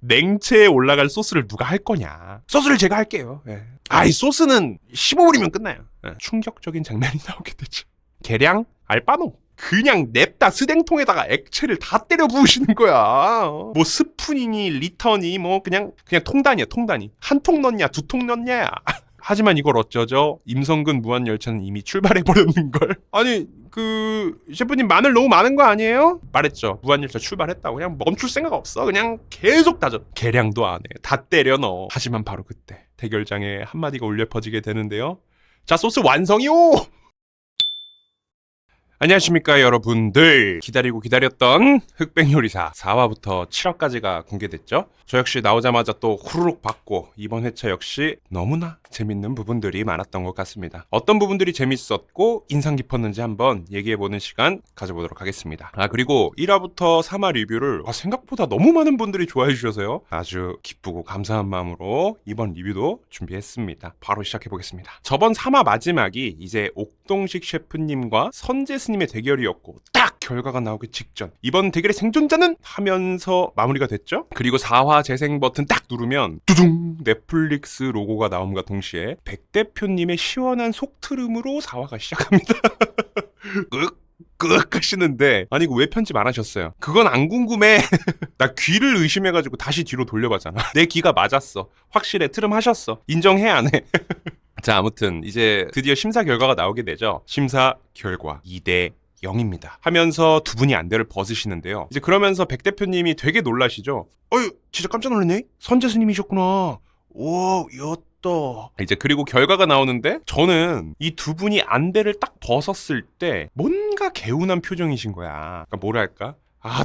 냉채에 올라갈 소스를 누가 할 거냐. 소스를 제가 할게요. 예. 이 소스는 15분이면 끝나요. 예. 충격적인 장면이 나오게 되죠. 계량 알바노 그냥 냅다 스댕통에다가 액체를 다 때려 부으시는 거야. 뭐 스푼이니 리터니 뭐 그냥 통단이야, 통단이. 한 통 넣냐 두 통 넣냐. 하지만 이걸 어쩌죠? 임성근 무한열차는 이미 출발해버렸는걸. 아니 셰프님 마늘 너무 많은 거 아니에요? 말했죠. 무한열차 출발했다고. 그냥 멈출 생각 없어. 그냥 계속 다져. 계량도 안 해. 다 때려 넣어. 하지만 바로 그때 대결장에 한마디가 울려 퍼지게 되는데요. 자, 소스 완성이요! 안녕하십니까 여러분들. 기다리고 기다렸던 흑백요리사 4화부터 7화까지가 공개됐죠. 저 역시 나오자마자 또 후루룩 받고 이번 회차 역시 너무나 재밌는 부분들이 많았던 것 같습니다. 어떤 부분들이 재밌었고 인상 깊었는지 한번 얘기해보는 시간 가져보도록 하겠습니다. 그리고 1화부터 3화 리뷰를 생각보다 너무 많은 분들이 좋아해 주셔서요. 아주 기쁘고 감사한 마음으로 이번 리뷰도 준비했습니다. 바로 시작해보겠습니다. 저번 3화 마지막이 이제 옥동식 셰프님과 선재 스님의 대결이었고 딱 결과가 나오기 직전 이번 대결의 생존자는 하면서 마무리가 됐죠. 그리고 4화 재생 버튼 딱 누르면 두둥 넷플릭스 로고가 나옴과 동시에 백 대표님의 시원한 속트름으로 4화가 시작합니다. 끄 하시는데 아니 이거 왜 편집 안 하셨어요? 그건 안 궁금해. 나 귀를 의심해가지고 다시 뒤로 돌려봤잖아. 내 귀가 맞았어. 확실해. 트름 하셨어. 인정해 안 해? 자, 아무튼 이제 드디어 심사 결과가 나오게 되죠. 심사 결과 2대 0입니다. 하면서 두 분이 안대를 벗으시는데요. 이제 그러면서 백 대표님이 되게 놀라시죠. 어휴, 진짜 깜짝 놀랐네. 선재 스님이셨구나. 오, 였다. 이제 그리고 결과가 나오는데 저는 이 두 분이 안대를 딱 벗었을 때 뭔가 개운한 표정이신 거야. 그러니까 뭐랄까?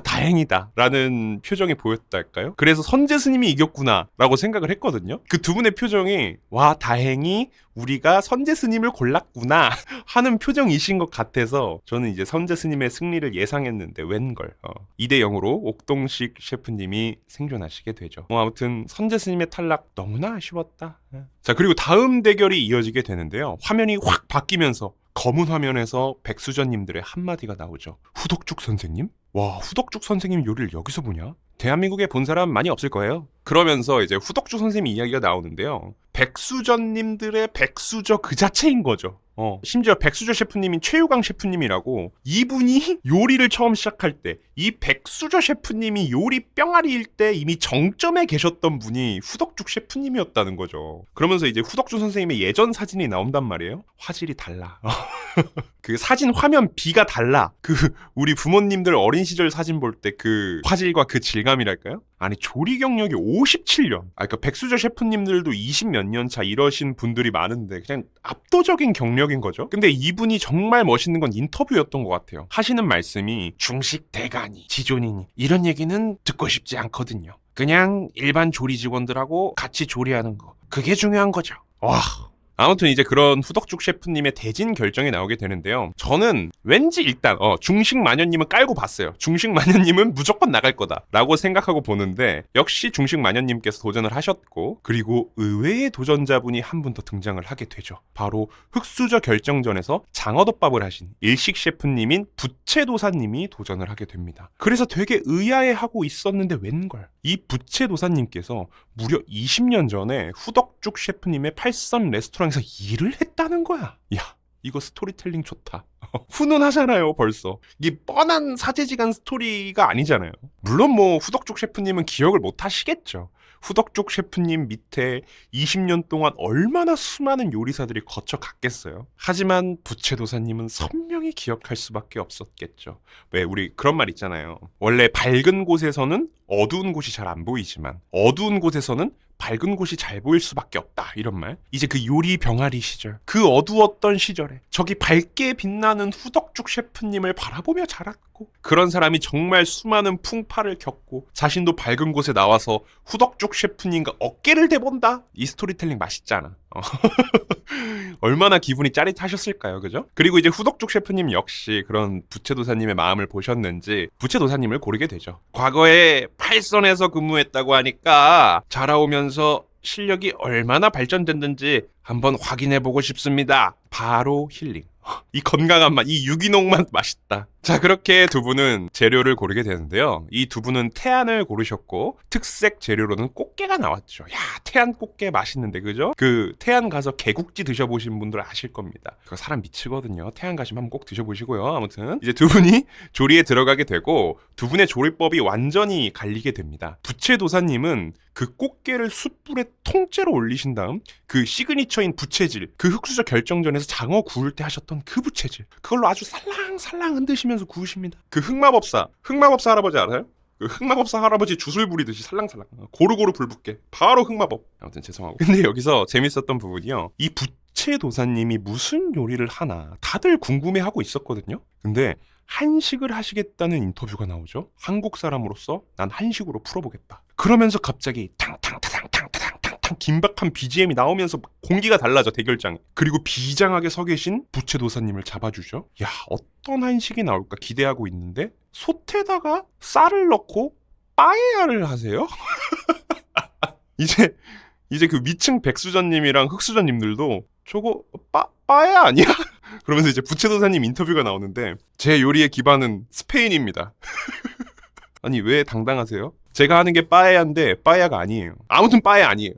다행이다 라는 표정이 보였달까요? 그래서 선재 스님이 이겼구나 라고 생각을 했거든요. 그 두 분의 표정이 와 다행히 우리가 선재 스님을 골랐구나 하는 표정이신 것 같아서 저는 이제 선재 스님의 승리를 예상했는데 웬걸 2대 0으로 옥동식 셰프님이 생존하시게 되죠. 아무튼 선재 스님의 탈락 너무나 아쉬웠다. 자, 그리고 다음 대결이 이어지게 되는데요. 화면이 확 바뀌면서 검은 화면에서 백수전님들의 한마디가 나오죠. 후덕죽 선생님? 와, 후덕죽 선생님 요리를 여기서 보냐? 대한민국에 본 사람 많이 없을 거예요. 그러면서 이제 후덕죽 선생님 이야기가 나오는데요. 백수전님들의 백수저 그 자체인 거죠. 심지어 백수저 셰프님인 최유강 셰프님이라고 이분이 요리를 처음 시작할 때 이 백수저 셰프님이 요리 뿅아리일 때 이미 정점에 계셨던 분이 후덕죽 셰프님이었다는 거죠. 그러면서 이제 후덕죽 선생님의 예전 사진이 나온단 말이에요. 화질이 달라. 그 사진 화면 B가 달라. 우리 부모님들 어린 시절 사진 볼 때 그 화질과 그 질감이랄까요? 아니 조리 경력이 57년. 그러니까 백수저 셰프님들도 20몇 년 차 이러신 분들이 많은데 그냥 압도적인 경력인 거죠. 근데 이분이 정말 멋있는 건 인터뷰였던 것 같아요. 하시는 말씀이 중식 대가니 지존이니 이런 얘기는 듣고 싶지 않거든요. 그냥 일반 조리 직원들하고 같이 조리하는 거 그게 중요한 거죠. 와. 아무튼 이제 그런 후덕죽 셰프님의 대진 결정이 나오게 되는데요. 저는 왠지 일단 중식 마녀님은 깔고 봤어요. 중식 마녀님은 무조건 나갈 거다 라고 생각하고 보는데 역시 중식 마녀님께서 도전을 하셨고 그리고 의외의 도전자분이 한 분 더 등장을 하게 되죠. 바로 흑수저 결정전에서 장어덮밥을 하신 일식 셰프님인 부채도사님이 도전을 하게 됩니다. 그래서 되게 의아해하고 있었는데 웬걸 이 부채도사님께서 무려 20년 전에 후덕죽 셰프님의 팔선 레스토랑에서 일을 했다는 거야. 야, 이거 스토리텔링 좋다. 훈훈하잖아요, 벌써. 이게 뻔한 사제지간 스토리가 아니잖아요. 물론 뭐 후덕죽 셰프님은 기억을 못 하시겠죠. 후덕죽 셰프님 밑에 20년 동안 얼마나 수많은 요리사들이 거쳐갔겠어요. 하지만 부채도사님은 선명히 기억할 수밖에 없었겠죠. 왜 우리 그런 말 있잖아요. 원래 밝은 곳에서는 어두운 곳이 잘 안 보이지만 어두운 곳에서는 밝은 곳이 잘 보일 수밖에 없다 이런 말. 이제 그 요리 병아리 시절 그 어두웠던 시절에 저기 밝게 빛나는 후덕죽 셰프님을 바라보며 자랐고 그런 사람이 정말 수많은 풍파를 겪고 자신도 밝은 곳에 나와서 후덕죽 셰프님과 어깨를 대본다. 이 스토리텔링 맛있잖아. 얼마나 기분이 짜릿하셨을까요, 그죠? 그리고 이제 후덕죽 셰프님 역시 그런 부채도사님의 마음을 보셨는지 부채도사님을 고르게 되죠. 과거에 팔선에서 근무했다고 하니까 자라오면서 실력이 얼마나 발전됐는지 한번 확인해보고 싶습니다. 바로 힐링. 이 건강한 맛, 이 유기농 맛 맛있다. 자, 그렇게 두 분은 재료를 고르게 되는데요. 이 두 분은 태안을 고르셨고 특색 재료로는 꽃게가 나왔죠. 야, 태안 꽃게 맛있는데, 그죠? 그 태안 가서 개국지 드셔보신 분들 아실 겁니다. 그거 사람 미치거든요. 태안 가시면 한번 꼭 드셔보시고요. 아무튼 이제 두 분이 조리에 들어가게 되고 두 분의 조리법이 완전히 갈리게 됩니다. 부채도사님은 그 꽃게를 숯불에 통째로 올리신 다음 그 시그니처인 부채질, 그 흑수저 결정전에서 장어 구울 때 하셨던 그 부채질, 그걸로 아주 살랑살랑 흔드시면서 구우십니다. 그 흑마법사 할아버지 알아요? 그 흑마법사 할아버지 주술 부리듯이 살랑살랑 고루고루 불 붙게 바로 흑마법. 아무튼 죄송하고. 근데 여기서 재밌었던 부분이요, 이 부채도사님이 무슨 요리를 하나 다들 궁금해하고 있었거든요. 근데 한식을 하시겠다는 인터뷰가 나오죠. 한국 사람으로서 난 한식으로 풀어보겠다. 그러면서 갑자기 탕탕타당탕타당탕탕 긴박한 BGM이 나오면서 공기가 달라져, 대결장에. 그리고 비장하게 서 계신 부채도사님을 잡아주죠. 야, 어떤 한식이 나올까 기대하고 있는데 솥에다가 쌀을 넣고 빠에야를 하세요? 이제 그 위층 백수전님이랑 흑수전님들도 저거 빠에야 아니야? 그러면서 이제 부채도사님 인터뷰가 나오는데 제 요리의 기반은 스페인입니다. 아니, 왜 당당하세요? 제가 하는 게 빠에야인데 빠에야가 아니에요. 아무튼 빠에야 아니에요.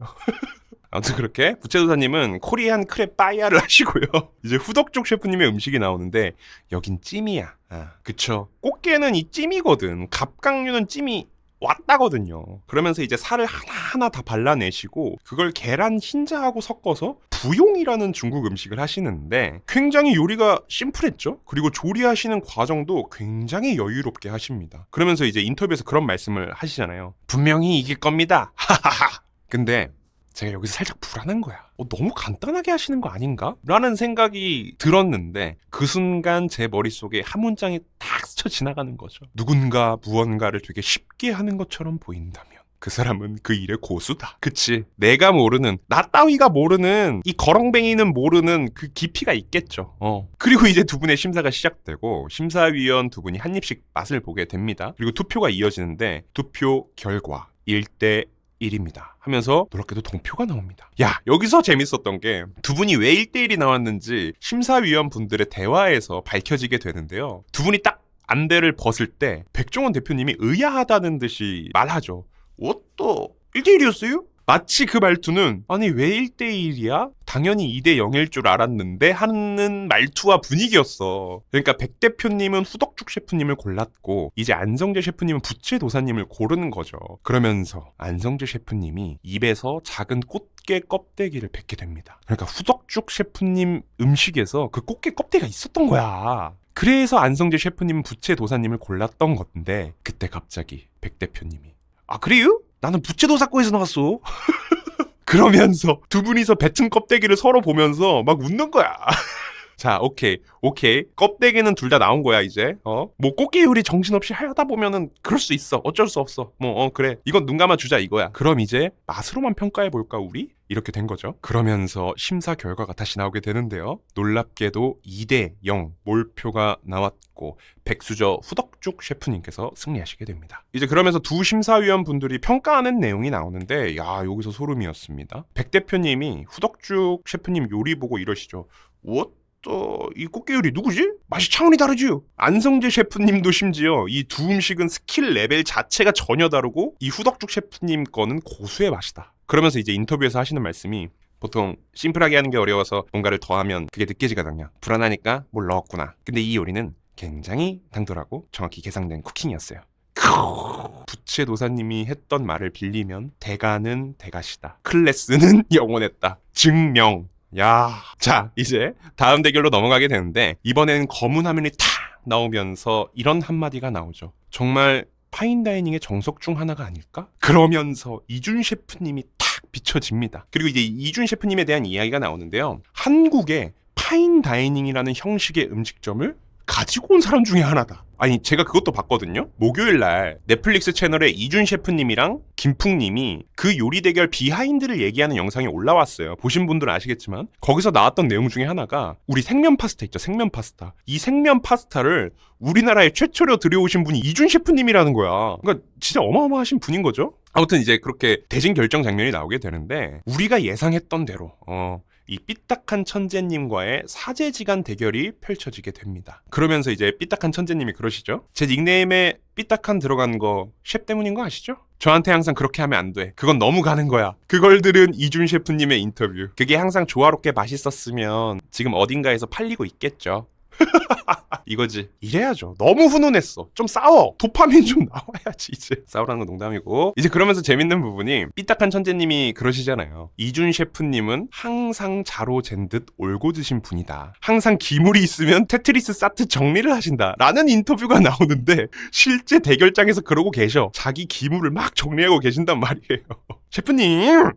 아무튼 그렇게 부채도사님은 코리안 크랩 빠에야를 하시고요. 이제 후덕죽 셰프님의 음식이 나오는데 여긴 찜이야. 그쵸. 꽃게는 이 찜이거든. 갑각류는 찜이 왔다거든요. 그러면서 이제 살을 하나하나 다 발라내시고 그걸 계란 흰자하고 섞어서 부용이라는 중국 음식을 하시는데 굉장히 요리가 심플했죠. 그리고 조리하시는 과정도 굉장히 여유롭게 하십니다. 그러면서 이제 인터뷰에서 그런 말씀을 하시잖아요. 분명히 이길 겁니다. 하하하. 근데 제가 여기서 살짝 불안한 거야. 너무 간단하게 하시는 거 아닌가? 라는 생각이 들었는데 그 순간 제 머릿속에 한 문장이 딱 스쳐 지나가는 거죠. 누군가 무언가를 되게 쉽게 하는 것처럼 보인다면 그 사람은 그 일의 고수다. 그치. 내가 모르는, 나 따위가 모르는, 이 거렁뱅이는 모르는 그 깊이가 있겠죠. 그리고 이제 두 분의 심사가 시작되고 심사위원 두 분이 한 입씩 맛을 보게 됩니다. 그리고 투표가 이어지는데 투표 결과 1대 1입니다. 하면서 놀랍게도 동표가 나옵니다. 야, 여기서 재밌었던 게 두 분이 왜 1대1이 나왔는지 심사위원 분들의 대화에서 밝혀지게 되는데요. 두 분이 딱 안대를 벗을 때 백종원 대표님이 의아하다는 듯이 말하죠. 또 1대1이었어요? 마치 그 말투는 아니 왜 1대1이야? 당연히 2대0일 줄 알았는데 하는 말투와 분위기였어. 그러니까 백 대표님은 후덕죽 셰프님을 골랐고 이제 안성재 셰프님은 부채도사님을 고르는 거죠. 그러면서 안성재 셰프님이 입에서 작은 꽃게 껍데기를 뱉게 됩니다. 그러니까 후덕죽 셰프님 음식에서 그 꽃게 껍데기가 있었던 거야. 그래서 안성재 셰프님은 부채도사님을 골랐던 건데 그때 갑자기 백 대표님이 그래요? 나는 부채도사과에서 나왔어. 그러면서 두 분이서 뱉은 껍데기를 서로 보면서 막 웃는 거야. 자, 오케이. 껍데기는 둘 다 나온 거야, 이제. 뭐 꽃게 요리 정신없이 하다 보면은 그럴 수 있어. 어쩔 수 없어. 그래. 이건 눈 감아 주자 이거야. 그럼 이제 맛으로만 평가해 볼까 우리? 이렇게 된 거죠. 그러면서 심사 결과가 다시 나오게 되는데요. 놀랍게도 2대0 몰표가 나왔고 백수저 후덕죽 셰프님께서 승리하시게 됩니다. 이제 그러면서 두 심사위원 분들이 평가하는 내용이 나오는데 야, 여기서 소름이었습니다. 백 대표님이 후덕죽 셰프님 요리 보고 이러시죠. 이 꽃게 요리 누구지? 맛이 차원이 다르지요. 안성재 셰프님도 심지어 이 두 음식은 스킬 레벨 자체가 전혀 다르고 이 후덕죽 셰프님 거는 고수의 맛이다. 그러면서 이제 인터뷰에서 하시는 말씀이 보통 심플하게 하는 게 어려워서 뭔가를 더하면 그게 느껴지거든요. 불안하니까 뭘 넣었구나. 근데 이 요리는 굉장히 당돌하고 정확히 계산된 쿠킹이었어요. 부채도사님이 했던 말을 빌리면 대가는 대가시다. 클래스는 영원했다. 증명. 야, 자, 이제 다음 대결로 넘어가게 되는데 이번에는 검은 화면이 탁 나오면서 이런 한마디가 나오죠. 정말 파인다이닝의 정석 중 하나가 아닐까? 그러면서 이준 셰프님이 탁 비춰집니다. 그리고 이제 이준 셰프님에 대한 이야기가 나오는데요. 한국에 파인다이닝이라는 형식의 음식점을 가지고 온 사람 중에 하나다. 아니, 제가 그것도 봤거든요. 목요일날 넷플릭스 채널에 이준 셰프님이랑 김풍님이 그 요리 대결 비하인드를 얘기하는 영상이 올라왔어요. 보신 분들은 아시겠지만 거기서 나왔던 내용 중에 하나가 우리 생면 파스타 있죠. 생면 파스타. 이 생면 파스타를 우리나라에 최초로 들여오신 분이 이준 셰프님이라는 거야. 그러니까 진짜 어마어마하신 분인 거죠. 아무튼 이제 그렇게 대진 결정 장면이 나오게 되는데 우리가 예상했던 대로 이 삐딱한 천재님과의 사제지간 대결이 펼쳐지게 됩니다. 그러면서 이제 삐딱한 천재님이 그러시죠. 제 닉네임에 삐딱한 들어간 거 셰프 때문인 거 아시죠? 저한테 항상 그렇게 하면 안 돼. 그건 너무 가는 거야. 그걸 들은 이준 셰프님의 인터뷰. 그게 항상 조화롭게 맛있었으면 지금 어딘가에서 팔리고 있겠죠. 이거지. 이래야죠. 너무 훈훈했어. 좀 싸워. 도파민 좀 나와야지 이제. 싸우라는 건 농담이고. 이제 그러면서 재밌는 부분이 삐딱한 천재님이 그러시잖아요. 이준 셰프님은 항상 자로 잰 듯 올곧으신 분이다. 항상 기물이 있으면 테트리스 사트 정리를 하신다. 라는 인터뷰가 나오는데 실제 대결장에서 그러고 계셔. 자기 기물을 막 정리하고 계신단 말이에요. 셰프님!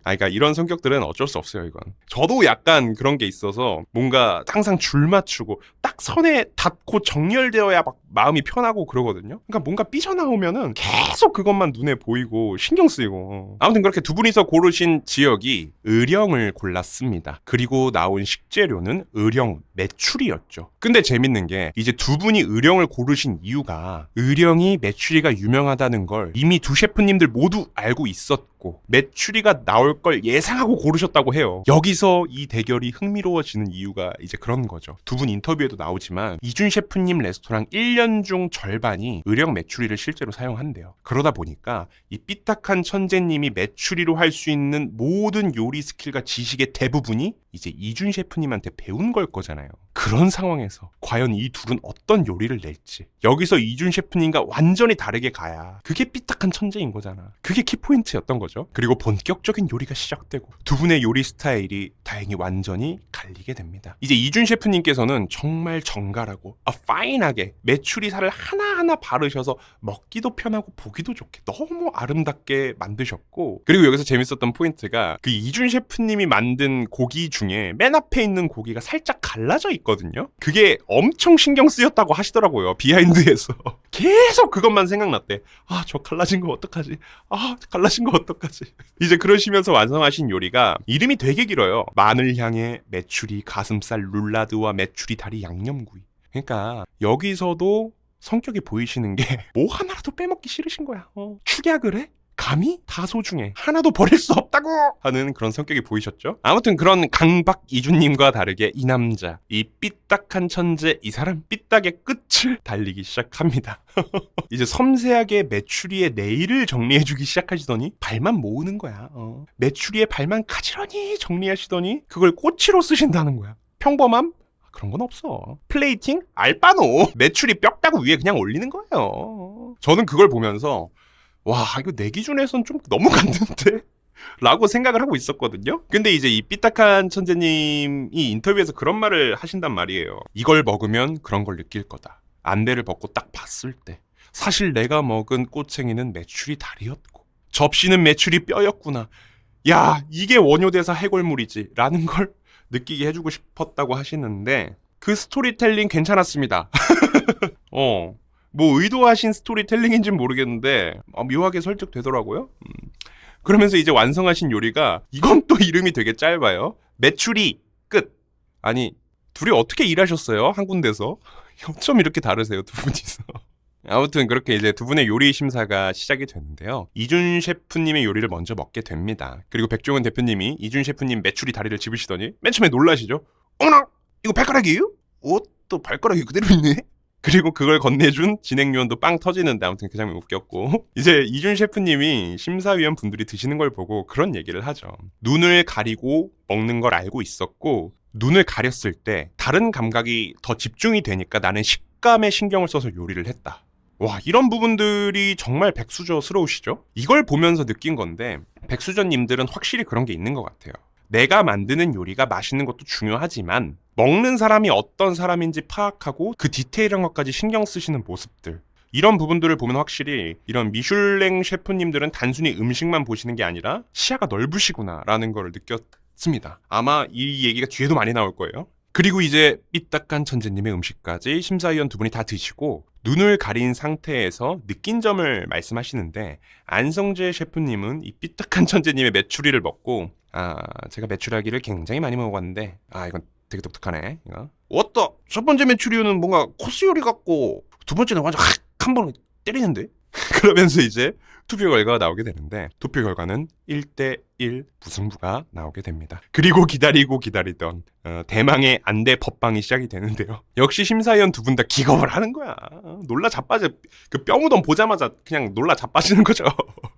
그러니까 이런 성격들은 어쩔 수 없어요, 이건. 저도 약간 그런 게 있어서 뭔가 항상 줄 맞추고 딱 선에 닿고 정렬되어야 막 마음이 편하고 그러거든요. 그러니까 뭔가 삐져나오면은 계속 그것만 눈에 보이고 신경 쓰이고. 아무튼 그렇게 두 분이서 고르신 지역이 의령을 골랐습니다. 그리고 나온 식재료는 의령 메추리였죠. 근데 재밌는 게 이제 두 분이 의령을 고르신 이유가 의령이 메추리가 유명하다는 걸 이미 두 셰프님들 모두 알고 있었고 메추리가 나올 걸 예상하고 고르셨다고 해요. 여기서 이 대결이 흥미로워지는 이유가 이제 그런 거죠. 두 분 인터뷰에도 나오지만 이준 셰프님 레스토랑 1년 중 절반이 의령 메추리를 실제로 사용한대요. 그러다 보니까 이 삐딱한 천재님이 메추리로 할 수 있는 모든 요리 스킬과 지식의 대부분이 이제 이준 셰프님한테 배운 걸 거잖아요. 그런 상황에서 과연 이 둘은 어떤 요리를 낼지 여기서 이준 셰프님과 완전히 다르게 가야 그게 삐딱한 천재인 거잖아. 그게 키포인트였던 거죠. 그리고 본격적인 요리가 시작되고 두 분의 요리 스타일이 다행히 완전히 갈리게 됩니다. 이제 이준 셰프님께서는 정말 정갈하고 파인하게 메추리 살을 하나하나 바르셔서 먹기도 편하고 보기도 좋게 너무 아름답게 만드셨고, 그리고 여기서 재밌었던 포인트가 그 이준 셰프님이 만든 고기 중에 맨 앞에 있는 고기가 살짝 갈라져 있거든요. 그게 엄청 신경 쓰였다고 하시더라고요. 비하인드에서 계속 그것만 생각났대. 저 갈라진 거 어떡하지? 갈라진 거 어떡하지? 이제 그러시면서 완성하신 요리가 이름이 되게 길어요. 마늘향에 메추리 가슴살 룰라드와 메추리 다리 양념구이. 그러니까 여기서도 성격이 보이시는 게 뭐 하나라도 빼먹기 싫으신 거야. 축약을 해? 감히? 다 소중해. 하나도 버릴 수 없다고! 하는 그런 성격이 보이셨죠? 아무튼 그런 강박 이준님과 다르게 이 남자, 이 삐딱한 천재, 이 사람 삐딱의 끝을 달리기 시작합니다. 이제 섬세하게 메추리의 네일을 정리해주기 시작하시더니 발만 모으는 거야. 메추리의 발만 가지런히 정리하시더니 그걸 꼬치로 쓰신다는 거야. 평범함? 그런 건 없어. 플레이팅? 알바노. 메추리 뼈 따고 위에 그냥 올리는 거예요. 저는 그걸 보면서 와, 이거 내 기준에선 좀 너무 갔는데? 라고 생각을 하고 있었거든요. 근데 이제 이 삐딱한 천재님이 인터뷰에서 그런 말을 하신단 말이에요. 이걸 먹으면 그런 걸 느낄 거다. 안대를 벗고 딱 봤을 때 사실 내가 먹은 꼬챙이는 메추리 다리였고 접시는 메추리 뼈였구나. 야, 이게 원효대사 해골물이지 라는 걸 느끼게 해주고 싶었다고 하시는데 그 스토리텔링 괜찮았습니다. 뭐 의도하신 스토리텔링인지는 모르겠는데 묘하게 설득되더라고요. 그러면서 이제 완성하신 요리가 이건 또 이름이 되게 짧아요. 메추리 끝. 아니 둘이 어떻게 일하셨어요? 한 군데서? 어쩜 이렇게 다르세요 두 분이서. 아무튼 그렇게 이제 두 분의 요리 심사가 시작이 됐는데요. 이준 셰프님의 요리를 먼저 먹게 됩니다. 그리고 백종원 대표님이 이준 셰프님 메추리 다리를 집으시더니 맨 처음에 놀라시죠. 어머나! 이거 발가락이에요? 또 발가락이 그대로 있네? 그리고 그걸 건네준 진행요원도 빵 터지는데 아무튼 그 장면 웃겼고, 이제 이준 셰프님이 심사위원 분들이 드시는 걸 보고 그런 얘기를 하죠. 눈을 가리고 먹는 걸 알고 있었고 눈을 가렸을 때 다른 감각이 더 집중이 되니까 나는 식감에 신경을 써서 요리를 했다. 와, 이런 부분들이 정말 백수저스러우시죠? 이걸 보면서 느낀 건데 백수저님들은 확실히 그런 게 있는 것 같아요. 내가 만드는 요리가 맛있는 것도 중요하지만 먹는 사람이 어떤 사람인지 파악하고 그 디테일한 것까지 신경 쓰시는 모습들, 이런 부분들을 보면 확실히 이런 미슐랭 셰프님들은 단순히 음식만 보시는 게 아니라 시야가 넓으시구나 라는 걸 느꼈습니다. 아마 이 얘기가 뒤에도 많이 나올 거예요. 그리고 이제 삐딱한 천재님의 음식까지 심사위원 두 분이 다 드시고 눈을 가린 상태에서 느낀 점을 말씀하시는데, 안성재 셰프님은 이 삐딱한 천재님의 메추리를 먹고 제가 메추라기를 굉장히 많이 먹어봤는데 이건 되게 독특하네. 어따 첫 번째 메추리는 뭔가 코스 요리 같고 두 번째는 완전 한 번 때리는데? 그러면서 이제 투표 결과가 나오게 되는데 투표 결과는 1대1 무승부가 나오게 됩니다. 그리고 기다리고 기다리던 대망의 안대 법방이 시작이 되는데요. 역시 심사위원 두 분 다 기겁을 하는 거야. 놀라 자빠져. 그 뼈무덤 보자마자 그냥 놀라 자빠지는 거죠.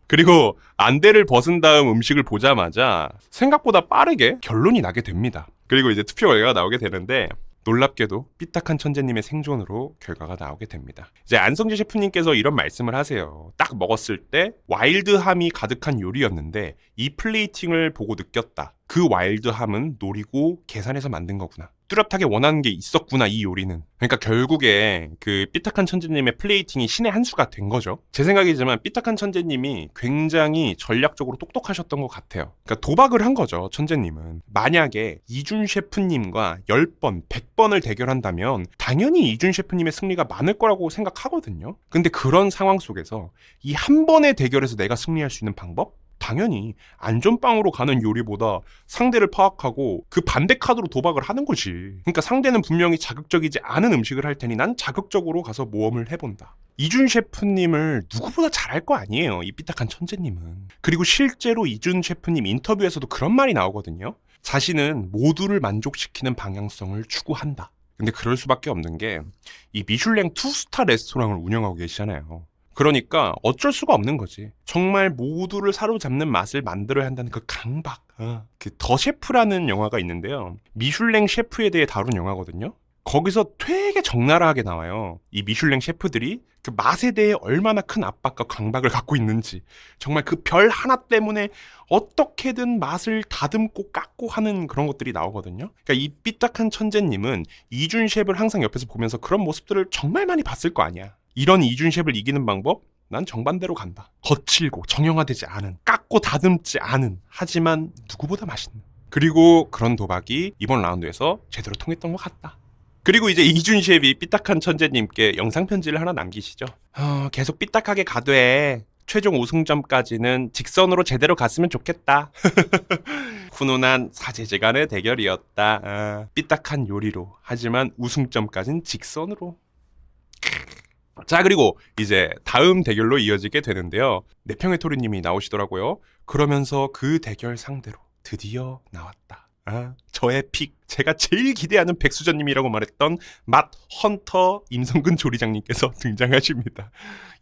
그리고 안대를 벗은 다음 음식을 보자마자 생각보다 빠르게 결론이 나게 됩니다. 그리고 이제 투표 결과가 나오게 되는데 놀랍게도 삐딱한 천재님의 생존으로 결과가 나오게 됩니다. 이제 안성재 셰프님께서 이런 말씀을 하세요. 딱 먹었을 때 와일드함이 가득한 요리였는데 이 플레이팅을 보고 느꼈다. 그 와일드함은 노리고 계산해서 만든 거구나. 뚜렷하게 원하는 게 있었구나, 이 요리는. 그러니까 결국에 그 삐딱한 천재님의 플레이팅이 신의 한 수가 된 거죠. 제 생각이지만 삐딱한 천재님이 굉장히 전략적으로 똑똑하셨던 것 같아요. 그러니까 도박을 한 거죠, 천재님은. 만약에 이준 셰프님과 10번, 100번을 대결한다면 당연히 이준 셰프님의 승리가 많을 거라고 생각하거든요. 근데 그런 상황 속에서 이 한 번의 대결에서 내가 승리할 수 있는 방법? 당연히 안전빵으로 가는 요리보다 상대를 파악하고 그 반대 카드로 도박을 하는 거지. 그러니까 상대는 분명히 자극적이지 않은 음식을 할 테니 난 자극적으로 가서 모험을 해본다. 이준 셰프님을 누구보다 잘할 거 아니에요, 이 삐딱한 천재님은. 그리고 실제로 이준 셰프님 인터뷰에서도 그런 말이 나오거든요. 자신은 모두를 만족시키는 방향성을 추구한다. 근데 그럴 수밖에 없는 게 이 미슐랭 2스타 레스토랑을 운영하고 계시잖아요. 그러니까 어쩔 수가 없는 거지. 정말 모두를 사로잡는 맛을 만들어야 한다는 그 강박. 그 더 셰프라는 영화가 있는데요. 미슐랭 셰프에 대해 다룬 영화거든요. 거기서 되게 적나라하게 나와요. 이 미슐랭 셰프들이 그 맛에 대해 얼마나 큰 압박과 강박을 갖고 있는지. 정말 그 별 하나 때문에 어떻게든 맛을 다듬고 깎고 하는 그런 것들이 나오거든요. 그러니까 이 삐딱한 천재님은 이준 셰프를 항상 옆에서 보면서 그런 모습들을 정말 많이 봤을 거 아니야. 이런 이준 셰프를 이기는 방법? 난 정반대로 간다. 거칠고 정형화되지 않은, 깎고 다듬지 않은, 하지만 누구보다 맛있는. 그리고 그런 도박이 이번 라운드에서 제대로 통했던 것 같다. 그리고 이제 이준 셰프이 삐딱한 천재님께 영상 편지를 하나 남기시죠. 계속 삐딱하게 가되 최종 우승점까지는 직선으로 제대로 갔으면 좋겠다. 훈훈한 사제지간의 대결이었다. 삐딱한 요리로, 하지만 우승점까지는 직선으로. 자, 그리고 이제 다음 대결로 이어지게 되는데요. 내평의 토리님이 나오시더라고요. 그러면서 그 대결 상대로 드디어 나왔다. 저의 픽, 제가 제일 기대하는 백수전님이라고 말했던 맛 헌터 임성근 조리장님께서 등장하십니다.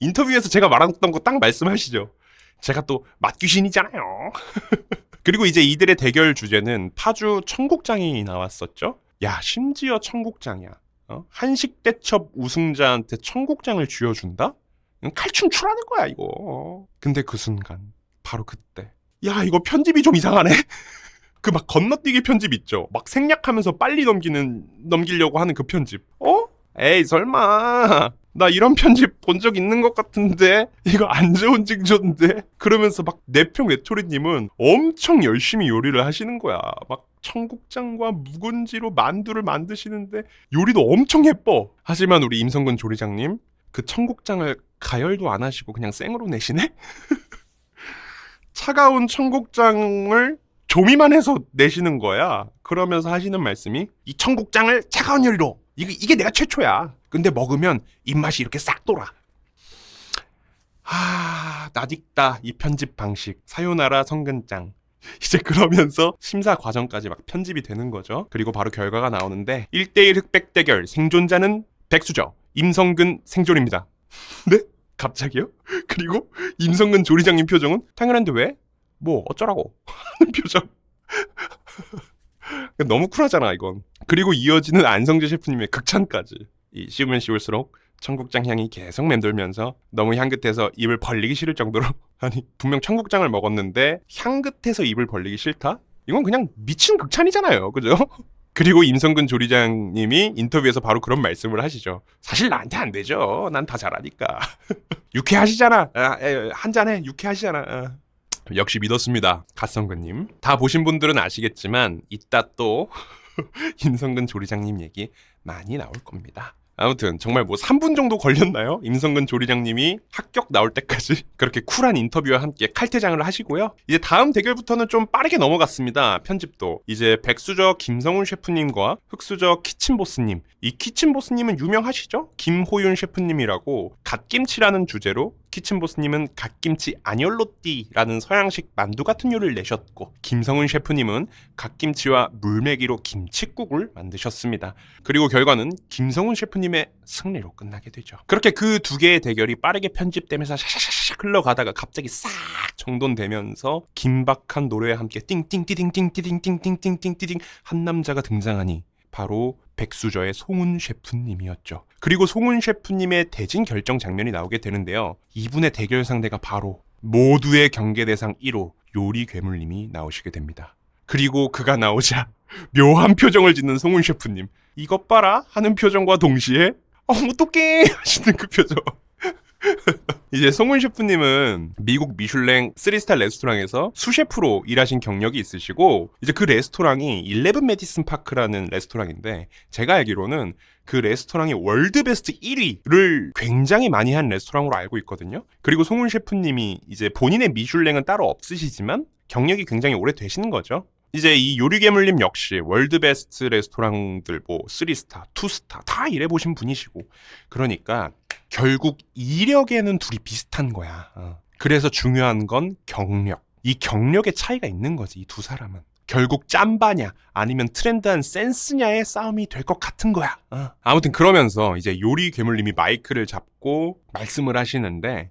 인터뷰에서 제가 말했던 거 딱 말씀하시죠. 제가 또 맛귀신이잖아요. 그리고 이제 이들의 대결 주제는 파주 청국장이 나왔었죠. 야, 심지어 청국장이야. 한식 대첩 우승자한테 청국장을 쥐어준다? 칼춤 추라는 거야, 이거. 근데 그 순간, 바로 그때. 야, 이거 편집이 좀 이상하네? 그 막 건너뛰기 편집 있죠? 막 생략하면서 빨리 넘기려고 하는 그 편집. 에이, 설마. 나 이런 편집 본 적 있는 것 같은데? 이거 안 좋은 징조인데? 그러면서 막 내평 외톨이님은 엄청 열심히 요리를 하시는 거야. 막 청국장과 묵은지로 만두를 만드시는데 요리도 엄청 예뻐. 하지만 우리 임성근 조리장님 그 청국장을 가열도 안 하시고 그냥 생으로 내시네? 차가운 청국장을 조미만 해서 내시는 거야. 그러면서 하시는 말씀이 이 청국장을 차가운 요리로 이게 내가 최초야. 근데 먹으면 입맛이 이렇게 싹 돌아. 낯익다 이 편집 방식. 사요나라 성근장. 이제 그러면서 심사 과정까지 막 편집이 되는 거죠. 그리고 바로 결과가 나오는데 1대1 흑백 대결 생존자는 백수죠. 임성근 생존입니다. 네? 갑자기요? 그리고 임성근 조리장님 표정은 당연한데 왜? 뭐 어쩌라고 하는 표정. 너무 쿨하잖아 이건. 그리고 이어지는 안성재 셰프님의 극찬까지. 이 씹으면 씹을수록 청국장 향이 계속 맴돌면서 너무 향긋해서 입을 벌리기 싫을 정도로. 아니 분명 청국장을 먹었는데 향긋해서 입을 벌리기 싫다? 이건 그냥 미친 극찬이잖아요, 그죠? 그리고 임성근 조리장님이 인터뷰에서 바로 그런 말씀을 하시죠. 사실 나한테 안 되죠. 난 다 잘하니까. 유쾌하시잖아. 한 잔해. 유쾌하시잖아. 역시 믿었습니다. 갓성근님. 다 보신 분들은 아시겠지만 이따 또 임성근 조리장님 얘기 많이 나올 겁니다. 아무튼 정말 뭐 3분 정도 걸렸나요? 임성근 조리장님이 합격 나올 때까지 그렇게 쿨한 인터뷰와 함께 칼퇴장을 하시고요. 이제 다음 대결부터는 좀 빠르게 넘어갔습니다. 편집도. 이제 백수저 김성훈 셰프님과 흑수저 키친보스님. 이 키친보스님은 유명하시죠? 김호윤 셰프님이라고 갓김치라는 주제로 키친보스님은 갓김치 아니올로띠라는 서양식 만두 같은 요리를 내셨고, 김성훈 셰프님은 갓김치와 물메기로 김칫국을 만드셨습니다. 그리고 결과는 김성훈 셰프님의 승리로 끝나게 되죠. 그렇게 그 두 개의 대결이 빠르게 편집되면서 샤샤샤샥 흘러가다가 갑자기 싹 정돈되면서 긴박한 노래와 함께 띵띵띠딩띵띠딩띵띵띵띵띵 한 남자가 등장하니 바로 백수저의 송은 셰프님이었죠. 그리고 송은 셰프님의 대진 결정 장면이 나오게 되는데요. 이분의 대결 상대가 바로 모두의 경계대상 1호 요리 괴물님이 나오시게 됩니다. 그리고 그가 나오자 묘한 표정을 짓는 송은 셰프님. 이것 봐라 하는 표정과 동시에 어떡해 하시는 그 표정. 이제 송은 셰프님은 미국 미슐랭 3스타 레스토랑에서 수셰프로 일하신 경력이 있으시고, 이제 그 레스토랑이 11 메디슨 파크라는 레스토랑인데, 제가 알기로는 그 레스토랑이 월드 베스트 1위를 굉장히 많이 한 레스토랑으로 알고 있거든요. 그리고 송은 셰프님이 이제 본인의 미슐랭은 따로 없으시지만 경력이 굉장히 오래 되시는 거죠. 이제 이 요리괴물님 역시 월드 베스트 레스토랑들 뭐 3스타, 2스타 다 일해보신 분이시고, 그러니까 결국 이력에는 둘이 비슷한 거야. 그래서 중요한 건 경력. 이 경력의 차이가 있는 거지, 이 두 사람은. 결국 짬바냐 아니면 트렌드한 센스냐의 싸움이 될 것 같은 거야. 아무튼 그러면서 이제 요리 괴물님이 마이크를 잡고 말씀을 하시는데,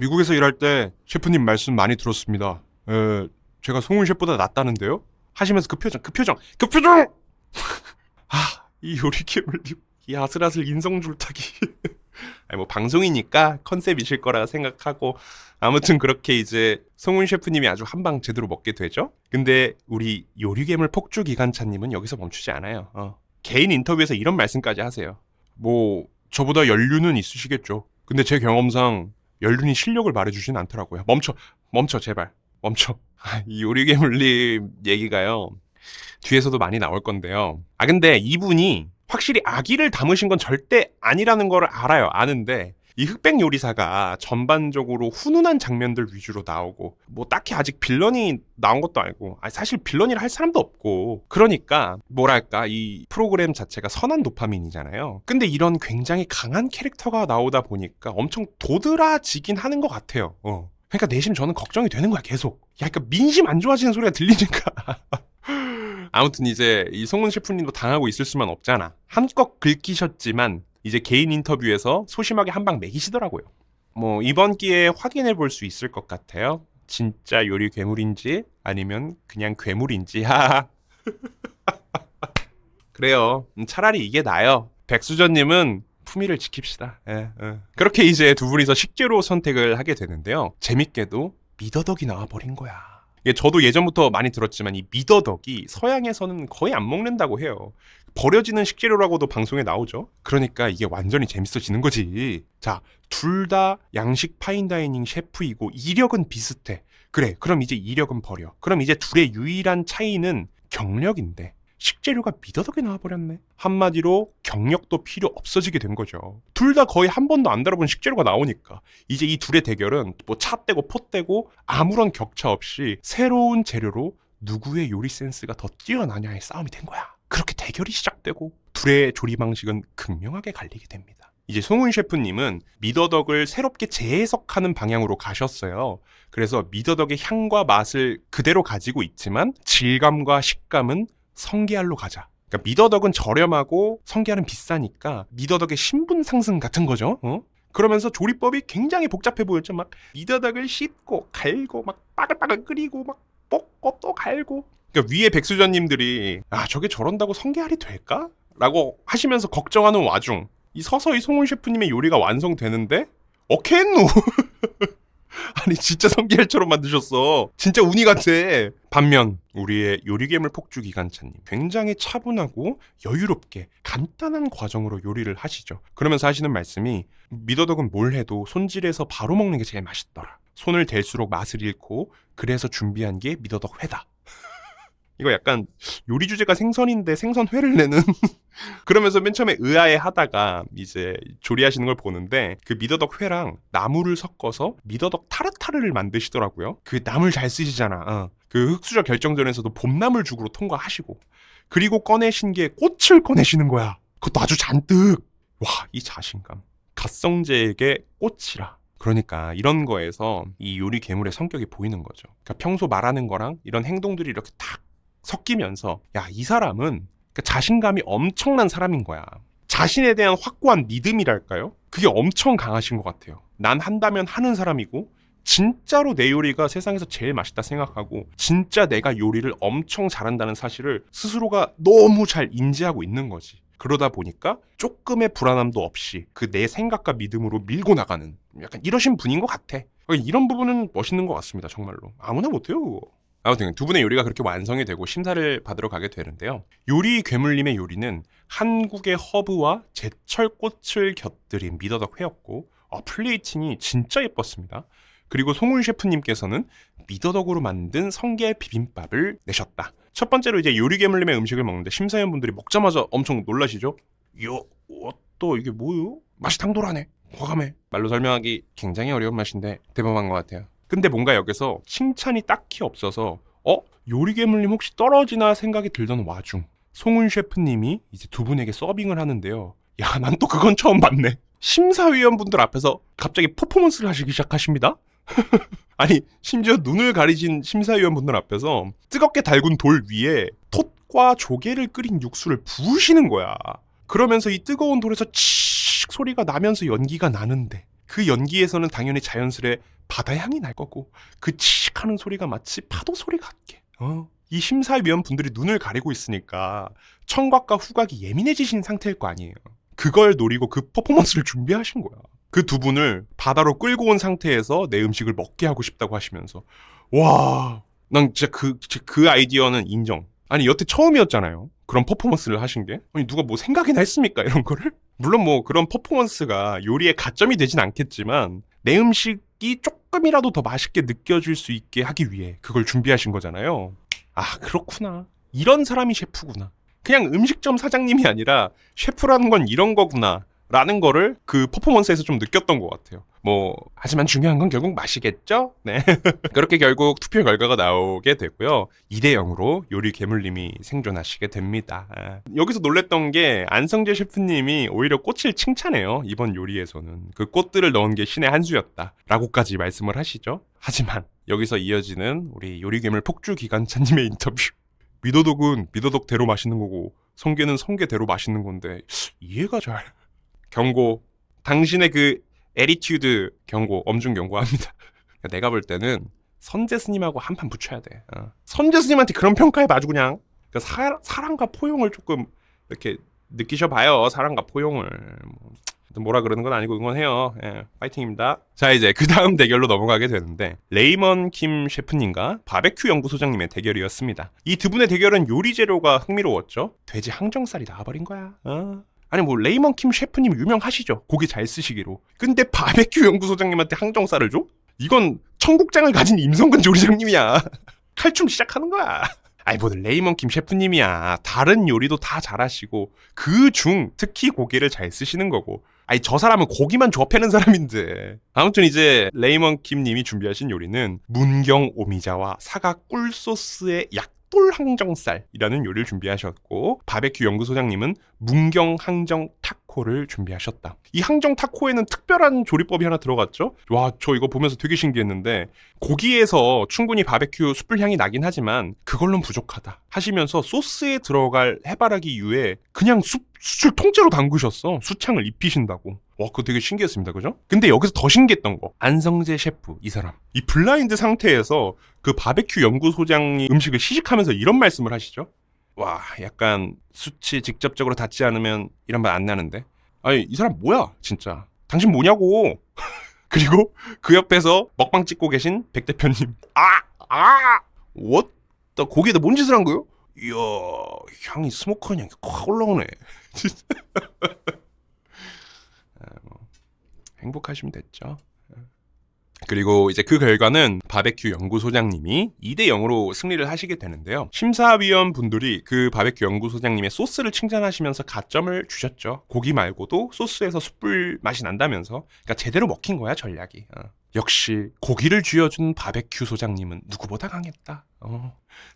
미국에서 일할 때 셰프님 말씀 많이 들었습니다. 제가 송은 셰프보다 낫다는데요? 하시면서 그 표정! 이 요리 괴물님, 이 아슬아슬 인성줄타기. 아니 뭐 방송이니까 컨셉이실 거라 생각하고, 아무튼 그렇게 이제 송은 셰프님이 아주 한 방 제대로 먹게 되죠. 근데 우리 요리괴물 폭주 기관차님은 여기서 멈추지 않아요. 개인 인터뷰에서 이런 말씀까지 하세요. 뭐 저보다 연륜은 있으시겠죠. 근데 제 경험상 연륜이 실력을 말해주진 않더라고요. 멈춰 제발 멈춰. 이 요리괴물님 얘기가요, 뒤에서도 많이 나올 건데요. 근데 이분이 확실히 악의를 담으신 건 절대 아니라는 걸 알아요. 아는데 이 흑백 요리사가 전반적으로 훈훈한 장면들 위주로 나오고, 뭐 딱히 아직 빌런이 나온 것도 아니고, 사실 빌런이라 할 사람도 없고, 그러니까 뭐랄까 이 프로그램 자체가 선한 도파민이잖아요. 근데 이런 굉장히 강한 캐릭터가 나오다 보니까 엄청 도드라지긴 하는 것 같아요. 그러니까 내심 저는 걱정이 되는 거야, 계속. 그러니까 민심 안 좋아지는 소리가 들리니까. 아무튼 이제 이 송은 셰프님도 당하고 있을 수만 없잖아. 한껏 긁히셨지만 이제 개인 인터뷰에서 소심하게 한 방 매기시더라고요. 뭐 이번 기회에 확인해 볼 수 있을 것 같아요. 진짜 요리 괴물인지 아니면 그냥 괴물인지. 그래요. 차라리 이게 나아요. 백수전님은 품위를 지킵시다. 그렇게 이제 두 분이서 식재료 선택을 하게 되는데요. 재밌게도 미더덕이 나와버린 거야. 저도 예전부터 많이 들었지만 이 미더덕이 서양에서는 거의 안 먹는다고 해요. 버려지는 식재료라고도 방송에 나오죠. 그러니까 이게 완전히 재밌어지는 거지. 자, 둘 다 양식 파인다이닝 셰프이고 이력은 비슷해. 그래, 그럼 이제 이력은 버려. 그럼 이제 둘의 유일한 차이는 경력인데 식재료가 미더덕이 나와버렸네. 한마디로 경력도 필요 없어지게 된 거죠. 둘 다 거의 한 번도 안 다뤄본 식재료가 나오니까 이제 이 둘의 대결은 뭐 차 떼고 포 떼고 아무런 격차 없이 새로운 재료로 누구의 요리 센스가 더 뛰어나냐의 싸움이 된 거야. 그렇게 대결이 시작되고 둘의 조리 방식은 극명하게 갈리게 됩니다. 이제 송은 셰프님은 미더덕을 새롭게 재해석하는 방향으로 가셨어요. 그래서 미더덕의 향과 맛을 그대로 가지고 있지만 질감과 식감은 성게알로 가자. 그러니까 미더덕은 저렴하고 성게알은 비싸니까 미더덕의 신분 상승 같은 거죠. 그러면서 조리법이 굉장히 복잡해 보였죠. 막 미더덕을 씻고 갈고 막 빠글빠글 끓이고 막 볶고 또 갈고. 그러니까 위에 백수전님들이 저게 저런다고 성게알이 될까? 라고 하시면서 걱정하는 와중 이 서서히 송은 셰프님의 요리가 완성되는데 어케했노? 아니 진짜 성게알처럼 만드셨어. 진짜 우니 같아. 반면 우리의 요리괴물 폭주 기관차님 굉장히 차분하고 여유롭게 간단한 과정으로 요리를 하시죠. 그러면서 하시는 말씀이 미더덕은 뭘 해도 손질해서 바로 먹는 게 제일 맛있더라. 손을 댈수록 맛을 잃고 그래서 준비한 게 미더덕 회다. 이거 약간 요리 주제가 생선인데 생선회를 내는. 그러면서 맨 처음에 의아해 하다가 이제 조리하시는 걸 보는데 그 미더덕 회랑 나물을 섞어서 미더덕 타르타르를 만드시더라고요. 그 나물 잘 쓰시잖아. 그 흑수저 결정전에서도 봄나물 죽으로 통과하시고, 그리고 꺼내신 게 꽃을 꺼내시는 거야. 그것도 아주 잔뜩. 와, 이 자신감. 갓성제에게 꽃이라. 그러니까 이런 거에서 이 요리 괴물의 성격이 보이는 거죠. 그러니까 평소 말하는 거랑 이런 행동들이 이렇게 탁 섞이면서 야, 이 사람은 그러니까 자신감이 엄청난 사람인 거야. 자신에 대한 확고한 믿음이랄까요? 그게 엄청 강하신 것 같아요. 난 한다면 하는 사람이고 진짜로 내 요리가 세상에서 제일 맛있다 생각하고 진짜 내가 요리를 엄청 잘한다는 사실을 스스로가 너무 잘 인지하고 있는 거지. 그러다 보니까 조금의 불안함도 없이 그 내 생각과 믿음으로 밀고 나가는 약간 이러신 분인 것 같아. 이런 부분은 멋있는 것 같습니다. 정말로. 아무나 못해요 그거. 아무튼 두 분의 요리가 그렇게 완성이 되고 심사를 받으러 가게 되는데요. 요리 괴물님의 요리는 한국의 허브와 제철 꽃을 곁들인 미더덕 회였고 플레이팅이 진짜 예뻤습니다. 그리고 송훈 셰프님께서는 미더덕으로 만든 성게 비빔밥을 내셨다. 첫 번째로 이제 요리 괴물님의 음식을 먹는데 심사위원분들이 먹자마자 엄청 놀라시죠? 또 이게 뭐요? 맛이 당돌하네. 과감해. 말로 설명하기 굉장히 어려운 맛인데 대범한 것 같아요. 근데 뭔가 여기서 칭찬이 딱히 없어서 요리 괴물님 혹시 떨어지나 생각이 들던 와중 송훈 셰프님이 이제 두 분에게 서빙을 하는데요. 야, 난 또 그건 처음 봤네. 심사위원분들 앞에서 갑자기 퍼포먼스를 하시기 시작하십니다. 아니 심지어 눈을 가리신 심사위원분들 앞에서 뜨겁게 달군 돌 위에 톳과 조개를 끓인 육수를 부으시는 거야. 그러면서 이 뜨거운 돌에서 칙 소리가 나면서 연기가 나는데 그 연기에서는 당연히 자연스레 바다 향이 날 거고 그 칙 하는 소리가 마치 파도 소리 같게 이 심사위원분들이 눈을 가리고 있으니까 청각과 후각이 예민해지신 상태일 거 아니에요. 그걸 노리고 그 퍼포먼스를 준비하신 거야. 그 두 분을 바다로 끌고 온 상태에서 내 음식을 먹게 하고 싶다고 하시면서 와, 난 진짜 그 아이디어는 인정. 아니 여태 처음이었잖아요. 그런 퍼포먼스를 하신 게. 아니 누가 뭐 생각이나 했습니까? 이런 거를? 물론 뭐 그런 퍼포먼스가 요리에 가점이 되진 않겠지만 내 음식이 조금이라도 더 맛있게 느껴질 수 있게 하기 위해 그걸 준비하신 거잖아요. 아, 그렇구나. 이런 사람이 셰프구나. 그냥 음식점 사장님이 아니라 셰프라는 건 이런 거구나 라는 거를 그 퍼포먼스에서 좀 느꼈던 것 같아요. 하지만 중요한 건 결국 맛이겠죠? 네. 그렇게 결국 투표 결과가 나오게 되고요. 2대0으로 요리 괴물님이 생존하시게 됩니다. 여기서 놀랬던 게 안성재 셰프님이 오히려 꽃을 칭찬해요. 이번 요리에서는. 그 꽃들을 넣은 게 신의 한 수였다 라고까지 말씀을 하시죠. 하지만 여기서 이어지는 우리 요리 괴물 폭주 기관차님의 인터뷰. 미더덕은 미더덕대로 맛있는 거고 성게는 성게대로 맛있는 건데 이해가 잘... 경고. 당신의 그 애리튜드 경고. 엄중 경고합니다. 내가 볼 때는 선재 스님하고 한판 붙여야 돼. 선재 스님한테 그런 평가해 봐주 그냥. 그러니까 사랑과 포용을 조금 이렇게 느끼셔봐요. 사랑과 포용을. 뭐라 그러는 건 아니고 응원해요. 예, 파이팅입니다. 자, 이제 그 다음 대결로 넘어가게 되는데 레이먼 킴 셰프님과 바베큐 연구소장님의 대결이었습니다. 이 두 분의 대결은 요리 재료가 흥미로웠죠. 돼지 항정살이 나와버린 거야. 아니 뭐 레이먼 킴 셰프님 유명하시죠. 고기 잘 쓰시기로. 근데 바베큐 연구소장님한테 항정살을 줘? 이건 청국장을 가진 임성근 조리장님이야. 칼춤 시작하는 거야. 아니 뭐 레이먼 킴 셰프님이야. 다른 요리도 다 잘하시고 그중 특히 고기를 잘 쓰시는 거고. 아니 저 사람은 고기만 조합해는 사람인데. 아무튼 이제 레이먼 킴 님이 준비하신 요리는 문경 오미자와 사과 꿀소스의 약돌 항정살이라는 요리를 준비하셨고 바베큐 연구소장님은 문경 항정 타코를 준비하셨다. 이 항정 타코에는 특별한 조리법이 하나 들어갔죠. 와, 저 이거 보면서 되게 신기했는데 고기에서 충분히 바베큐 숯불 향이 나긴 하지만 그걸로는 부족하다 하시면서 소스에 들어갈 해바라기 유에 그냥 숯을 통째로 담그셨어. 숯향을 입히신다고. 와, 그거 되게 신기했습니다. 그죠? 근데 여기서 더 신기했던 거, 안성재 셰프 이 사람 이 블라인드 상태에서 그 바베큐 연구소장이 음식을 시식하면서 이런 말씀을 하시죠. 와, 약간 숯이 직접적으로 닿지 않으면 이런 말 안 나는데. 아니 이 사람 뭐야 진짜. 당신 뭐냐고. 그리고 그 옆에서 먹방 찍고 계신 백 대표님. what? 나 고기에다 뭔 짓을 한 거요? 이야, 향이 스모커 향이 확 올라오네. 행복하시면 됐죠. 그리고 이제 그 결과는 바베큐 연구소장님이 2대0으로 승리를 하시게 되는데요. 심사위원 분들이 그 바베큐 연구소장님의 소스를 칭찬하시면서 가점을 주셨죠. 고기 말고도 소스에서 숯불 맛이 난다면서. 그러니까 제대로 먹힌 거야 전략이. 역시 고기를 쥐어준 바베큐 소장님은 누구보다 강했다.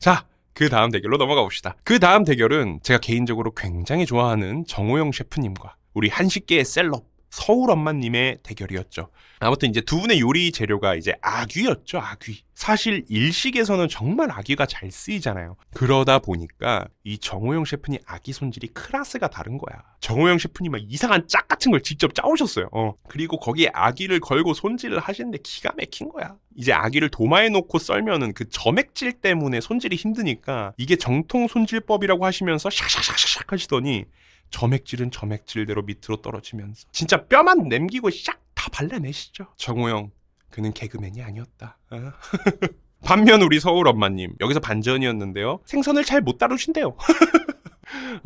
자, 그 다음 대결로 넘어가 봅시다. 그 다음 대결은 제가 개인적으로 굉장히 좋아하는 정호영 셰프님과 우리 한식계의 셀럽 서울 엄마님의 대결이었죠. 아무튼 이제 두 분의 요리 재료가 이제 아귀였죠, 아귀. 사실 일식에서는 정말 아귀가 잘 쓰이잖아요. 그러다 보니까 이 정호영 셰프님 아귀 손질이 클래스가 다른 거야. 정호영 셰프님은 이상한 짝 같은 걸 직접 짜오셨어요. 그리고 거기에 아귀를 걸고 손질을 하시는데 기가 막힌 거야. 이제 아귀를 도마에 놓고 썰면은 그 점액질 때문에 손질이 힘드니까 이게 정통 손질법이라고 하시면서 샥샥샥샥 하시더니 점액질은 점액질대로 밑으로 떨어지면서 진짜 뼈만 남기고 샥 다 발라내시죠. 정호영, 그는 개그맨이 아니었다. 반면 우리 서울 엄마님, 여기서 반전이었는데요. 생선을 잘 못 다루신대요.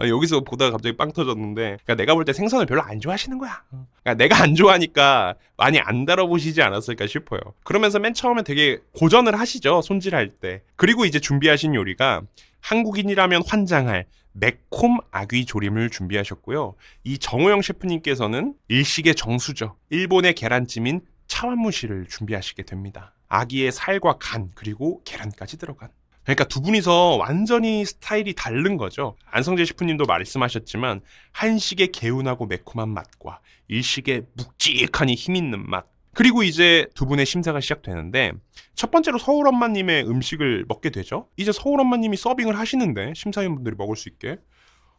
여기서 보다가 갑자기 빵 터졌는데, 그러니까 내가 볼 때 생선을 별로 안 좋아하시는 거야. 그러니까 내가 안 좋아하니까 많이 안 다뤄보시지 않았을까 싶어요. 그러면서 맨 처음에 되게 고전을 하시죠, 손질할 때. 그리고 이제 준비하신 요리가 한국인이라면 환장할 매콤 아귀 조림을 준비하셨고요. 이 정호영 셰프님께서는 일식의 정수죠. 일본의 계란찜인 차완무시를 준비하시게 됩니다. 아귀의 살과 간 그리고 계란까지 들어간. 그러니까 두 분이서 완전히 스타일이 다른 거죠. 안성재 셰프님도 말씀하셨지만 한식의 개운하고 매콤한 맛과 일식의 묵직하니 힘있는 맛. 그리고 이제 두 분의 심사가 시작되는데 첫 번째로 서울 엄마님의 음식을 먹게 되죠. 이제 서울 엄마님이 서빙을 하시는데 심사위원분들이 먹을 수 있게.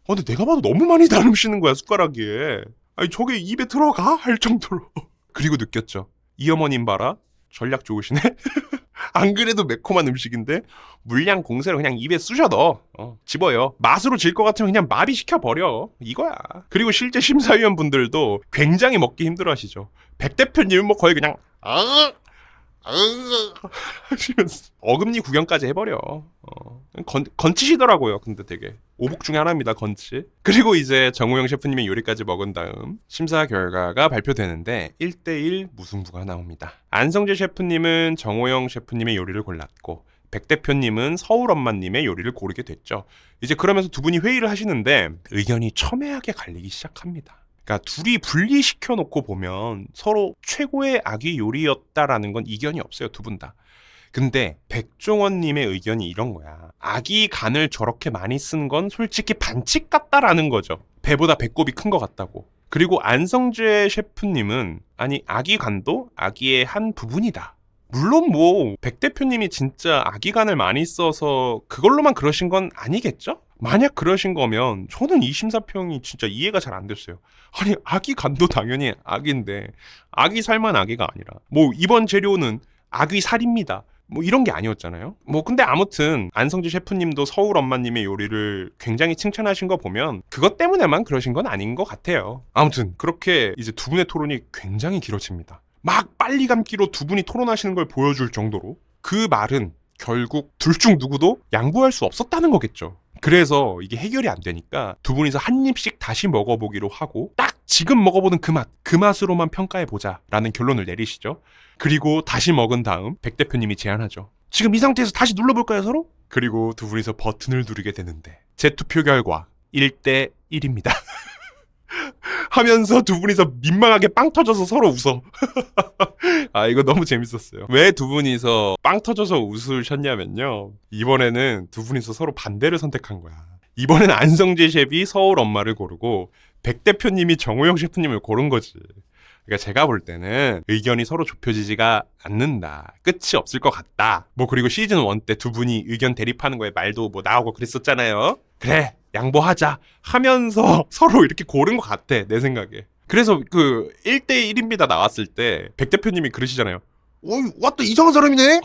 근데 내가 봐도 너무 많이 나누시는 거야, 숟가락에. 아니 저게 입에 들어가? 할 정도로. 그리고 느꼈죠. 이 어머님 봐라. 전략 좋으시네. 안 그래도 매콤한 음식인데 물량 공세로 그냥 입에 쑤셔 넣어. 집어요. 맛으로 질 것 같으면 그냥 마비시켜버려. 이거야. 그리고 실제 심사위원분들도 굉장히 먹기 힘들어하시죠. 백 대표님 뭐 거의 그냥 하시면서 어금니 구경까지 해버려. 건치시더라고요. 근데 되게 오복 중에 하나입니다. 건치. 그리고 이제 정우영 셰프님의 요리까지 먹은 다음 심사 결과가 발표되는데 1대1 무승부가 나옵니다. 안성재 셰프님은 정우영 셰프님의 요리를 골랐고 백 대표님은 서울 엄마님의 요리를 고르게 됐죠. 이제 그러면서 두 분이 회의를 하시는데 의견이 첨예하게 갈리기 시작합니다. 그러니까 둘이 분리시켜 놓고 보면 서로 최고의 아귀 요리였다라는 건 이견이 없어요. 두 분 다. 근데 백종원님의 의견이 이런 거야. 아귀 간을 저렇게 많이 쓴 건 솔직히 반칙 같다라는 거죠. 배보다 배꼽이 큰 것 같다고. 그리고 안성재 셰프님은 아니 아귀 간도 아귀의 한 부분이다. 물론 뭐 백 대표님이 진짜 아귀 간을 많이 써서 그걸로만 그러신 건 아니겠죠? 만약 그러신 거면 저는 이 심사평이 진짜 이해가 잘 안 됐어요. 아니 아귀 간도 당연히 아귀인데 아귀 살만 아귀가 아니라 뭐 이번 재료는 아귀 살입니다. 뭐 이런 게 아니었잖아요. 뭐 근데 아무튼 안성재 셰프님도 서울 엄마님의 요리를 굉장히 칭찬하신 거 보면 그것 때문에만 그러신 건 아닌 것 같아요. 아무튼 그렇게 이제 두 분의 토론이 굉장히 길어집니다. 막 빨리 감기로 두 분이 토론하시는 걸 보여줄 정도로 그 말은 결국 둘 중 누구도 양보할 수 없었다는 거겠죠. 그래서 이게 해결이 안 되니까 두 분이서 한 입씩 다시 먹어보기로 하고 딱 지금 먹어보는 그 맛으로만 평가해보자 라는 결론을 내리시죠. 그리고 다시 먹은 다음 백 대표님이 제안하죠. 지금 이 상태에서 다시 눌러볼까요 서로? 그리고 두 분이서 버튼을 누르게 되는데 제 투표 결과 1대1입니다. 하면서 두 분이서 민망하게 빵 터져서 서로 웃어. 아 이거 너무 재밌었어요. 왜 두 분이서 빵 터져서 웃으셨냐면요. 이번에는 두 분이서 서로 반대를 선택한 거야. 이번엔 안성재 셰프이 서울 엄마를 고르고 백 대표님이 정호영 셰프님을 고른 거지. 그러니까 제가 볼 때는 의견이 서로 좁혀지지가 않는다. 끝이 없을 것 같다. 뭐 그리고 시즌 1 때 두 분이 의견 대립하는 거에 말도 뭐 나오고 그랬었잖아요. 그래 양보하자 하면서 서로 이렇게 고른 것 같아 내 생각에. 그래서 그 1대1입니다 나왔을 때 백 대표님이 그러시잖아요. 왔다 이상한 사람이네.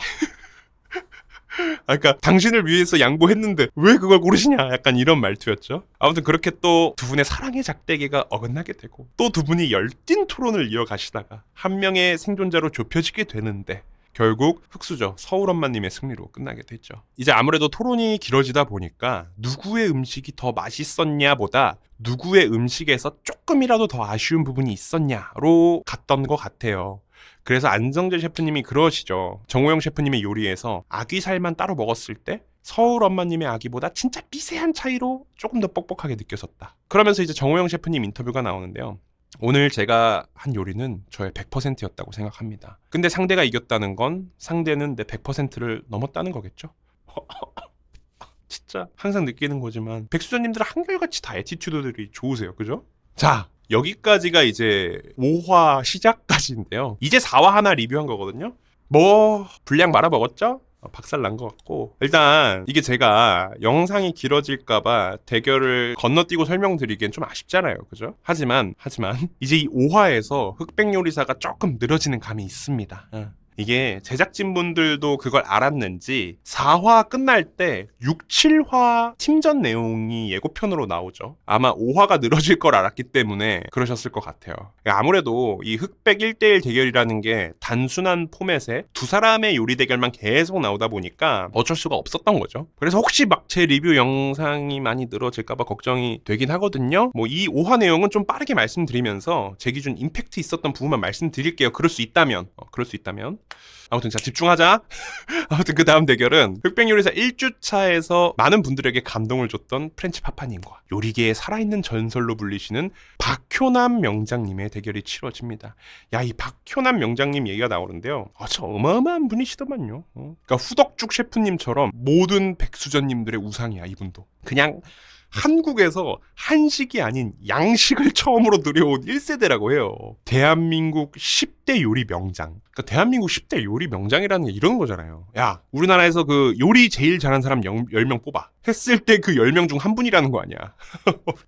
그러니까 당신을 위해서 양보했는데 왜 그걸 고르시냐 약간 이런 말투였죠. 아무튼 그렇게 또 두 분의 사랑의 작대기가 어긋나게 되고 또 두 분이 열띤 토론을 이어가시다가 한 명의 생존자로 좁혀지게 되는데 결국 흑수저 서울 엄마님의 승리로 끝나게 됐죠. 이제 아무래도 토론이 길어지다 보니까 누구의 음식이 더 맛있었냐 보다 누구의 음식에서 조금이라도 더 아쉬운 부분이 있었냐로 갔던 것 같아요. 그래서 안성재 셰프님이 그러시죠. 정호영 셰프님의 요리에서 아귀살만 따로 먹었을 때 서울 엄마님의 아귀보다 진짜 미세한 차이로 조금 더 뻑뻑하게 느껴졌다. 그러면서 이제 정호영 셰프님 인터뷰가 나오는데요. 오늘 제가 한 요리는 저의 100%였다고 생각합니다. 근데 상대가 이겼다는 건 상대는 내 100%를 넘었다는 거겠죠? 진짜 항상 느끼는 거지만 백수저님들은 한결같이 다 애티튜드들이 좋으세요. 그죠? 자, 여기까지가 이제 5화 시작까지인데요. 이제 4화 하나 리뷰한 거거든요. 뭐 분량 말아먹었죠? 박살 난 것 같고, 일단 이게 제가 영상이 길어질까봐 대결을 건너뛰고 설명드리기엔 좀 아쉽잖아요, 그죠? 하지만 이제 이 5화에서 흑백 요리사가 조금 늘어지는 감이 있습니다. 이게 제작진분들도 그걸 알았는지 4화 끝날 때 6, 7화 팀전 내용이 예고편으로 나오죠. 아마 5화가 늘어질 걸 알았기 때문에 그러셨을 것 같아요. 아무래도 이 흑백 1대1 대결이라는 게 단순한 포맷에 두 사람의 요리 대결만 계속 나오다 보니까 어쩔 수가 없었던 거죠. 그래서 혹시 막 제 리뷰 영상이 많이 늘어질까봐 걱정이 되긴 하거든요. 뭐 이 5화 내용은 좀 빠르게 말씀드리면서 제 기준 임팩트 있었던 부분만 말씀드릴게요. 그럴 수 있다면. 아무튼 자, 집중하자. 아무튼 그 다음 대결은 흑백요리사 1주차에서 많은 분들에게 감동을 줬던 프렌치 파파님과 요리계의 살아있는 전설로 불리시는 박효남 명장님의 대결이 치러집니다. 야, 이 박효남 명장님 얘기가 나오는데요. 저 어마어마한 분이시더만요. 그러니까 후덕죽 셰프님처럼 모든 백수전님들의 우상이야, 이분도. 그냥 한국에서 한식이 아닌 양식을 처음으로 들여온 1세대라고 해요. 대한민국 10대 요리 명장. 그러니까 대한민국 10대 요리 명장이라는 게 이런 거잖아요. 야, 우리나라에서 그 요리 제일 잘하는 사람 10명 뽑아. 했을 때 그 10명 중 한 분이라는 거 아니야.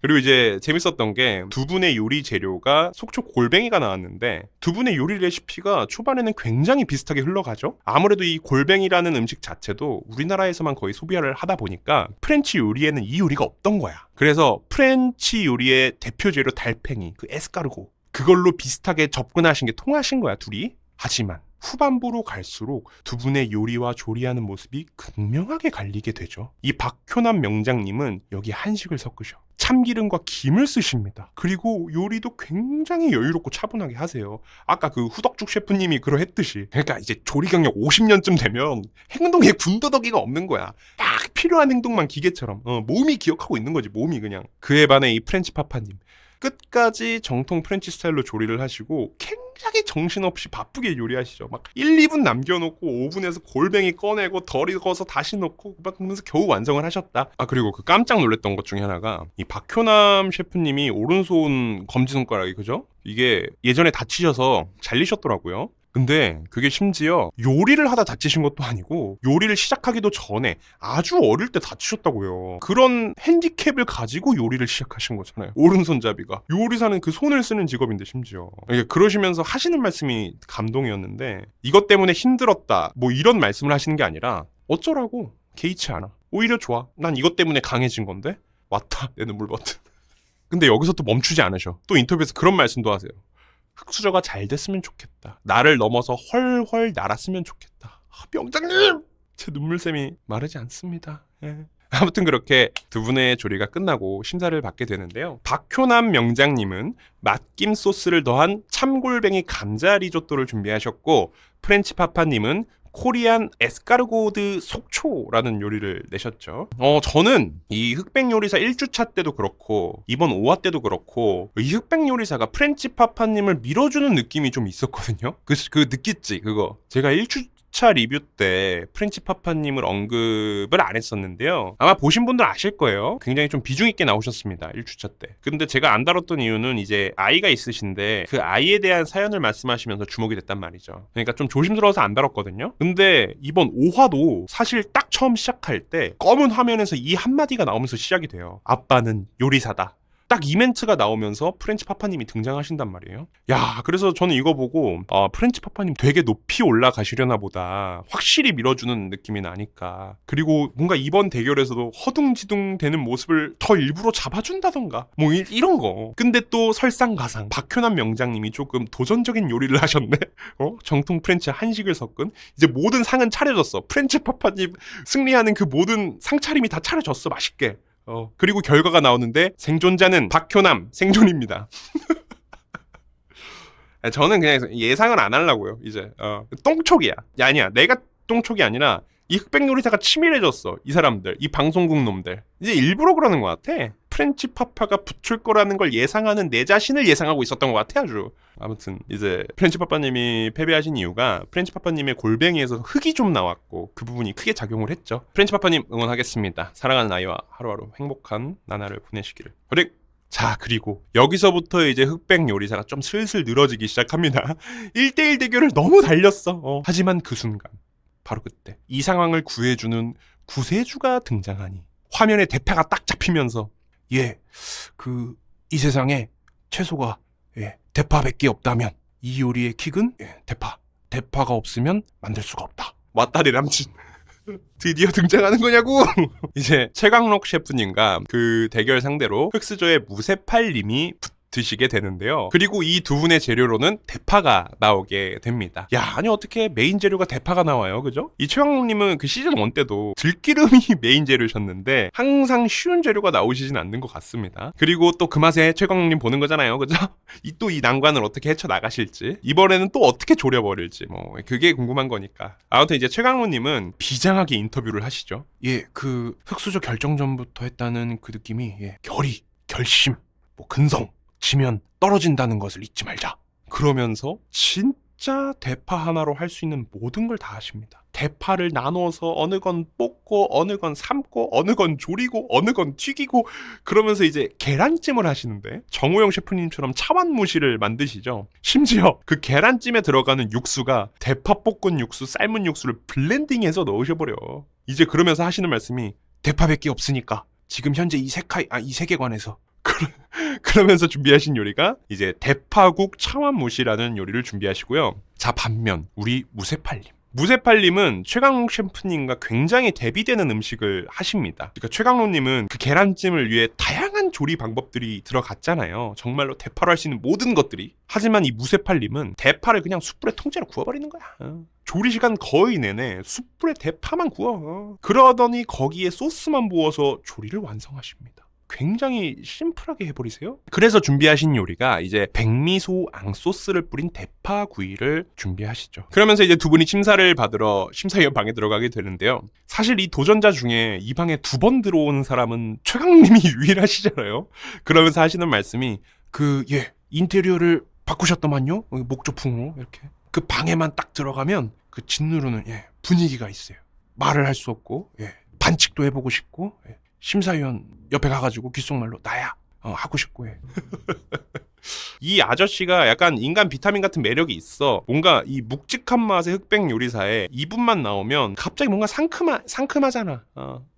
그리고 이제 재밌었던 게 두 분의 요리 재료가 속초 골뱅이가 나왔는데 두 분의 요리 레시피가 초반에는 굉장히 비슷하게 흘러가죠. 아무래도 이 골뱅이라는 음식 자체도 우리나라에서만 거의 소비를 하다 보니까 프렌치 요리에는 이 요리가 없던 거야. 그래서 프렌치 요리의 대표 재료 달팽이, 그 에스카르고, 그걸로 비슷하게 접근하신 게 통하신 거야, 둘이. 하지만 후반부로 갈수록 두 분의 요리와 조리하는 모습이 극명하게 갈리게 되죠. 이 박효남 명장님은 여기 한식을 섞으셔. 참기름과 김을 쓰십니다. 그리고 요리도 굉장히 여유롭고 차분하게 하세요. 아까 그 후덕죽 셰프님이 그러했듯이. 그러니까 이제 조리 경력 50년쯤 되면 행동에 군더더기가 없는 거야. 딱 필요한 행동만 기계처럼. 몸이 기억하고 있는 거지, 몸이 그냥. 그에 반해 이 프렌치 파파님. 끝까지 정통 프렌치 스타일로 조리를 하시고 굉장히 정신없이 바쁘게 요리하시죠. 막 1, 2분 남겨놓고 오븐에서 골뱅이 꺼내고 덜 익어서 다시 넣고 막 그러면서 겨우 완성을 하셨다. 그리고 그 깜짝 놀랐던 것 중에 하나가 이 박효남 셰프님이 오른손 검지손가락이, 그죠? 이게 예전에 다치셔서 잘리셨더라고요. 근데 그게 심지어 요리를 하다 다치신 것도 아니고 요리를 시작하기도 전에 아주 어릴 때 다치셨다고요. 그런 핸디캡을 가지고 요리를 시작하신 거잖아요. 오른손잡이가. 요리사는 그 손을 쓰는 직업인데 심지어. 그러시면서 하시는 말씀이 감동이었는데 이것 때문에 힘들었다 뭐 이런 말씀을 하시는 게 아니라 어쩌라고, 개의치 않아. 오히려 좋아. 난 이것 때문에 강해진 건데. 왔다 내 눈물 버튼. 근데 여기서 또 멈추지 않으셔. 또 인터뷰에서 그런 말씀도 하세요. 흑수저가 잘 됐으면 좋겠다. 나를 넘어서 훨훨 날았으면 좋겠다. 명장님! 제 눈물샘이 마르지 않습니다. 아무튼 그렇게 두 분의 조리가 끝나고 심사를 받게 되는데요. 박효남 명장님은 맛김 소스를 더한 참골뱅이 감자 리조또를 준비하셨고, 프렌치 파파님은 코리안 에스카르고드 속초라는 요리를 내셨죠. 저는 이 흑백 요리사 1주차 때도 그렇고 이번 5화 때도 그렇고 이 흑백 요리사가 프렌치 파파님을 밀어주는 느낌이 좀 있었거든요. 그 느꼈지 그거. 제가 1주차 리뷰 때 프렌치 파파님을 언급을 안 했었는데요. 아마 보신 분들 아실 거예요. 굉장히 좀 비중 있게 나오셨습니다. 1주차 때. 근데 제가 안 다뤘던 이유는 이제 아이가 있으신데 그 아이에 대한 사연을 말씀하시면서 주목이 됐단 말이죠. 그러니까 좀 조심스러워서 안 다뤘거든요. 근데 이번 5화도 사실 딱 처음 시작할 때 검은 화면에서 이 한마디가 나오면서 시작이 돼요. 아빠는 요리사다. 딱 이 멘트가 나오면서 프렌치 파파님이 등장하신단 말이에요. 야, 그래서 저는 이거 보고 프렌치 파파님 되게 높이 올라가시려나 보다. 확실히 밀어주는 느낌이 나니까. 그리고 뭔가 이번 대결에서도 허둥지둥 되는 모습을 더 일부러 잡아준다던가 뭐 이런 거. 근데 또 설상가상 박효남 명장님이 조금 도전적인 요리를 하셨네. 정통 프렌치 한식을 섞은. 이제 모든 상은 차려졌어. 프렌치 파파님 승리하는 그 모든 상차림이 다 차려졌어. 맛있게. 그리고 결과가 나오는데 생존자는 박효남 생존입니다. 저는 그냥 예상은 안 하려고요. 이제 똥촉이야. 야, 아니야, 내가 똥촉이 아니라 이 흑백 요리사가 치밀해졌어. 이 사람들, 이 방송국 놈들 이제 일부러 그러는 것 같아. 프렌치 파파가 붙을 거라는 걸 예상하는 내 자신을 예상하고 있었던 것 같아. 아주. 아무튼 이제 프렌치 파파님이 패배하신 이유가 프렌치 파파님의 골뱅이에서 흙이 좀 나왔고 그 부분이 크게 작용을 했죠. 프렌치 파파님 응원하겠습니다. 사랑하는 아이와 하루하루 행복한 나날을 보내시기를. 화이팅! 자, 그리고 여기서부터 이제 흑백 요리사가 좀 슬슬 늘어지기 시작합니다. 1대1 대결을 너무 달렸어. 하지만 그 순간, 바로 그때 이 상황을 구해주는 구세주가 등장하니 화면에 대파가 딱 잡히면서 이 세상에 채소가 대파밖에 없다면 이 요리의 킥은 대파가 없으면 만들 수가 없다. 왔다리 남친. 드디어 등장하는 거냐고. 이제 최강록 셰프님과 그 대결 상대로 흑수저의 무쇠팔님이 붙으시게 되는데요. 그리고 이 두 분의 재료로는 대파가 나오게 됩니다. 야, 아니 어떻게 메인 재료가 대파가 나와요, 그죠? 이 최강록님은 그 시즌 1 때도 들기름이 메인 재료셨는데 항상 쉬운 재료가 나오시진 않는 것 같습니다. 그리고 또 그 맛에 최강록님 보는 거잖아요, 그죠? 이 난관을 어떻게 헤쳐나가실지, 이번에는 또 어떻게 조려버릴지, 뭐 그게 궁금한 거니까. 아무튼 이제 최강록님은 비장하게 인터뷰를 하시죠. 그 흑수저 결정전부터 했다는 그 느낌이 결의, 결심, 뭐 근성, 지면 떨어진다는 것을 잊지 말자. 그러면서 진짜 대파 하나로 할 수 있는 모든 걸 다 하십니다. 대파를 나눠서 어느 건 볶고 어느 건 삶고 어느 건 조리고 어느 건 튀기고, 그러면서 이제 계란찜을 하시는데 정우영 셰프님처럼 차완무실을 만드시죠. 심지어 그 계란찜에 들어가는 육수가 대파 볶은 육수, 삶은 육수를 블렌딩해서 넣으셔버려. 이제 그러면서 하시는 말씀이 대파밖에 없으니까 지금 현재 이 세계관에서 그러면서 준비하신 요리가 이제 대파국 차완무시라는 요리를 준비하시고요. 자, 반면 우리 무쇠팔님은 최강록 셰프님과 굉장히 대비되는 음식을 하십니다. 그러니까 최강록님은 그 계란찜을 위해 다양한 조리 방법들이 들어갔잖아요. 정말로 대파로 할 수 있는 모든 것들이. 하지만 이 무쇠팔님은 대파를 그냥 숯불에 통째로 구워버리는 거야. 조리 시간 거의 내내 숯불에 대파만 구워. 그러더니 거기에 소스만 부어서 조리를 완성하십니다. 굉장히 심플하게 해버리세요. 그래서 준비하신 요리가 이제 백미소 앙소스를 뿌린 대파 구이를 준비하시죠. 그러면서 이제 두 분이 심사를 받으러 심사위원 방에 들어가게 되는데요. 사실 이 도전자 중에 이 방에 2번 들어오는 사람은 최강님이 유일하시잖아요. 그러면서 하시는 말씀이 인테리어를 바꾸셨더만요. 목조풍으로 이렇게. 그 방에만 딱 들어가면 그 짓누르는 분위기가 있어요. 말을 할 수 없고 반칙도 해보고 싶고 심사위원 옆에 가가지고 귓속말로 나야 하고 싶고 해. 이 아저씨가 약간 인간 비타민 같은 매력이 있어. 뭔가 이 묵직한 맛의 흑백 요리사에 이분만 나오면 갑자기 뭔가 상큼하잖아.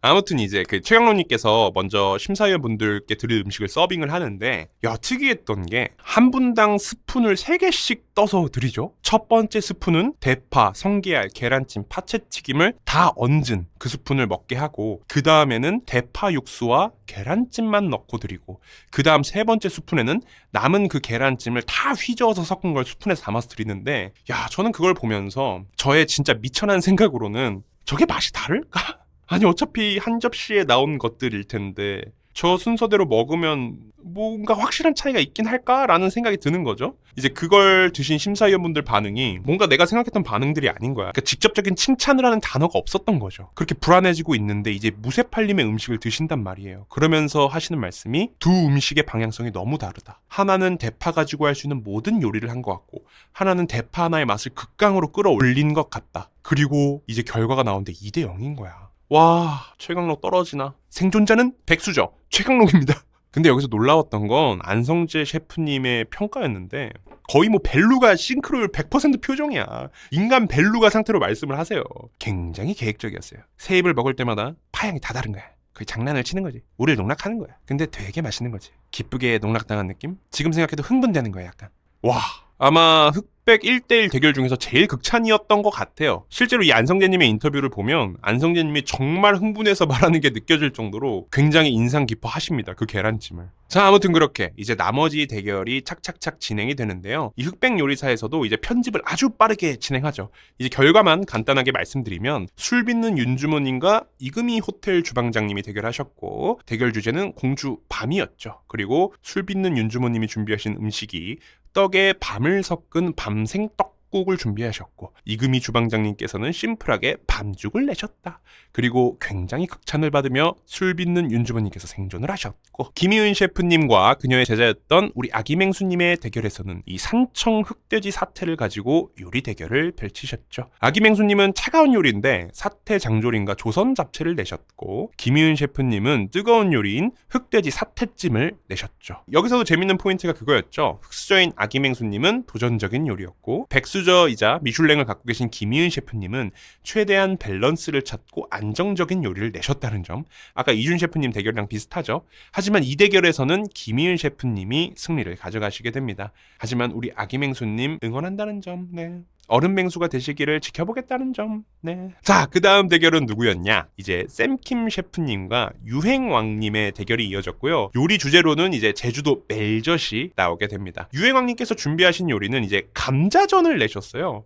아무튼 이제 그 최강록님께서 먼저 심사위원분들께 드릴 음식을 서빙을 하는데, 특이했던 게 한 분당 스푼을 3개씩 떠서 드리죠. 첫 번째 스푼은 대파, 성게알, 계란찜, 파채튀김을 다 얹은 그 스푼을 먹게 하고, 그 다음에는 대파 육수와 계란찜만 넣고 드리고, 그 다음 3번째 스푼에는 남은 그 계란찜을 다 휘저어서 섞은 걸 스푼에 담아서 드리는데, 저는 그걸 보면서 저의 진짜 미천한 생각으로는 저게 맛이 다를까? 아니 어차피 한 접시에 나온 것들일 텐데 저 순서대로 먹으면 뭔가 확실한 차이가 있긴 할까라는 생각이 드는 거죠. 이제 그걸 드신 심사위원분들 반응이 뭔가 내가 생각했던 반응들이 아닌 거야. 그러니까 직접적인 칭찬을 하는 단어가 없었던 거죠. 그렇게 불안해지고 있는데 이제 무쇠팔림의 음식을 드신단 말이에요. 그러면서 하시는 말씀이 두 음식의 방향성이 너무 다르다. 하나는 대파 가지고 할 수 있는 모든 요리를 한 것 같고, 하나는 대파 하나의 맛을 극강으로 끌어올린 것 같다. 그리고 이제 결과가 나오는데 2대 0인 거야. 와, 최강록 떨어지나? 생존자는 백수저 최강록입니다. 근데 여기서 놀라웠던 건 안성재 셰프님의 평가였는데, 거의 뭐 벨루가 싱크로율 100% 표정이야. 인간 벨루가 상태로 말씀을 하세요. 굉장히 계획적이었어요. 새 입을 먹을 때마다 파향이 다 다른 거야. 거의 장난을 치는 거지. 우리를 농락하는 거야. 근데 되게 맛있는 거지. 기쁘게 농락당한 느낌? 지금 생각해도 흥분되는 거야, 약간. 와, 아마 흑백 1대1 대결 중에서 제일 극찬이었던 것 같아요. 실제로 이 안성재님의 인터뷰를 보면 안성재님이 정말 흥분해서 말하는 게 느껴질 정도로 굉장히 인상 깊어 하십니다. 그 계란찜을. 자, 아무튼 그렇게 이제 나머지 대결이 착착착 진행이 되는데요. 이 흑백 요리사에서도 이제 편집을 아주 빠르게 진행하죠. 이제 결과만 간단하게 말씀드리면, 술 빚는 윤주모님과 이금희 호텔 주방장님이 대결하셨고, 대결 주제는 공주 밤이었죠. 그리고 술 빚는 윤주모님이 준비하신 음식이 떡에 밤을 섞은 밤생떡 쑥국을 준비하셨고, 이금희 주방장님께서는 심플하게 밤죽을 내셨다. 그리고 굉장히 극찬을 받으며 술 빚는 윤주부님께서 생존을 하셨고, 김희은 셰프님과 그녀의 제자였던 우리 아기맹수님의 대결에서는 이 산청 흑돼지 사태를 가지고 요리 대결을 펼치셨죠. 아기맹수님은 차가운 요리인데 사태 장조림과 조선 잡채를 내셨고, 김희은 셰프님은 뜨거운 요리인 흑돼지 사태찜을 내셨죠. 여기서도 재밌는 포인트가 그거였죠. 흑수저인 아기맹수님은 도전적인 요리였고, 백수저이자 미슐랭을 갖고 계신 김희은 셰프님은 최대한 밸런스를 찾고 안정적인 요리를 내셨다는 점. 아까 이준 셰프님 대결이랑 비슷하죠. 하지만 이 대결에서는 김희은 셰프님이 승리를 가져가시게 됩니다. 하지만 우리 아기맹수님 응원한다는 점. 네. 얼음맹수가 되시기를 지켜보겠다는 점. 네. 자, 그 다음 대결은 누구였냐? 이제 샘킴 셰프님과 유행왕님의 대결이 이어졌고요. 요리 주제로는 이제 제주도 멜젓이 나오게 됩니다. 유행왕님께서 준비하신 요리는 이제 감자전을 내셨어요.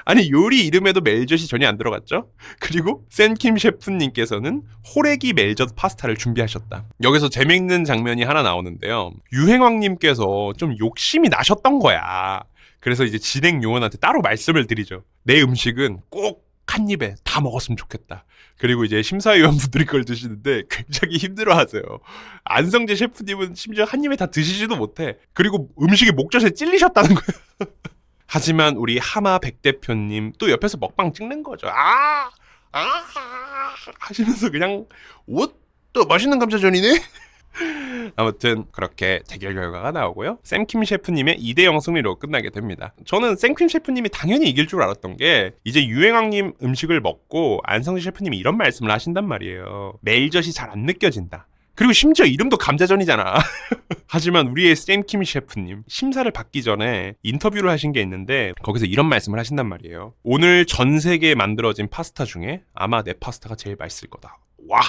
아니, 요리 이름에도 멜젓이 전혀 안 들어갔죠? 그리고 샘킴 셰프님께서는 호래기 멜젓 파스타를 준비하셨다. 여기서 재밌는 장면이 하나 나오는데요. 유행왕님께서 좀 욕심이 나셨던 거야. 그래서 이제 진행 요원한테 따로 말씀을 드리죠. 내 음식은 꼭 한 입에 다 먹었으면 좋겠다. 그리고 이제 심사위원분들이 그걸 드시는데 굉장히 힘들어하세요. 안성재 셰프님은 심지어 한 입에 다 드시지도 못해. 그리고 음식이 목젖에 찔리셨다는 거예요. 하지만 우리 하마 백 대표님 또 옆에서 먹방 찍는 거죠. 하시면서 그냥 또 맛있는 감자전이네? 아무튼 그렇게 대결 결과가 나오고요. 샘킴 셰프님의 2대0 승리로 끝나게 됩니다. 저는 샘킴 셰프님이 당연히 이길 줄 알았던 게, 이제 유행왕님 음식을 먹고 안성재 셰프님이 이런 말씀을 하신단 말이에요. 멜젓이 잘 안 느껴진다. 그리고 심지어 이름도 감자전이잖아. 하지만 우리의 샘킴 셰프님 심사를 받기 전에 인터뷰를 하신 게 있는데, 거기서 이런 말씀을 하신단 말이에요. 오늘 전 세계에 만들어진 파스타 중에 아마 내 파스타가 제일 맛있을 거다. 와!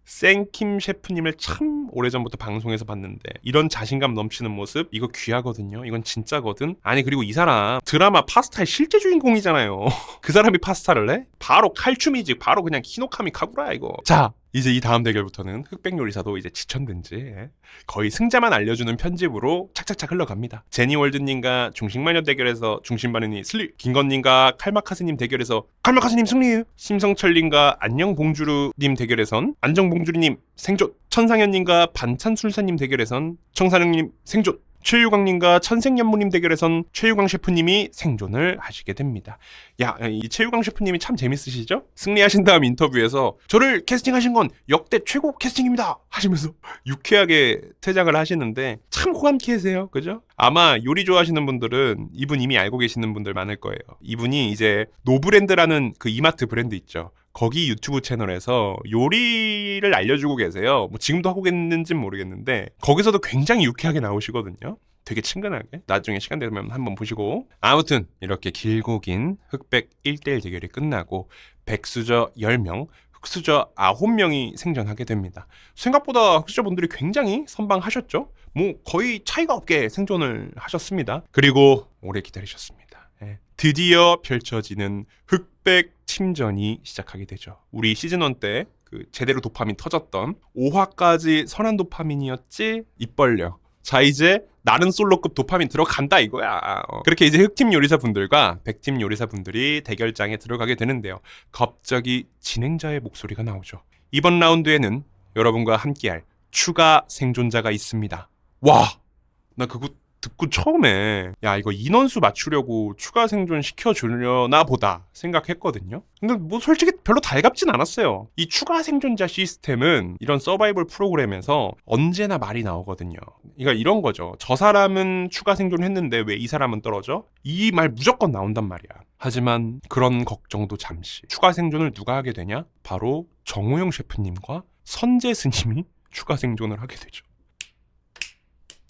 샘킴 셰프님을 참 오래전부터 방송에서 봤는데 이런 자신감 넘치는 모습, 이거 귀하거든요. 이건 진짜거든. 아니, 그리고 이 사람 드라마 파스타의 실제 주인공이잖아요. 그 사람이 파스타를 해? 바로 칼춤이지. 바로 그냥 히노카미 카구라야 이거. 자, 이제 이 다음 대결부터는 흑백 요리사도 이제 지쳤는지 거의 승자만 알려주는 편집으로 착착착 흘러갑니다. 제니월드님과 중식마녀 대결에서 중식마녀님 슬리, 김건님과 칼마카스님 대결에서 칼마카스님 승리, 심성철님과 안녕봉주루님 대결에선 안정봉주루님 생존, 천상현님과 반찬술사님 대결에선 청사령님 생존, 최유광님과 천생연무님 대결에선 최유광 셰프님이 생존을 하시게 됩니다. 야, 이 최유광 셰프님이 참 재밌으시죠? 승리하신 다음 인터뷰에서 저를 캐스팅하신 건 역대 최고 캐스팅입니다 하시면서 유쾌하게 퇴장을 하시는데 참 호감캐세요. 그죠? 아마 요리 좋아하시는 분들은 이분 이미 알고 계시는 분들 많을 거예요. 이분이 이제 노브랜드라는 그 이마트 브랜드 있죠. 거기 유튜브 채널에서 요리를 알려주고 계세요. 뭐 지금도 하고 계시는지는 모르겠는데 거기서도 굉장히 유쾌하게 나오시거든요. 되게 친근하게. 나중에 시간 되면 한번 보시고. 아무튼 이렇게 길고 긴 흑백 1대1 대결이 끝나고 백수저 10명, 흑수저 9명이 생존하게 됩니다. 생각보다 흑수저분들이 굉장히 선방하셨죠. 뭐 거의 차이가 없게 생존을 하셨습니다. 그리고 오래 기다리셨습니다. 드디어 펼쳐지는 흑백 침전이 시작하게 되죠. 우리 시즌1 때 그 제대로 도파민 터졌던 5화까지 선한 도파민이었지. 입 벌려. 자, 이제 나는 솔로급 도파민 들어간다 이거야. 그렇게 이제 흑팀 요리사분들과 백팀 요리사분들이 대결장에 들어가게 되는데요. 갑자기 진행자의 목소리가 나오죠. 이번 라운드에는 여러분과 함께할 추가 생존자가 있습니다. 와! 나 그거 듣고 처음에 야, 이거 인원수 맞추려고 추가 생존 시켜주려나 보다 생각했거든요. 근데 뭐 솔직히 별로 달갑진 않았어요. 이 추가 생존자 시스템은 이런 서바이벌 프로그램에서 언제나 말이 나오거든요. 그러니까 이런 거죠. 저 사람은 추가 생존했는데 왜 이 사람은 떨어져? 이 말 무조건 나온단 말이야. 하지만 그런 걱정도 잠시. 추가 생존을 누가 하게 되냐? 바로 정호영 셰프님과 선재 스님이 추가 생존을 하게 되죠.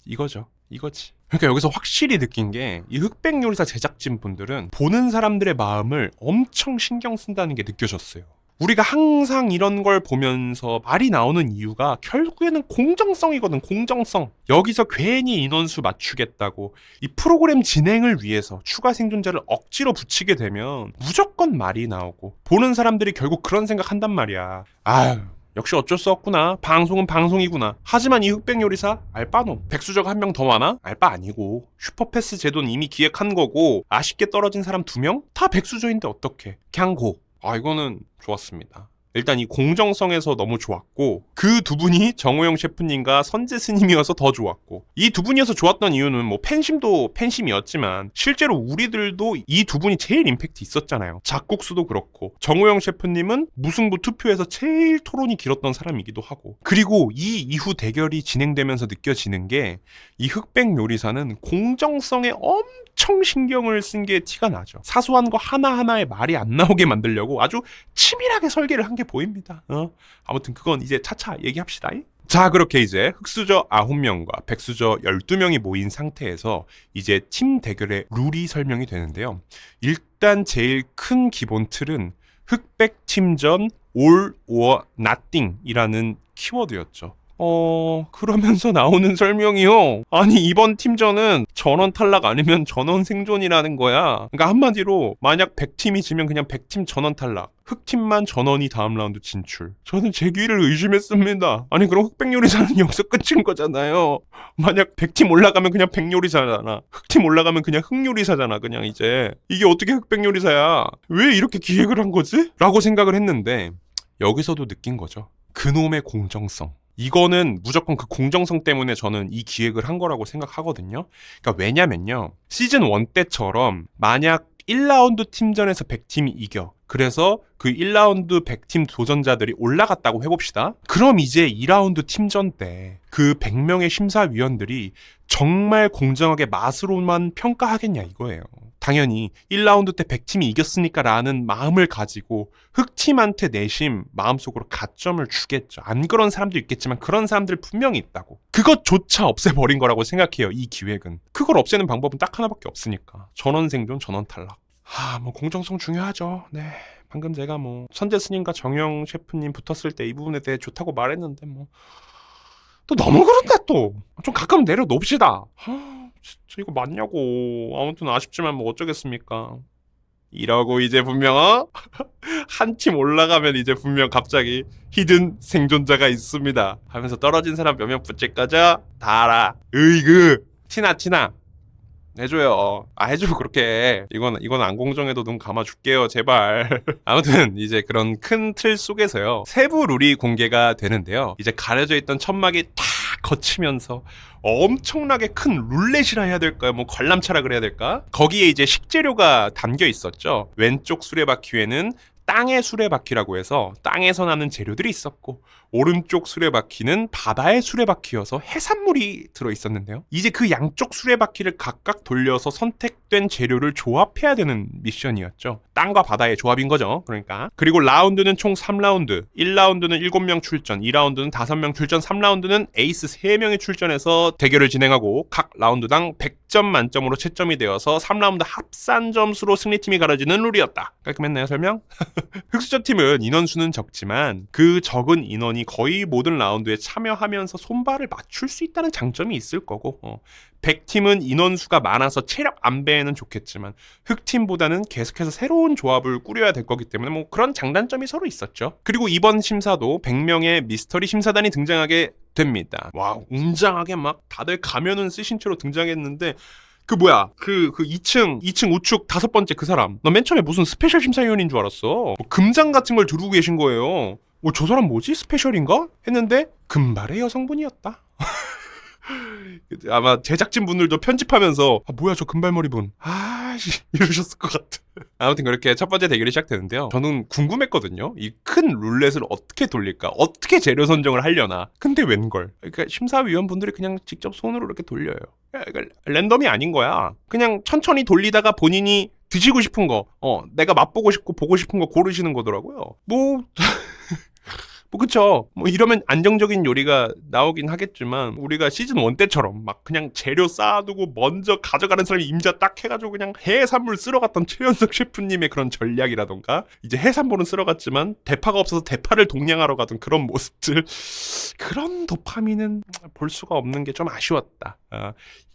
이거죠. 이거지. 그러니까 여기서 확실히 느낀 게 이 흑백 요리사 제작진 분들은 보는 사람들의 마음을 엄청 신경 쓴다는 게 느껴졌어요. 우리가 항상 이런 걸 보면서 말이 나오는 이유가 결국에는 공정성이거든. 공정성. 여기서 괜히 인원수 맞추겠다고 이 프로그램 진행을 위해서 추가 생존자를 억지로 붙이게 되면 무조건 말이 나오고 보는 사람들이 결국 그런 생각한단 말이야. 아유, 역시 어쩔 수 없구나. 방송은 방송이구나. 하지만 이 흑백 요리사 알바노. 백수저가 한 명 더 많아? 알바 아니고 슈퍼패스 제도는 이미 기획한 거고 아쉽게 떨어진 사람 2명? 다 백수저인데 어떡해. 그냥 고. 이거는 좋았습니다. 일단 이 공정성에서 너무 좋았고 그 두 분이 정호영 셰프님과 선재 스님이어서 더 좋았고 이 두 분이어서 좋았던 이유는 뭐 팬심도 팬심이었지만 실제로 우리들도 이 두 분이 제일 임팩트 있었잖아요. 잡국수도 그렇고 정호영 셰프님은 무승부 투표에서 제일 토론이 길었던 사람이기도 하고 그리고 이 이후 대결이 진행되면서 느껴지는 게 이 흑백 요리사는 공정성에 엄청 신경을 쓴 게 티가 나죠. 사소한 거 하나하나에 말이 안 나오게 만들려고 아주 치밀하게 설계를 한 게 보입니다. 아무튼 그건 이제 차차 얘기합시다. 자, 그렇게 이제 흑수저 9명과 백수저 12명이 모인 상태에서 이제 팀 대결의 룰이 설명이 되는데요. 일단 제일 큰 기본 틀은 흑백 팀전 all or nothing 이라는 키워드였죠. 그러면서 나오는 설명이요. 아니, 이번 팀전은 전원 탈락 아니면 전원 생존이라는 거야. 그러니까 한마디로 만약 100팀이 지면 그냥 100팀 전원 탈락. 흑팀만 전원이 다음 라운드 진출. 저는 제 귀를 의심했습니다. 아니, 그럼 흑백 요리사는 여기서 끝인 거잖아요. 만약 100팀 올라가면 그냥 100 요리사잖아. 흑팀 올라가면 그냥 흑 요리사잖아. 그냥 이제. 이게 어떻게 흑백 요리사야? 왜 이렇게 기획을 한 거지? 라고 생각을 했는데 여기서도 느낀 거죠. 그놈의 공정성. 이거는 무조건 그 공정성 때문에 저는 이 기획을 한 거라고 생각하거든요. 그러니까 왜냐면요. 시즌 1 때처럼 만약 1라운드 팀전에서 100팀이 이겨. 그래서 그 1라운드 100팀 도전자들이 올라갔다고 해봅시다. 그럼 이제 2라운드 팀전 때 그 100명의 심사위원들이 정말 공정하게 맛으로만 평가하겠냐 이거예요. 당연히 1라운드 때 100팀이 이겼으니까 라는 마음을 가지고 흑팀한테 내심 마음속으로 가점을 주겠죠. 안 그런 사람도 있겠지만 그런 사람들 분명히 있다고. 그것조차 없애버린 거라고 생각해요. 이 기획은. 그걸 없애는 방법은 딱 하나밖에 없으니까. 전원 생존, 전원 탈락. 뭐 공정성 중요하죠. 네. 방금 제가 뭐 선재 스님과 정영 셰프님 붙었을 때 이 부분에 대해 좋다고 말했는데 뭐 또 너무 그런데 또 좀 가끔 내려놓읍시다. 진짜 이거 맞냐고. 아무튼 아쉽지만 뭐 어쩌겠습니까. 이러고 이제 분명 한 팀 올라가면 이제 분명 갑자기 히든 생존자가 있습니다 하면서 떨어진 사람 몇 명 붙일 거죠? 다 알아. 으이그 티나 해줘요. 해줘 그렇게. 이건 안 공정해도 눈 감아줄게요 제발. 아무튼 이제 그런 큰 틀 속에서요 세부 룰이 공개가 되는데요. 이제 가려져 있던 천막이 다 거치면서 엄청나게 큰 룰렛이라 해야 될까요? 뭐 관람차라 그래야 될까? 거기에 이제 식재료가 담겨 있었죠. 왼쪽 수레바퀴에는 땅의 수레바퀴라고 해서 땅에서 나는 재료들이 있었고 오른쪽 수레바퀴는 바다의 수레바퀴여서 해산물이 들어있었는데요. 이제 그 양쪽 수레바퀴를 각각 돌려서 선택된 재료를 조합해야 되는 미션이었죠. 땅과 바다의 조합인 거죠. 그러니까. 그리고 라운드는 총 3라운드. 1라운드는 7명 출전, 2라운드는 5명 출전, 3라운드는 에이스 3명이 출전해서 대결을 진행하고 각 라운드당 100점 만점으로 채점이 되어서 3라운드 합산 점수로 승리팀이 가려지는 룰이었다. 깔끔했나요, 설명? 흑수저 팀은 인원수는 적지만 그 적은 인원이 거의 모든 라운드에 참여하면서 손발을 맞출 수 있다는 장점이 있을 거고 100팀은 인원수가 많아서 체력 안배에는 좋겠지만 흑팀보다는 계속해서 새로운 조합을 꾸려야 될 거기 때문에 뭐 그런 장단점이 서로 있었죠. 그리고 이번 심사도 100명의 미스터리 심사단이 등장하게 됩니다. 와, 웅장하게 막 다들 가면은 쓰신 채로 등장했는데 그 2층 우측 5번째 그 사람. 나 맨 처음에 무슨 스페셜 심사위원인 줄 알았어. 뭐 금장 같은 걸 두르고 계신 거예요. 저 사람 뭐지? 스페셜인가? 했는데 금발의 여성분이었다. 아마 제작진분들도 편집하면서 뭐야 저 금발머리분 이러셨을 것 같아. 아무튼 그렇게 첫 번째 대결이 시작되는데요. 저는 궁금했거든요. 이 큰 룰렛을 어떻게 돌릴까? 어떻게 재료 선정을 하려나? 근데 웬걸? 그러니까 심사위원분들이 그냥 직접 손으로 이렇게 돌려요. 그러니까 랜덤이 아닌 거야. 그냥 천천히 돌리다가 본인이 드시고 싶은 거, 내가 맛보고 싶고 보고 싶은 거 고르시는 거더라고요. 그쵸. 이러면 안정적인 요리가 나오긴 하겠지만, 우리가 시즌 1 때처럼 막 그냥 재료 쌓아두고 먼저 가져가는 사람이 임자 딱 해가지고 그냥 해산물 쓸어갔던 최연석 셰프님의 그런 전략이라던가, 이제 해산물은 쓸어갔지만 대파가 없어서 대파를 동냥하러 가던 그런 모습들, 그런 도파민은 볼 수가 없는 게 좀 아쉬웠다.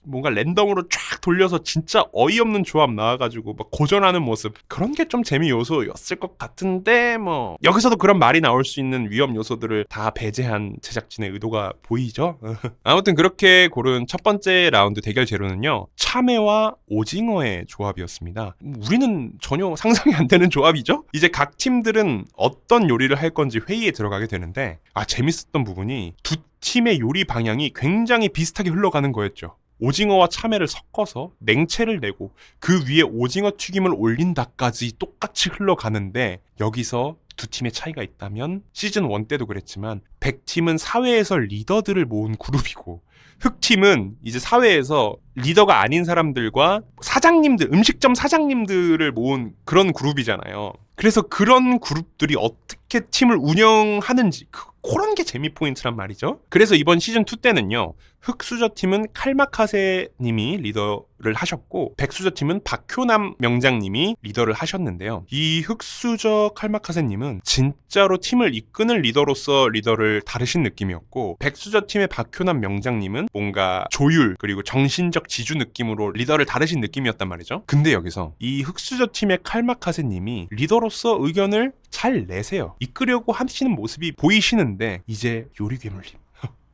뭔가 랜덤으로 쫙 돌려서 진짜 어이없는 조합 나와가지고 막 고전하는 모습, 그런 게 좀 재미 요소였을 것 같은데 뭐 여기서도 그런 말이 나올 수 있는 위험 요소들을 다 배제한 제작진의 의도가 보이죠. 아무튼 그렇게 고른 첫 번째 라운드 대결 재료는요, 참외와 오징어의 조합이었습니다. 우리는 전혀 상상이 안 되는 조합이죠. 이제 각 팀들은 어떤 요리를 할 건지 회의에 들어가게 되는데, 재밌었던 부분이 두 팀의 요리 방향이 굉장히 비슷하게 흘러가는 거였죠. 오징어와 참외를 섞어서 냉채를 내고 그 위에 오징어 튀김을 올린다까지 똑같이 흘러가는데, 여기서 두 팀의 차이가 있다면, 시즌 1 때도 그랬지만 백팀은 사회에서 리더들을 모은 그룹이고, 흑팀은 이제 사회에서 리더가 아닌 사람들과 사장님들, 음식점 사장님들을 모은 그런 그룹이잖아요. 그래서 그런 그룹들이 어떻게 팀을 운영하는지, 그런 게 재미 포인트란 말이죠. 그래서 이번 시즌 2 때는요, 흑수저 팀은 칼마카세 님이 리더를 하셨고, 백수저 팀은 박효남 명장님이 리더를 하셨는데요. 이 흑수저 칼마카세 님은 진짜로 팀을 이끄는 리더로서 리더를 다루신 느낌이었고, 백수저 팀의 박효남 명장님은 뭔가 조율 그리고 정신적 지주 느낌으로 리더를 다루신 느낌이었단 말이죠. 근데 여기서 이 흑수저 팀의 칼마카세 님이 리더로서 의견을 잘 내세요. 이끌려고 하시는 모습이 보이시는데, 이제 요리 괴물님,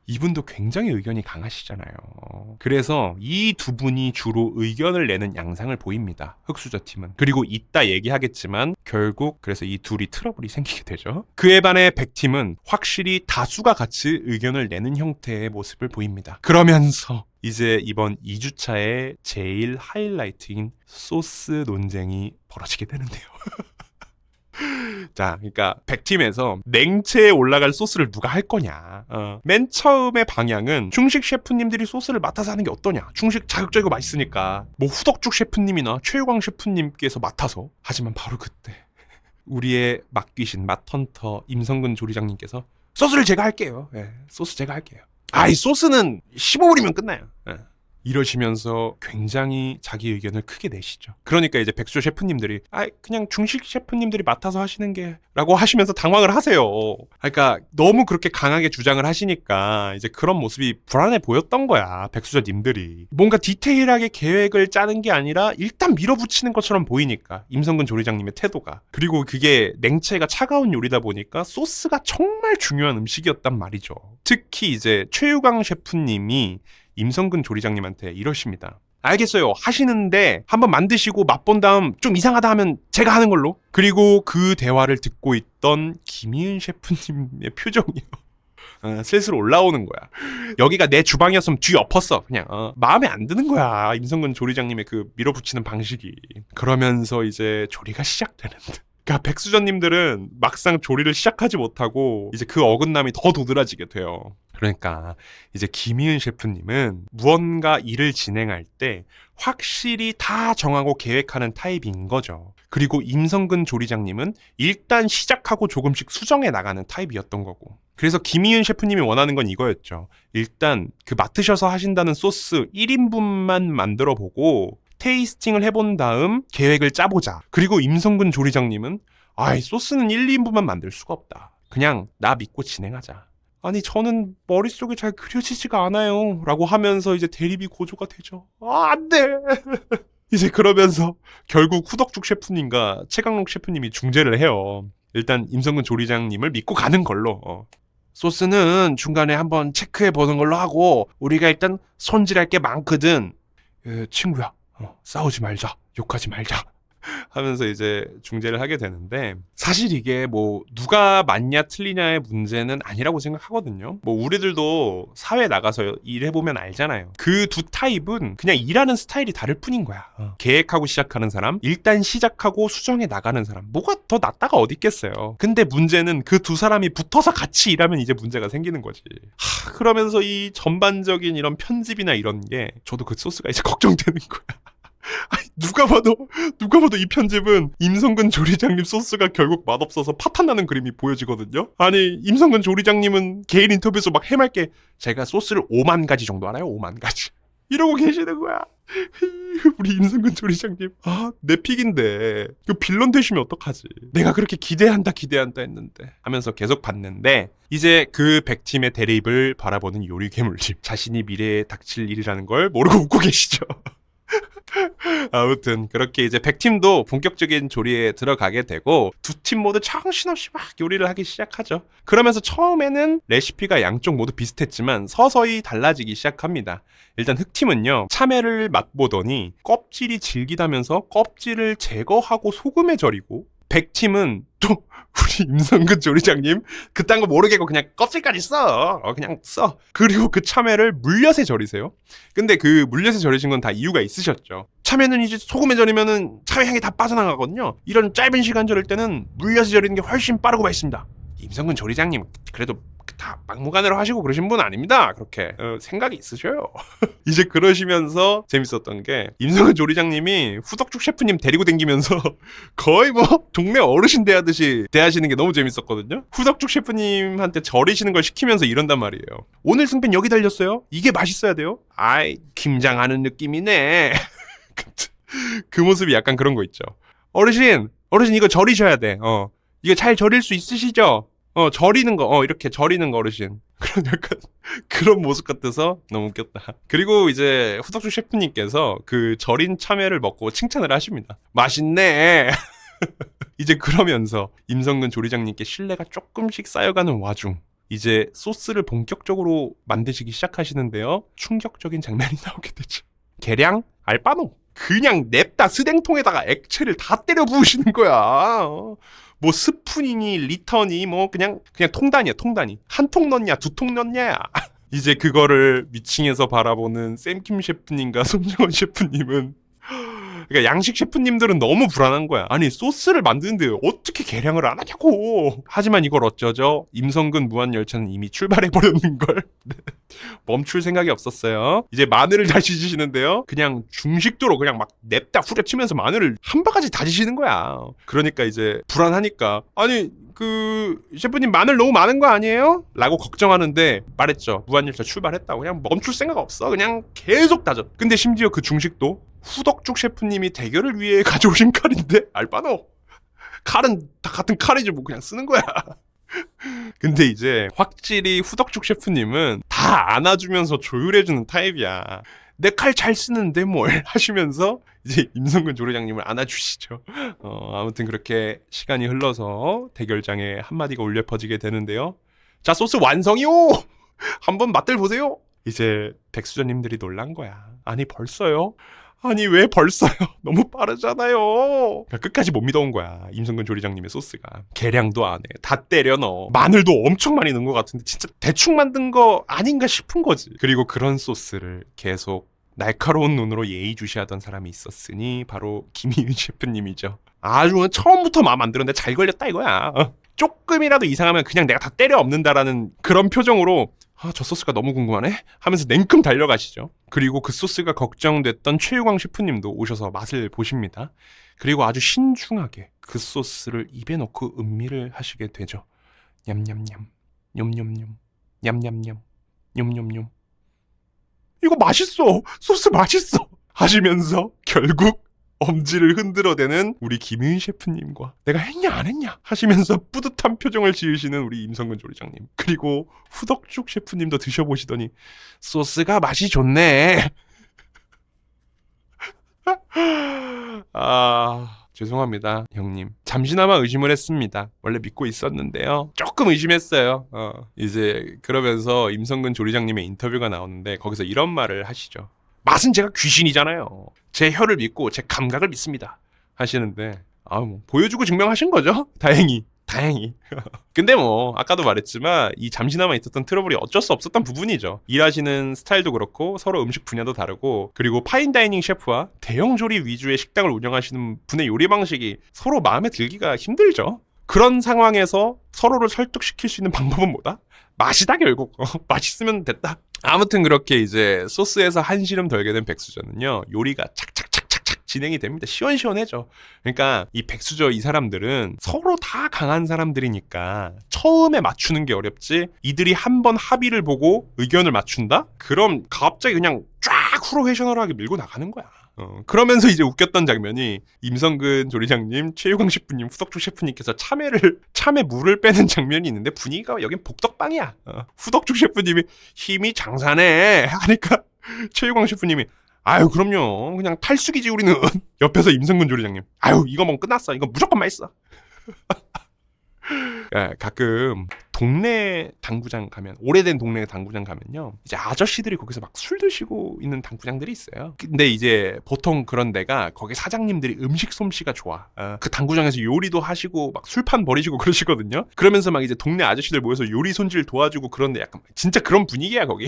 이분도 굉장히 의견이 강하시잖아요. 그래서 이 두 분이 주로 의견을 내는 양상을 보입니다, 흑수저 팀은. 그리고 이따 얘기하겠지만 결국 그래서 이 둘이 트러블이 생기게 되죠. 그에 반해 백팀은 확실히 다수가 같이 의견을 내는 형태의 모습을 보입니다. 그러면서 이제 이번 2주차의 제일 하이라이트인 소스 논쟁이 벌어지게 되는데요. 자, 그러니까 백팀에서 냉채에 올라갈 소스를 누가 할 거냐. 맨 처음의 방향은 중식 셰프님들이 소스를 맡아서 하는 게 어떠냐. 중식 자극적이고 맛있으니까 뭐 후덕죽 셰프님이나 최유광 셰프님께서 맡아서. 하지만 바로 그때 우리의 맛귀신 맛헌터 임성근 조리장님께서 소스를 제가 할게요. 소스 제가 할게요. 이 소스는 15분이면 끝나요. 이러시면서 굉장히 자기 의견을 크게 내시죠. 그러니까 이제 백수 셰프님들이 그냥 중식 셰프님들이 맡아서 하시는 게 라고 하시면서 당황을 하세요. 그러니까 너무 그렇게 강하게 주장을 하시니까 이제 그런 모습이 불안해 보였던 거야, 백수저님들이. 뭔가 디테일하게 계획을 짜는 게 아니라 일단 밀어붙이는 것처럼 보이니까, 임성근 조리장님의 태도가. 그리고 그게 냉채가 차가운 요리다 보니까 소스가 정말 중요한 음식이었단 말이죠. 특히 이제 최유광 셰프님이 임성근 조리장님한테 이러십니다. 알겠어요, 하시는데 한번 만드시고 맛본 다음 좀 이상하다 하면 제가 하는 걸로. 그리고 그 대화를 듣고 있던 김희은 셰프님의 표정이요, 슬슬 올라오는 거야. 여기가 내 주방이었으면 뒤엎었어. 그냥 마음에 안 드는 거야, 임성근 조리장님의 그 밀어붙이는 방식이. 그러면서 이제 조리가 시작되는데, 그러니까 백수전님들은 막상 조리를 시작하지 못하고 이제 그 어긋남이 더 도드라지게 돼요. 그러니까 이제 김희은 셰프님은 무언가 일을 진행할 때 확실히 다 정하고 계획하는 타입인 거죠. 그리고 임성근 조리장님은 일단 시작하고 조금씩 수정해 나가는 타입이었던 거고. 그래서 김희은 셰프님이 원하는 건 이거였죠. 일단 그 맡으셔서 하신다는 소스 1인분만 만들어 보고 테이스팅을 해본 다음 계획을 짜보자. 그리고 임성근 조리장님은 소스는 1, 2인분만 만들 수가 없다. 그냥 나 믿고 진행하자. 저는 머릿속에 잘 그려지지가 않아요 라고 하면서 이제 대립이 고조가 되죠. 안 돼. 이제 그러면서 결국 후덕죽 셰프님과 최강록 셰프님이 중재를 해요. 일단 임성근 조리장님을 믿고 가는 걸로. 소스는 중간에 한번 체크해 보는 걸로 하고, 우리가 일단 손질할 게 많거든. 친구야, 싸우지 말자, 욕하지 말자 하면서 이제 중재를 하게 되는데, 사실 이게 뭐 누가 맞냐 틀리냐의 문제는 아니라고 생각하거든요. 뭐 우리들도 사회 나가서 일해보면 알잖아요. 그 두 타입은 그냥 일하는 스타일이 다를 뿐인 거야. 계획하고 시작하는 사람, 일단 시작하고 수정해 나가는 사람, 뭐가 더 낫다가 어디 있겠어요. 근데 문제는 그 두 사람이 붙어서 같이 일하면 이제 문제가 생기는 거지. 그러면서 이 전반적인 이런 편집이나 이런 게, 저도 그 소스가 이제 걱정되는 거야. 누가 봐도 이 편집은 임성근 조리장님 소스가 결국 맛없어서 파탄나는 그림이 보여지거든요. 임성근 조리장님은 개인 인터뷰에서 막 해맑게 제가 소스를 5만 가지 정도 알아요. 5만 가지. 이러고 계시는 거야. 우리 임성근 조리장님, 내 픽인데 그 빌런 되시면 어떡하지? 내가 그렇게 기대한다 했는데 하면서 계속 봤는데, 이제 그 백팀의 대립을 바라보는 요리 괴물님, 자신이 미래에 닥칠 일이라는 걸 모르고 웃고 계시죠. 아무튼 그렇게 이제 백팀도 본격적인 조리에 들어가게 되고, 두 팀 모두 정신없이 막 요리를 하기 시작하죠. 그러면서 처음에는 레시피가 양쪽 모두 비슷했지만 서서히 달라지기 시작합니다. 일단 흑팀은요, 참외를 맛보더니 껍질이 질기다면서 껍질을 제거하고 소금에 절이고, 백팀은 또 우리 임성근 조리장님 그딴 거 모르겠고 그냥 껍질까지 그냥 써. 그리고 그 참외를 물엿에 절이세요. 근데 그 물엿에 절이신 건 다 이유가 있으셨죠. 참외는 이제 소금에 절이면은 참외 향이 다 빠져나가거든요. 이런 짧은 시간 절일 때는 물엿에 절이는 게 훨씬 빠르고 맛있습니다. 임성근 조리장님 그래도 다 막무가내로 하시고 그러신 분 아닙니다. 그렇게 생각이 있으셔요. 이제 그러시면서 재밌었던 게, 임성근 조리장님이 후덕죽 셰프님 데리고 다니면서 거의 뭐 동네 어르신 대하듯이 대하시는 게 너무 재밌었거든요. 후덕죽 셰프님한테 절이시는 걸 시키면서 이런단 말이에요. 오늘 승패 여기 달렸어요. 이게 맛있어야 돼요. 아이, 김장하는 느낌이네. 그 모습이 약간 그런 거 있죠. 어르신 이거 절이셔야 돼. 이거 잘 절일 수 있으시죠? 절이는 거, 이렇게 절이는 거 어르신. 그런 약간 그런 모습 같아서 너무 웃겼다. 그리고 이제 후덕주 셰프님께서 그 절인 참외를 먹고 칭찬을 하십니다. 맛있네. 이제 그러면서 임성근 조리장님께 신뢰가 조금씩 쌓여가는 와중, 이제 소스를 본격적으로 만드시기 시작하시는데요. 충격적인 장면이 나오게 되죠. 계량 알바노. 그냥 냅다 스댕통에다가 액체를 다 때려 부으시는 거야. 뭐 스푼이니 리터니 뭐 그냥 통단이야, 통단이. 한 통 넣냐 두 통 넣냐. 이제 그거를 위층에서 바라보는 샘킴 셰프님과 손정원 셰프님은, 그러니까 양식 셰프님들은 너무 불안한 거야. 아니, 소스를 만드는데 어떻게 계량을 안 하냐고. 하지만 이걸 어쩌죠? 임성근 무한열차는 이미 출발해버렸는걸. 멈출 생각이 없었어요. 이제 마늘을 다지시는데요, 그냥 중식도로 그냥 막 냅다 후려치면서 마늘을 한 바가지 다지시는 거야. 그러니까 이제 불안하니까, 아니 그 셰프님 마늘 너무 많은 거 아니에요? 라고 걱정하는데 말했죠. 무한열차 출발했다고. 그냥 멈출 생각 없어. 그냥 계속 다져. 근데 심지어 그 중식도 후덕죽 셰프님이 대결을 위해 가져오신 칼인데, 알바노. 칼은 다 같은 칼이지 뭐 그냥 쓰는 거야. 근데 이제 확실히 후덕죽 셰프님은 다 안아주면서 조율해주는 타입이야. 내 칼 잘 쓰는데 뭘 하시면서 이제 임성근 조리장님을 안아주시죠. 아무튼 그렇게 시간이 흘러서 대결장에 한마디가 울려 퍼지게 되는데요. 자, 소스 완성이요! 한번 맛들 보세요! 이제 백수저님들이 놀란 거야. 아니 벌써요? 아니 왜 벌써요? 너무 빠르잖아요. 끝까지 못 믿어온 거야, 임성근 조리장님의 소스가. 계량도 안 해. 다 때려 넣어. 마늘도 엄청 많이 넣은 것 같은데 진짜 대충 만든 거 아닌가 싶은 거지. 그리고 그런 소스를 계속 날카로운 눈으로 예의주시하던 사람이 있었으니 바로 김희은 셰프님이죠. 아주 처음부터 마음 안 들었는데 잘 걸렸다 이거야. 조금이라도 이상하면 그냥 내가 다 때려 엎는다라는 그런 표정으로, 저 소스가 너무 궁금하네 하면서 냉큼 달려가시죠. 그리고 그 소스가 걱정됐던 최유광 셰프님도 오셔서 맛을 보십니다. 그리고 아주 신중하게 그 소스를 입에 넣고 음미를 하시게 되죠. 냠냠냠, 냠냠냠, 냠냠냠, 냠냠냠. 이거 맛있어! 소스 맛있어! 하시면서 결국 엄지를 흔들어대는 우리 김희은 셰프님과, 내가 했냐 안 했냐 하시면서 뿌듯한 표정을 지으시는 우리 임성근 조리장님, 그리고 후덕죽 셰프님도 드셔보시더니 소스가 맛이 좋네. 죄송합니다 형님. 잠시나마 의심을 했습니다. 원래 믿고 있었는데요, 조금 의심했어요. 이제 그러면서 임성근 조리장님의 인터뷰가 나오는데 거기서 이런 말을 하시죠. 맛은 제가 귀신이잖아요. 제 혀를 믿고 제 감각을 믿습니다 하시는데, 뭐 보여주고 증명하신 거죠. 다행히. 근데 뭐 아까도 말했지만 이 잠시나마 있었던 트러블이 어쩔 수 없었던 부분이죠. 일하시는 스타일도 그렇고 서로 음식 분야도 다르고, 그리고 파인다이닝 셰프와 대형 조리 위주의 식당을 운영하시는 분의 요리 방식이 서로 마음에 들기가 힘들죠. 그런 상황에서 서로를 설득시킬 수 있는 방법은 뭐다? 맛이다 결국. 맛있으면 됐다. 아무튼 그렇게 이제 소스에서 한시름 덜게 된 백수저는요, 요리가 착착착착착 진행이 됩니다. 시원시원해져. 그러니까 이 백수저 이 사람들은 서로 다 강한 사람들이니까 처음에 맞추는 게 어렵지, 이들이 한번 합의를 보고 의견을 맞춘다? 그럼 갑자기 그냥 쫙 프로페셔널하게 밀고 나가는 거야. 그러면서 이제 웃겼던 장면이 임성근 조리장님, 최유광 셰프님, 후덕주 셰프님께서 참외 물을 빼는 장면이 있는데 분위기가 여긴 복덕방이야. 후덕주 셰프님이 힘이 장사네 하니까 최유광 셰프님이 아유 그럼요 그냥 탈수기지 우리는. 옆에서 임성근 조리장님 아유 이거 먹으면 끝났어. 이거 무조건 맛있어. 가끔 동네 당구장 가면, 오래된 동네 당구장 가면요, 이제 아저씨들이 거기서 막 술 드시고 있는 당구장들이 있어요. 근데 이제 보통 그런 데가 거기 사장님들이 음식 솜씨가 좋아. 그 당구장에서 요리도 하시고 막 술판 버리시고 그러시거든요. 그러면서 막 이제 동네 아저씨들 모여서 요리 손질 도와주고 그런데 약간 진짜 그런 분위기야 거기.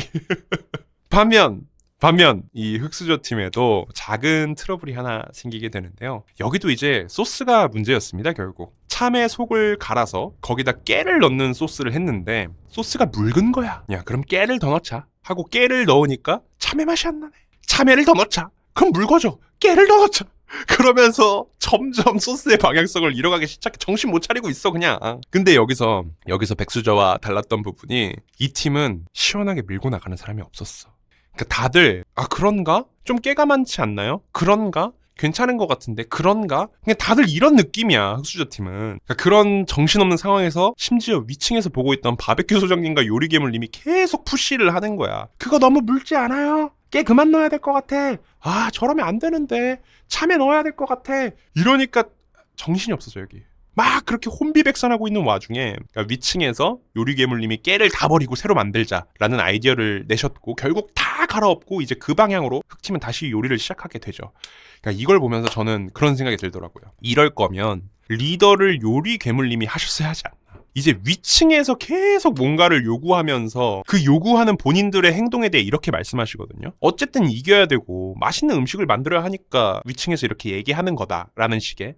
반면 이 흑수저 팀에도 작은 트러블이 하나 생기게 되는데요. 여기도 이제 소스가 문제였습니다. 결국 참외 속을 갈아서 거기다 깨를 넣는 소스를 했는데 소스가 묽은 거야. 야 그럼 깨를 더 넣자 하고 깨를 넣으니까 참외 맛이 안 나네. 참외를 더 넣자. 그럼 묽어져. 깨를 더 넣자. 그러면서 점점 소스의 방향성을 잃어가기 시작해. 정신 못 차리고 있어 그냥. 근데 여기서 백수저와 달랐던 부분이 이 팀은 시원하게 밀고 나가는 사람이 없었어. 그러니까 다들 그런가? 좀 깨가 많지 않나요? 그런가? 괜찮은 것 같은데 그런가? 그냥 다들 이런 느낌이야 흑수저 팀은. 그러니까 그런 정신없는 상황에서 심지어 위층에서 보고 있던 바베큐 소장님과 요리괴물님이 계속 푸시를 하는 거야. 그거 너무 묽지 않아요? 깨 그만 넣어야 될 것 같아. 저러면 안 되는데 참외 넣어야 될 것 같아. 이러니까 정신이 없어져 여기. 막 그렇게 혼비백산하고 있는 와중에 위층에서 요리괴물님이 깨를 다 버리고 새로 만들자라는 아이디어를 내셨고 결국 다 갈아엎고 이제 그 방향으로 흑팀은 다시 요리를 시작하게 되죠. 그러니까 이걸 보면서 저는 그런 생각이 들더라고요. 이럴 거면 리더를 요리괴물님이 하셨어야 하지 않나. 이제 위층에서 계속 뭔가를 요구하면서 그 요구하는 본인들의 행동에 대해 이렇게 말씀하시거든요. 어쨌든 이겨야 되고 맛있는 음식을 만들어야 하니까 위층에서 이렇게 얘기하는 거다라는 식의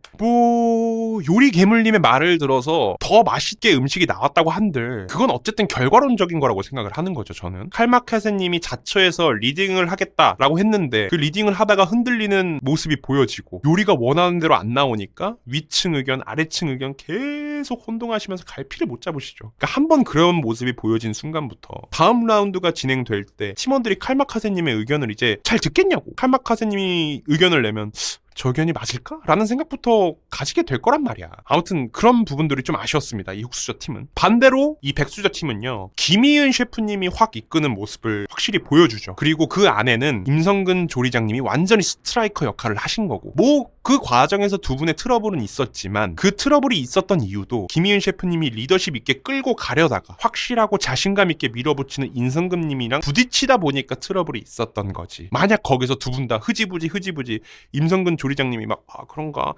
요리 괴물님의 말을 들어서 더 맛있게 음식이 나왔다고 한들 그건 어쨌든 결과론적인 거라고 생각을 하는 거죠. 저는 칼마카세님이 자처해서 리딩을 하겠다라고 했는데 그 리딩을 하다가 흔들리는 모습이 보여지고 요리가 원하는 대로 안 나오니까 위층 의견 아래층 의견 계속 혼동하시면서 갈피를 못 잡으시죠. 그러니까 한번 그런 모습이 보여진 순간부터 다음 라운드가 진행될 때 팀원들이 칼마카세님의 의견을 이제 잘 듣겠냐고. 칼마카세님이 의견을 내면 저 의견이 맞을까? 라는 생각부터 가지게 될 거란 말이야. 아무튼 그런 부분들이 좀 아쉬웠습니다. 이 흑수저 팀은. 반대로 이 백수저 팀은요. 김희은 셰프님이 확 이끄는 모습을 확실히 보여주죠. 그리고 그 안에는 임성근 조리장님이 완전히 스트라이커 역할을 하신 거고 그 과정에서 두 분의 트러블은 있었지만 그 트러블이 있었던 이유도 김희은 셰프님이 리더십 있게 끌고 가려다가 확실하고 자신감 있게 밀어붙이는 임성근님이랑 부딪히다 보니까 트러블이 있었던 거지. 만약 거기서 두 분 다 흐지부지 임성근 조리장님이 막 그런가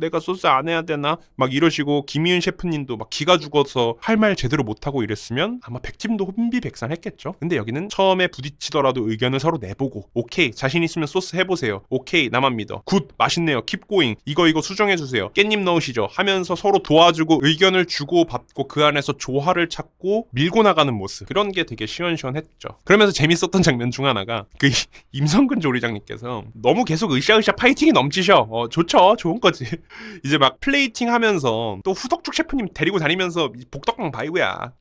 내가 소스 안 해야 되나 막 이러시고 김희은 셰프님도 막 기가 죽어서 할 말 제대로 못하고 이랬으면 아마 백팀도 혼비백산했겠죠. 근데 여기는 처음에 부딪히더라도 의견을 서로 내보고 오케이 자신 있으면 소스 해보세요. 오케이 나만 믿어. 굿 맛있네요. 킵 고잉. 이거 수정해주세요. 깻잎 넣으시죠. 하면서 서로 도와주고 의견을 주고받고 그 안에서 조화를 찾고 밀고 나가는 모습. 그런 게 되게 시원시원했죠. 그러면서 재밌었던 장면 중 하나가 그 임성근 조리장님께서 너무 계속 으쌰으쌰 파이팅이 넘치셔. 좋죠. 좋은 거지. 이제 막 플레이팅 하면서 또 후덕죽 셰프님 데리고 다니면서 복덕방 바이브야.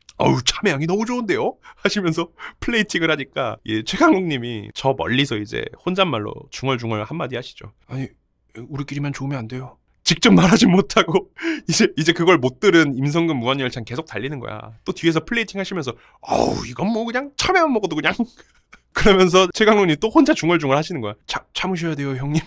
참외향이 너무 좋은데요? 하시면서 플레이팅을 하니까 최강욱님이 저 멀리서 이제 혼잣말로 중얼중얼 한마디 하시죠. 아니 우리끼리만 좋으면 안 돼요. 직접 말하지 못하고 이제 그걸 못 들은 임성근 무한열차는 계속 달리는 거야. 또 뒤에서 플레이팅 하시면서 이건 뭐 그냥 참외만 먹어도 그냥 그러면서 최강욱님 또 혼자 중얼중얼 하시는 거야. 참으셔야 돼요 형님.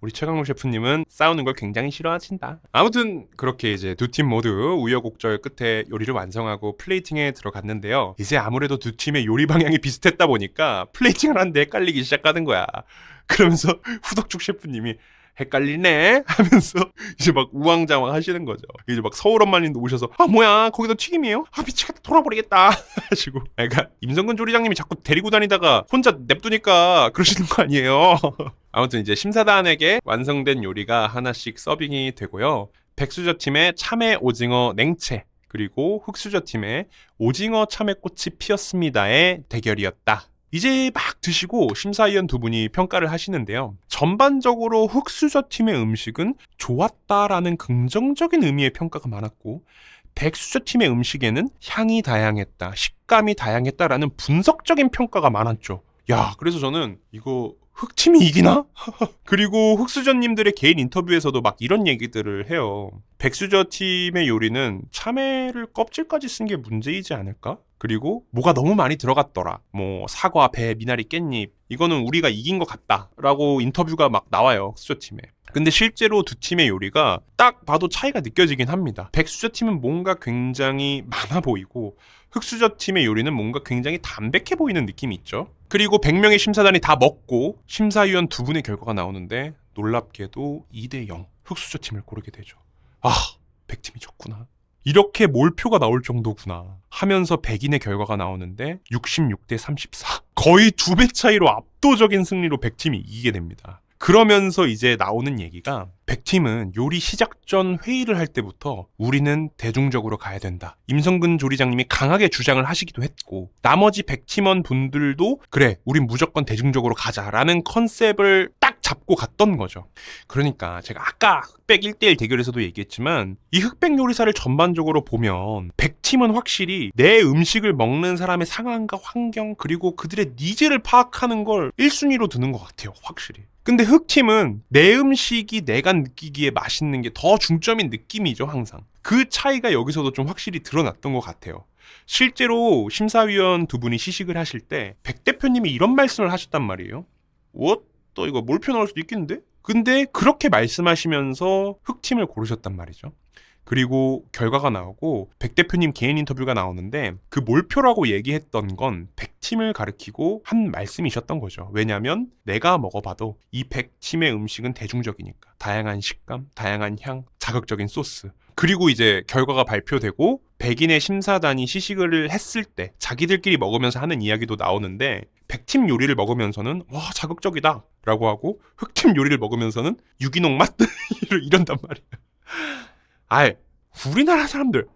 우리 최강록 셰프님은 싸우는 걸 굉장히 싫어하신다. 아무튼 그렇게 이제 두 팀 모두 우여곡절 끝에 요리를 완성하고 플레이팅에 들어갔는데요. 이제 아무래도 두 팀의 요리 방향이 비슷했다 보니까 플레이팅을 하는데 헷갈리기 시작하는 거야. 그러면서 후덕죽 셰프님이 헷갈리네 하면서 이제 막 우왕좌왕 하시는 거죠. 이제 막 서울 엄마님도 오셔서 뭐야 거기다 튀김이에요? 미치겠다 돌아버리겠다 하시고. 그러니까 임성근 조리장님이 자꾸 데리고 다니다가 혼자 냅두니까 그러시는 거 아니에요. 아무튼 이제 심사단에게 완성된 요리가 하나씩 서빙이 되고요. 백수저 팀의 참외 오징어 냉채 그리고 흑수저 팀의 오징어 참외꽃이 피었습니다의 대결이었다. 이제 막 드시고 심사위원 두 분이 평가를 하시는데요. 전반적으로 흑수저 팀의 음식은 좋았다라는 긍정적인 의미의 평가가 많았고 백수저 팀의 음식에는 향이 다양했다, 식감이 다양했다라는 분석적인 평가가 많았죠. 야, 그래서 저는 이거 흑팀이 이기나? 그리고 흑수저님들의 개인 인터뷰에서도 막 이런 얘기들을 해요. 백수저 팀의 요리는 참외를 껍질까지 쓴 게 문제이지 않을까? 그리고 뭐가 너무 많이 들어갔더라. 뭐 사과, 배, 미나리, 깻잎. 이거는 우리가 이긴 것 같다. 라고 인터뷰가 막 나와요. 흑수저 팀에. 근데 실제로 두 팀의 요리가 딱 봐도 차이가 느껴지긴 합니다. 백수저 팀은 뭔가 굉장히 많아 보이고 흑수저 팀의 요리는 뭔가 굉장히 담백해 보이는 느낌이 있죠. 그리고 100명의 심사단이 다 먹고 심사위원 두 분의 결과가 나오는데 놀랍게도 2대0 흑수저 팀을 고르게 되죠. 아, 100팀이 졌구나. 이렇게 몰표가 나올 정도구나 하면서 100인의 결과가 나오는데 66대 34. 거의 2배 차이로 압도적인 승리로 100팀이 이기게 됩니다. 그러면서 이제 나오는 얘기가 100팀은 요리 시작 전 회의를 할 때부터 우리는 대중적으로 가야 된다. 임성근 조리장님이 강하게 주장을 하시기도 했고 나머지 100팀원 분들도 그래 우린 무조건 대중적으로 가자라는 컨셉을 딱 잡고 갔던 거죠. 그러니까 제가 아까 흑백 1대1 대결에서도 얘기했지만 이 흑백 요리사를 전반적으로 보면 100팀은 확실히 내 음식을 먹는 사람의 상황과 환경 그리고 그들의 니즈를 파악하는 걸 1순위로 두는 것 같아요. 확실히. 근데 흑팀은 내 음식이 내가 느끼기에 맛있는 게 더 중점인 느낌이죠, 항상. 그 차이가 여기서도 좀 확실히 드러났던 것 같아요. 실제로 심사위원 두 분이 시식을 하실 때 백 대표님이 이런 말씀을 하셨단 말이에요. 또 이거 몰표 나올 수도 있겠는데? 근데 그렇게 말씀하시면서 흑팀을 고르셨단 말이죠. 그리고 결과가 나오고 백 대표님 개인 인터뷰가 나오는데 그 몰표라고 얘기했던 건 100팀을 가리키고 한 말씀이셨던 거죠. 왜냐하면 내가 먹어봐도 이 100팀의 음식은 대중적이니까 다양한 식감, 다양한 향, 자극적인 소스 그리고 이제 결과가 발표되고 100인의 심사단이 시식을 했을 때 자기들끼리 먹으면서 하는 이야기도 나오는데 100팀 요리를 먹으면서는 와 자극적이다 라고 하고 흑팀 요리를 먹으면서는 유기농 맛? 이런단 말이에요. 우리나라 사람들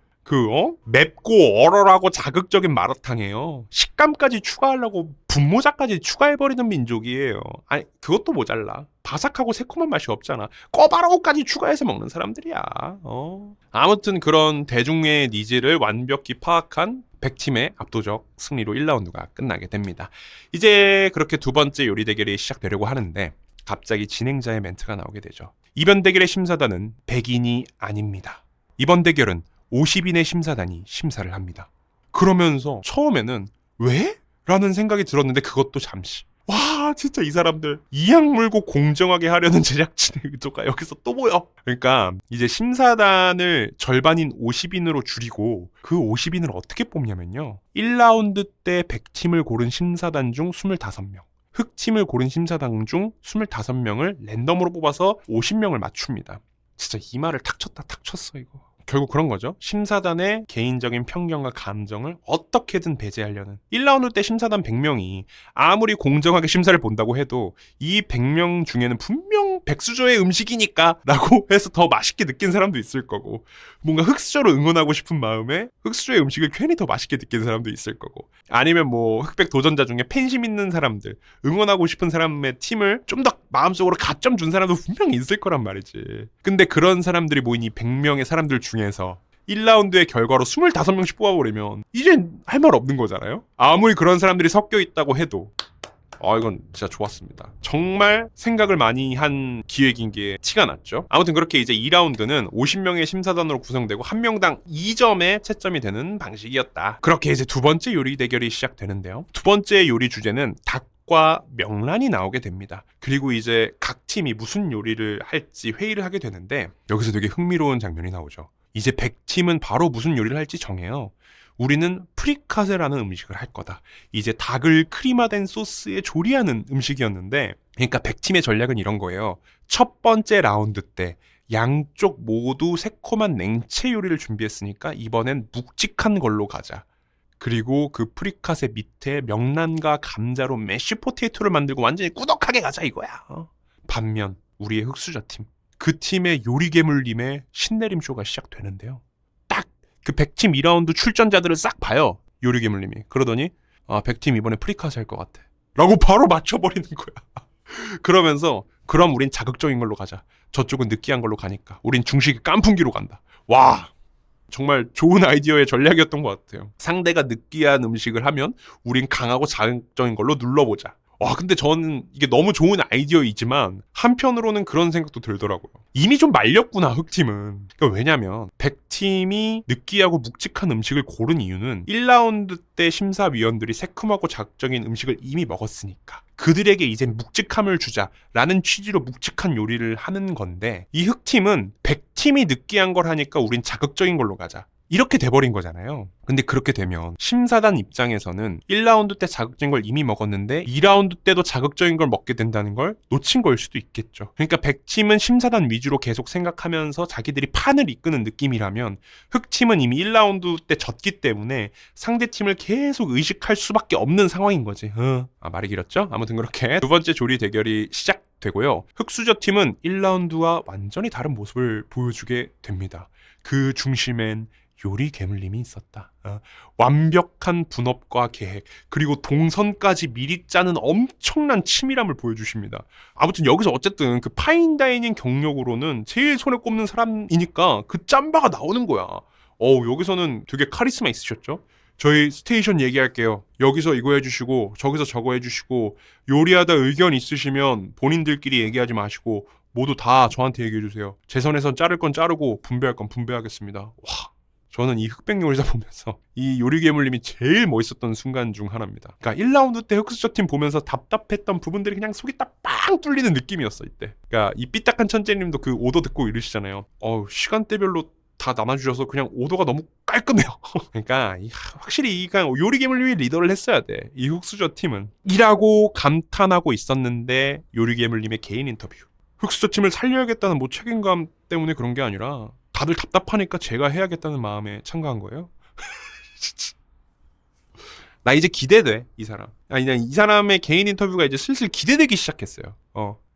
맵고 얼얼하고 자극적인 마라탕이에요. 식감까지 추가하려고 분모자까지 추가해버리는 민족이에요. 그것도 모자라. 바삭하고 새콤한 맛이 없잖아. 꼬바로우까지 추가해서 먹는 사람들이야. 아무튼 그런 대중의 니즈를 완벽히 파악한 100팀의 압도적 승리로 1라운드가 끝나게 됩니다. 이제 그렇게 두 번째 요리 대결이 시작되려고 하는데 갑자기 진행자의 멘트가 나오게 되죠. 이번 대결의 심사단은 100인이 아닙니다. 이번 대결은 50인의 심사단이 심사를 합니다. 그러면서 처음에는 왜? 라는 생각이 들었는데 그것도 잠시. 와 진짜 이 사람들 이악 물고 공정하게 하려는 제작진의 의도가 여기서 또 보여. 그러니까 이제 심사단을 절반인 50인으로 줄이고 그 50인을 어떻게 뽑냐면요. 1라운드 때 100팀을 고른 심사단 중 25명 흑팀을 고른 심사단 중 25명을 랜덤으로 뽑아서 50명을 맞춥니다. 진짜 이 말을 탁 쳤어 이거. 결국 그런 거죠. 심사단의 개인적인 편견과 감정을 어떻게든 배제하려는 1라운드 때 심사단 100명이 아무리 공정하게 심사를 본다고 해도 이 100명 중에는 분명 백수저의 음식이니까 라고 해서 더 맛있게 느낀 사람도 있을 거고 뭔가 흑수저로 응원하고 싶은 마음에 흑수저의 음식을 괜히 더 맛있게 느끼는 사람도 있을 거고 아니면 뭐 흑백 도전자 중에 팬심 있는 사람들 응원하고 싶은 사람의 팀을 좀 더 마음속으로 가점 준 사람도 분명히 있을 거란 말이지. 근데 그런 사람들이 모인 이 100명의 사람들 중에서 1라운드의 결과로 25명씩 뽑아버리면 이젠 할 말 없는 거잖아요. 아무리 그런 사람들이 섞여 있다고 해도 이건 진짜 좋았습니다. 정말 생각을 많이 한 기획인 게 티가 났죠. 아무튼 그렇게 이제 2라운드는 50명의 심사단으로 구성되고 한 명당 2점의 채점이 되는 방식이었다. 그렇게 이제 두 번째 요리 대결이 시작되는데요. 두 번째 요리 주제는 닭과 명란이 나오게 됩니다. 그리고 이제 각 팀이 무슨 요리를 할지 회의를 하게 되는데 여기서 되게 흥미로운 장면이 나오죠. 이제 100팀은 바로 무슨 요리를 할지 정해요. 우리는 프리카세라는 음식을 할 거다. 이제 닭을 크리마된 소스에 조리하는 음식이었는데 그러니까 100팀의 전략은 이런 거예요. 첫 번째 라운드 때 양쪽 모두 새콤한 냉채 요리를 준비했으니까 이번엔 묵직한 걸로 가자. 그리고 그 프리카세 밑에 명란과 감자로 메쉬 포테이토를 만들고 완전히 꾸덕하게 가자 이거야. 반면 우리의 흑수저 팀. 그 팀의 요리괴물님의 신내림 쇼가 시작되는데요. 그 100팀 2라운드 출전자들을 싹 봐요. 요리괴물님이. 그러더니 100팀 이번에 프리카스 할 것 같아. 라고 바로 맞춰버리는 거야. 그러면서 그럼 우린 자극적인 걸로 가자. 저쪽은 느끼한 걸로 가니까. 우린 중식이 깐풍기로 간다. 와 정말 좋은 아이디어의 전략이었던 것 같아요. 상대가 느끼한 음식을 하면 우린 강하고 자극적인 걸로 눌러보자. 와, 근데 저는 이게 너무 좋은 아이디어이지만 한편으로는 그런 생각도 들더라고요. 이미 좀 말렸구나, 흑팀은. 그러니까 왜냐면 백팀이 느끼하고 묵직한 음식을 고른 이유는 1라운드 때 심사위원들이 새콤하고 자극적인 음식을 이미 먹었으니까 그들에게 이젠 묵직함을 주자라는 취지로 묵직한 요리를 하는 건데, 이 흑팀은 백팀이 느끼한 걸 하니까 우린 자극적인 걸로 가자, 이렇게 돼버린 거잖아요. 근데 그렇게 되면 심사단 입장에서는 1라운드 때 자극적인 걸 이미 먹었는데 2라운드 때도 자극적인 걸 먹게 된다는 걸 놓친 걸 수도 있겠죠. 그러니까 백팀은 심사단 위주로 계속 생각하면서 자기들이 판을 이끄는 느낌이라면, 흑팀은 이미 1라운드 때 졌기 때문에 상대팀을 계속 의식할 수밖에 없는 상황인 거지. 말이 길었죠? 아무튼 그렇게 두 번째 조리 대결이 시작되고요. 흑수저 팀은 1라운드와 완전히 다른 모습을 보여주게 됩니다. 그 중심엔 요리 괴물님이 있었다. 완벽한 분업과 계획, 그리고 동선까지 미리 짜는 엄청난 치밀함을 보여주십니다. 아무튼 여기서 어쨌든 그 파인다이닝 경력으로는 제일 손에 꼽는 사람이니까 그 짬바가 나오는 거야. 여기서는 되게 카리스마 있으셨죠? 저희 스테이션 얘기할게요. 여기서 이거 해주시고 저기서 저거 해주시고, 요리하다 의견 있으시면 본인들끼리 얘기하지 마시고 모두 다 저한테 얘기해주세요. 제 선에선 자를 건 자르고 분배할 건 분배하겠습니다. 와, 저는 이 흑백 요리사 보면서 이 요리괴물님이 제일 멋있었던 순간 중 하나입니다. 그러니까 1라운드 때 흑수저팀 보면서 답답했던 부분들이 그냥 속이 딱 빵 뚫리는 느낌이었어, 이때. 그러니까 이 삐딱한 천재님도 그 오더 듣고 이러시잖아요. 시간대별로 다 나눠주셔서 그냥 오더가 너무 깔끔해요. 그러니까 확실히 그냥 요리괴물님이 리더를 했어야 돼, 이 흑수저 팀은. 이라고 감탄하고 있었는데 요리괴물님의 개인 인터뷰. 흑수저 팀을 살려야겠다는 뭐 책임감 때문에 그런 게 아니라 다들 답답하니까 제가 해야겠다는 마음에 참가한 거예요. 나 이제 기대돼, 이 사람. 이 사람의 개인 인터뷰가 이제 슬슬 기대되기 시작했어요.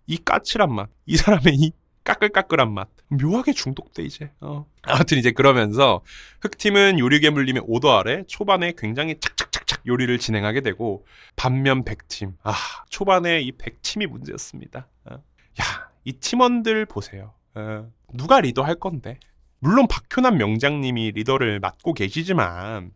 이 까칠한 맛, 이 사람의 이 까끌까끌한 맛, 묘하게 중독돼 이제. 아무튼 이제 그러면서 흑팀은 요리괴물님의 오더 아래 초반에 굉장히 착착착착 요리를 진행하게 되고, 반면 백팀, 초반에 이 백팀이 문제였습니다. 이 팀원들 보세요. 누가 리더 할 건데? 물론 박효남 명장님이 리더를 맡고 계시지만,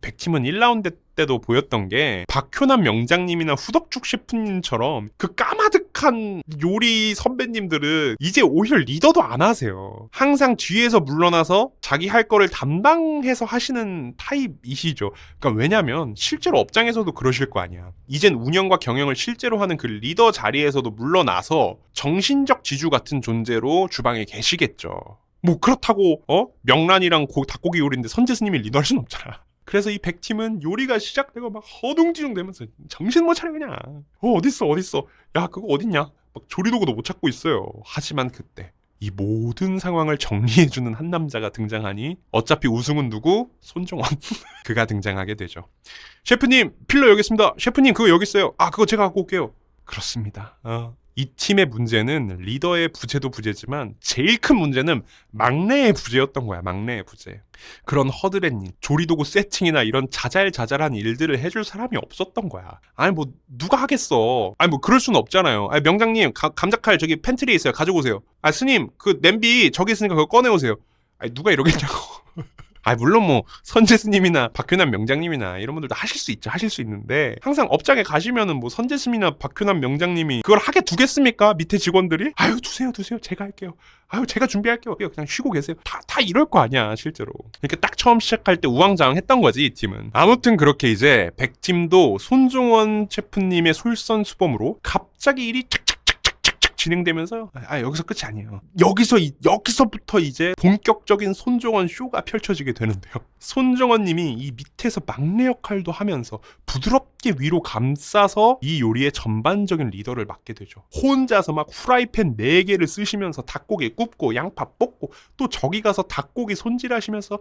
백팀은 1라운드 때도 보였던 게 박효남 명장님이나 후덕죽 셰프님처럼 그 까마득한 요리 선배님들은 이제 오히려 리더도 안 하세요. 항상 뒤에서 물러나서 자기 할 거를 담당해서 하시는 타입이시죠. 그러니까 왜냐면 실제로 업장에서도 그러실 거 아니야. 이젠 운영과 경영을 실제로 하는 그 리더 자리에서도 물러나서 정신적 지주 같은 존재로 주방에 계시겠죠. 뭐 그렇다고 명란이랑 닭고기 요리인데 선제스님이 리더할 순 없잖아. 그래서 이 백팀은 요리가 시작되고 막 허둥지둥 되면서 정신 못 차려 그냥. 어딨어 야 그거 어딨냐, 막 조리도구도 못 찾고 있어요. 하지만 그때 이 모든 상황을 정리해주는 한 남자가 등장하니, 어차피 우승은 누구? 손정원. 그가 등장하게 되죠. 셰프님 필러 여기 있습니다. 셰프님 그거 여기 있어요. 그거 제가 갖고 올게요. 그렇습니다. 이 팀의 문제는 리더의 부재도 부재지만 제일 큰 문제는 막내의 부재였던 거야. 막내의 부재. 그런 허드렛 일, 조리도구 세팅이나 이런 자잘자잘한 일들을 해줄 사람이 없었던 거야. 뭐 누가 하겠어. 뭐 그럴 수는 없잖아요. 명장님 감자칼 저기 팬트리에 있어요. 가져오세요. 스님 그 냄비 저기 있으니까 그거 꺼내오세요. 누가 이러겠냐고. 물론 뭐 선제스님이나 박효남 명장님이나 이런 분들도 하실 수 있죠. 하실 수 있는데, 항상 업장에 가시면은 뭐 선제스님이나 박효남 명장님이 그걸 하게 두겠습니까? 밑에 직원들이? 두세요. 제가 할게요. 제가 준비할게요. 그냥 쉬고 계세요. 다 이럴 거 아니야, 실제로. 그러니까 딱 처음 시작할 때 우왕좌왕했던 거지, 이 팀은. 아무튼 그렇게 이제 백팀도 손종원 셰프님의 솔선수범으로 갑자기 일이 착착 진행되면서 여기서 끝이 아니에요. 여기서부터 이제 본격적인 손정원 쇼가 펼쳐지게 되는데요. 손정원 님이 이 밑에서 막내 역할도 하면서 부드럽게 위로 감싸서 이 요리의 전반적인 리더를 맡게 되죠. 혼자서 막 후라이팬 4개를 쓰시면서 닭고기 굽고 양파 볶고, 또 저기 가서 닭고기 손질하시면서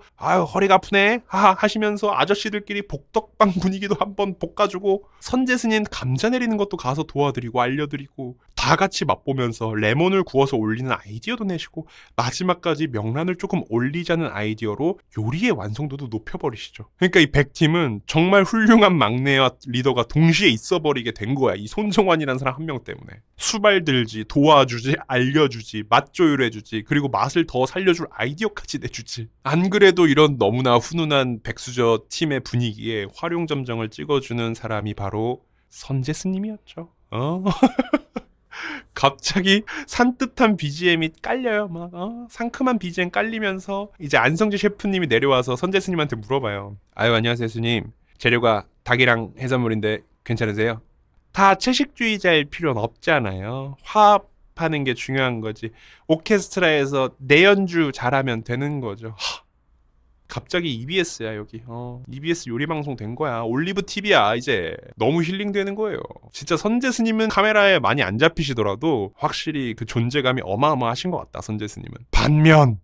허리가 아프네 하시면서 아저씨들끼리 복덕방 분위기도 한번 볶아주고, 선제스님 감자 내리는 것도 가서 도와드리고 알려드리고, 다 같이 맛보면서 레몬을 구워서 올리는 아이디어도 내시고, 마지막까지 명란을 조금 올리자는 아이디어로 요리의 완성도도 높여버리시죠. 그러니까 이 백팀은 정말 훌륭한 막내와 리더가 동시에 있어버리게 된 거야. 이 손정환이라는 사람 한 명 때문에. 수발 들지, 도와주지, 알려주지, 맛 조율해주지, 그리고 맛을 더 살려줄 아이디어까지 내주지. 안 그래도 이런 너무나 훈훈한 백수저 팀의 분위기에 활용점정을 찍어주는 사람이 바로 선제스님이었죠. 갑자기 산뜻한 BGM이 깔려요. 막 상큼한 BGM 깔리면서 이제 안성재 셰프님이 내려와서 선제스님한테 물어봐요. 아유, 안녕하세요 스님. 재료가 닭이랑 해산물인데 괜찮으세요? 다 채식주의자일 필요는 없잖아요. 화합하는 게 중요한 거지. 오케스트라에서 내연주 잘하면 되는 거죠. 갑자기 EBS야 여기. EBS 요리 방송 된 거야. 올리브 TV야 이제. 너무 힐링되는 거예요. 진짜 선제스님은 카메라에 많이 안 잡히시더라도 확실히 그 존재감이 어마어마하신 것 같다. 선제스님은. 반면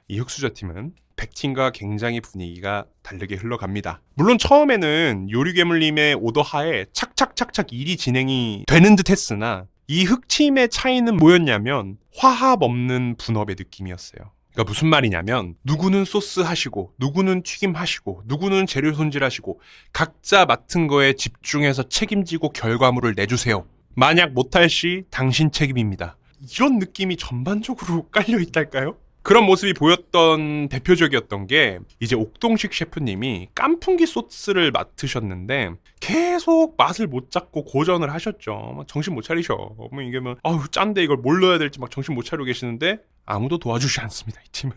이 흑수저 팀은 백팀과 굉장히 분위기가 다르게 흘러갑니다. 물론 처음에는 요리괴물님의 오더 하에 착착착착 일이 진행이 되는 듯 했으나 이 흑팀의 차이는 뭐였냐면 화합 없는 분업의 느낌이었어요. 그러니까 무슨 말이냐면 누구는 소스 하시고 누구는 튀김 하시고 누구는 재료 손질하시고 각자 맡은 거에 집중해서 책임지고 결과물을 내주세요. 만약 못할 시 당신 책임입니다. 이런 느낌이 전반적으로 깔려 있달까요? 그런 모습이 보였던 대표적이었던 게 이제 옥동식 셰프님이 깐풍기 소스를 맡으셨는데 계속 맛을 못 잡고 고전을 하셨죠. 막 정신 못 차리셔. 뭐 이게 뭐 아우 짠데 이걸 뭘 넣어야 될지 막 정신 못 차리고 계시는데 아무도 도와주지 않습니다. 이 팀은.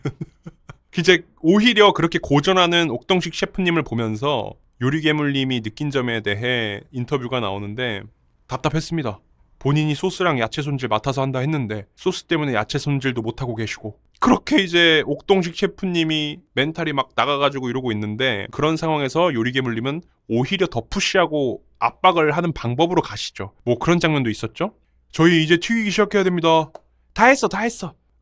이제 오히려 그렇게 고전하는 옥동식 셰프님을 보면서 요리괴물님이 느낀 점에 대해 인터뷰가 나오는데 답답했습니다. 본인이 소스랑 야채 손질 맡아서 한다 했는데 소스 때문에 야채 손질도 못하고 계시고 그렇게 이제 옥동식 셰프님이 멘탈이 막 나가가지고 이러고 있는데 그런 상황에서 요리괴물님은 오히려 더 푸시하고 압박을 하는 방법으로 가시죠. 뭐 그런 장면도 있었죠. 저희 이제 튀기기 시작해야 됩니다. 다 했어.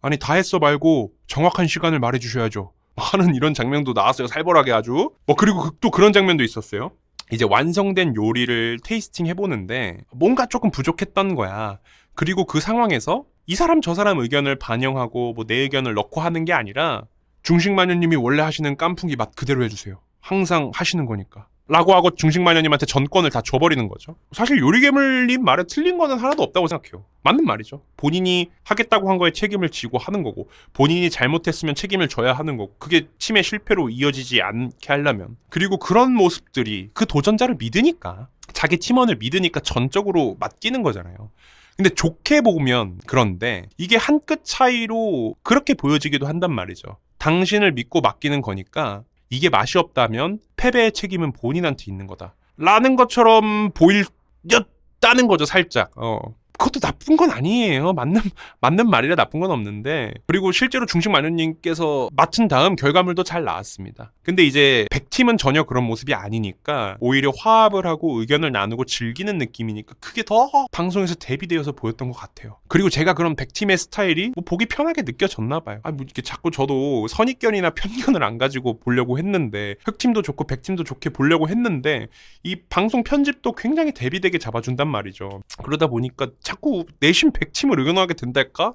아니 다 했어 말고 정확한 시간을 말해주셔야죠. 하는 이런 장면도 나왔어요. 살벌하게 아주. 그리고 또 그런 장면도 있었어요. 이제 완성된 요리를 테이스팅 해보는데 뭔가 조금 부족했던 거야. 그리고 그 상황에서 이 사람 저 사람 의견을 반영하고 뭐 내 의견을 넣고 하는 게 아니라 중식마녀님이 원래 하시는 깐풍기 맛 그대로 해주세요. 항상 하시는 거니까. 라고 하고 중식마녀님한테 전권을 다 줘버리는 거죠. 사실 요리괴물님 말에 틀린 거는 하나도 없다고 생각해요. 맞는 말이죠. 본인이 하겠다고 한 거에 책임을 지고 하는 거고 본인이 잘못했으면 책임을 져야 하는 거고 그게 팀의 실패로 이어지지 않게 하려면 그리고 그런 모습들이 그 도전자를 믿으니까 자기 팀원을 믿으니까 전적으로 맡기는 거잖아요. 근데 좋게 보면 그런데 이게 한 끗 차이로 그렇게 보여지기도 한단 말이죠. 당신을 믿고 맡기는 거니까 이게 맛이 없다면 패배의 책임은 본인한테 있는 거다. 라는 것처럼 보였다는 거죠, 살짝. 그것도 나쁜 건 아니에요. 맞는 말이라 나쁜 건 없는데. 그리고 실제로 중식마녀님께서 맡은 다음 결과물도 잘 나왔습니다. 근데 이제 백팀은 전혀 그런 모습이 아니니까 오히려 화합을 하고 의견을 나누고 즐기는 느낌이니까 그게 더 방송에서 대비되어서 보였던 것 같아요. 그리고 제가 그런 백팀의 스타일이 뭐 보기 편하게 느껴졌나 봐요. 뭐 이렇게 자꾸 저도 선입견이나 편견을 안 가지고 보려고 했는데 흑팀도 좋고 백팀도 좋게 보려고 했는데 이 방송 편집도 굉장히 대비되게 잡아준단 말이죠. 그러다 보니까 자꾸 내심 백팀을 의견하게 된달까?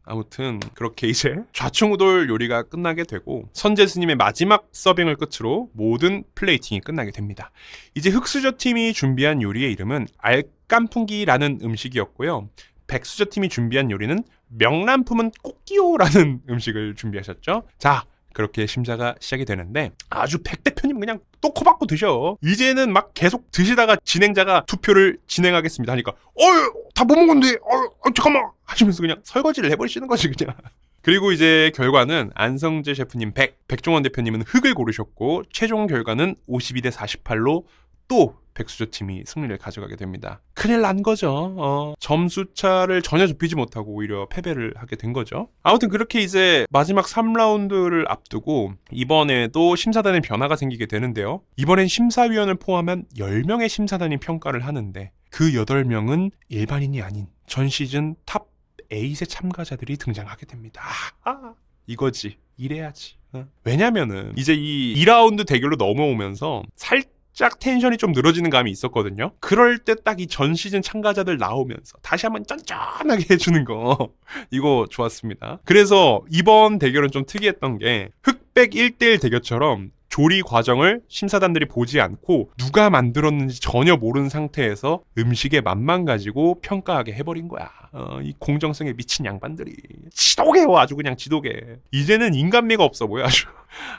아무튼 그렇게 이제 좌충우돌 요리가 끝나게 되고 선제스님의 마지막 서빙을 끝으로 모든 플레이팅이 끝나게 됩니다. 이제 흑수저 팀이 준비한 요리의 이름은 알깐풍기라는 음식이었고요. 백수저 팀이 준비한 요리는 명란 품은 꽃기호라는 음식을 준비하셨죠. 자, 그렇게 심사가 시작이 되는데 아주 백 대표님 그냥 또 코박고 드셔. 이제는 막 계속 드시다가 진행자가 투표를 진행하겠습니다 하니까 다 못 먹었는데 잠깐만 하시면서 그냥 설거지를 해버리시는 거지 그냥. 그리고 이제 결과는 안성재 셰프님 100, 백종원 대표님은 흑을 고르셨고 최종 결과는 52대 48로 또 백수저 팀이 승리를 가져가게 됩니다. 큰일 난 거죠. 점수차를 전혀 좁히지 못하고 오히려 패배를 하게 된 거죠. 아무튼 그렇게 이제 마지막 3라운드를 앞두고 이번에도 심사단의 변화가 생기게 되는데요. 이번엔 심사위원을 포함한 10명의 심사단이 평가를 하는데 그 8명은 일반인이 아닌 전 시즌 탑 8의 참가자들이 등장하게 됩니다. 이거지. 이래야지. 왜냐면은 이제 이 2라운드 대결로 넘어오면서 살짝 텐션이 좀 늘어지는 감이 있었거든요. 그럴 때 딱 이 전 시즌 참가자들 나오면서 다시 한번 짠짠하게 해주는 거 이거 좋았습니다. 그래서 이번 대결은 좀 특이했던 게 흑백 1대1 대결처럼 조리 과정을 심사단들이 보지 않고 누가 만들었는지 전혀 모르는 상태에서 음식의 맛만 가지고 평가하게 해버린 거야. 이 공정성에 미친 양반들이 지독해요. 아주 그냥 지독해. 이제는 인간미가 없어 보여 아주.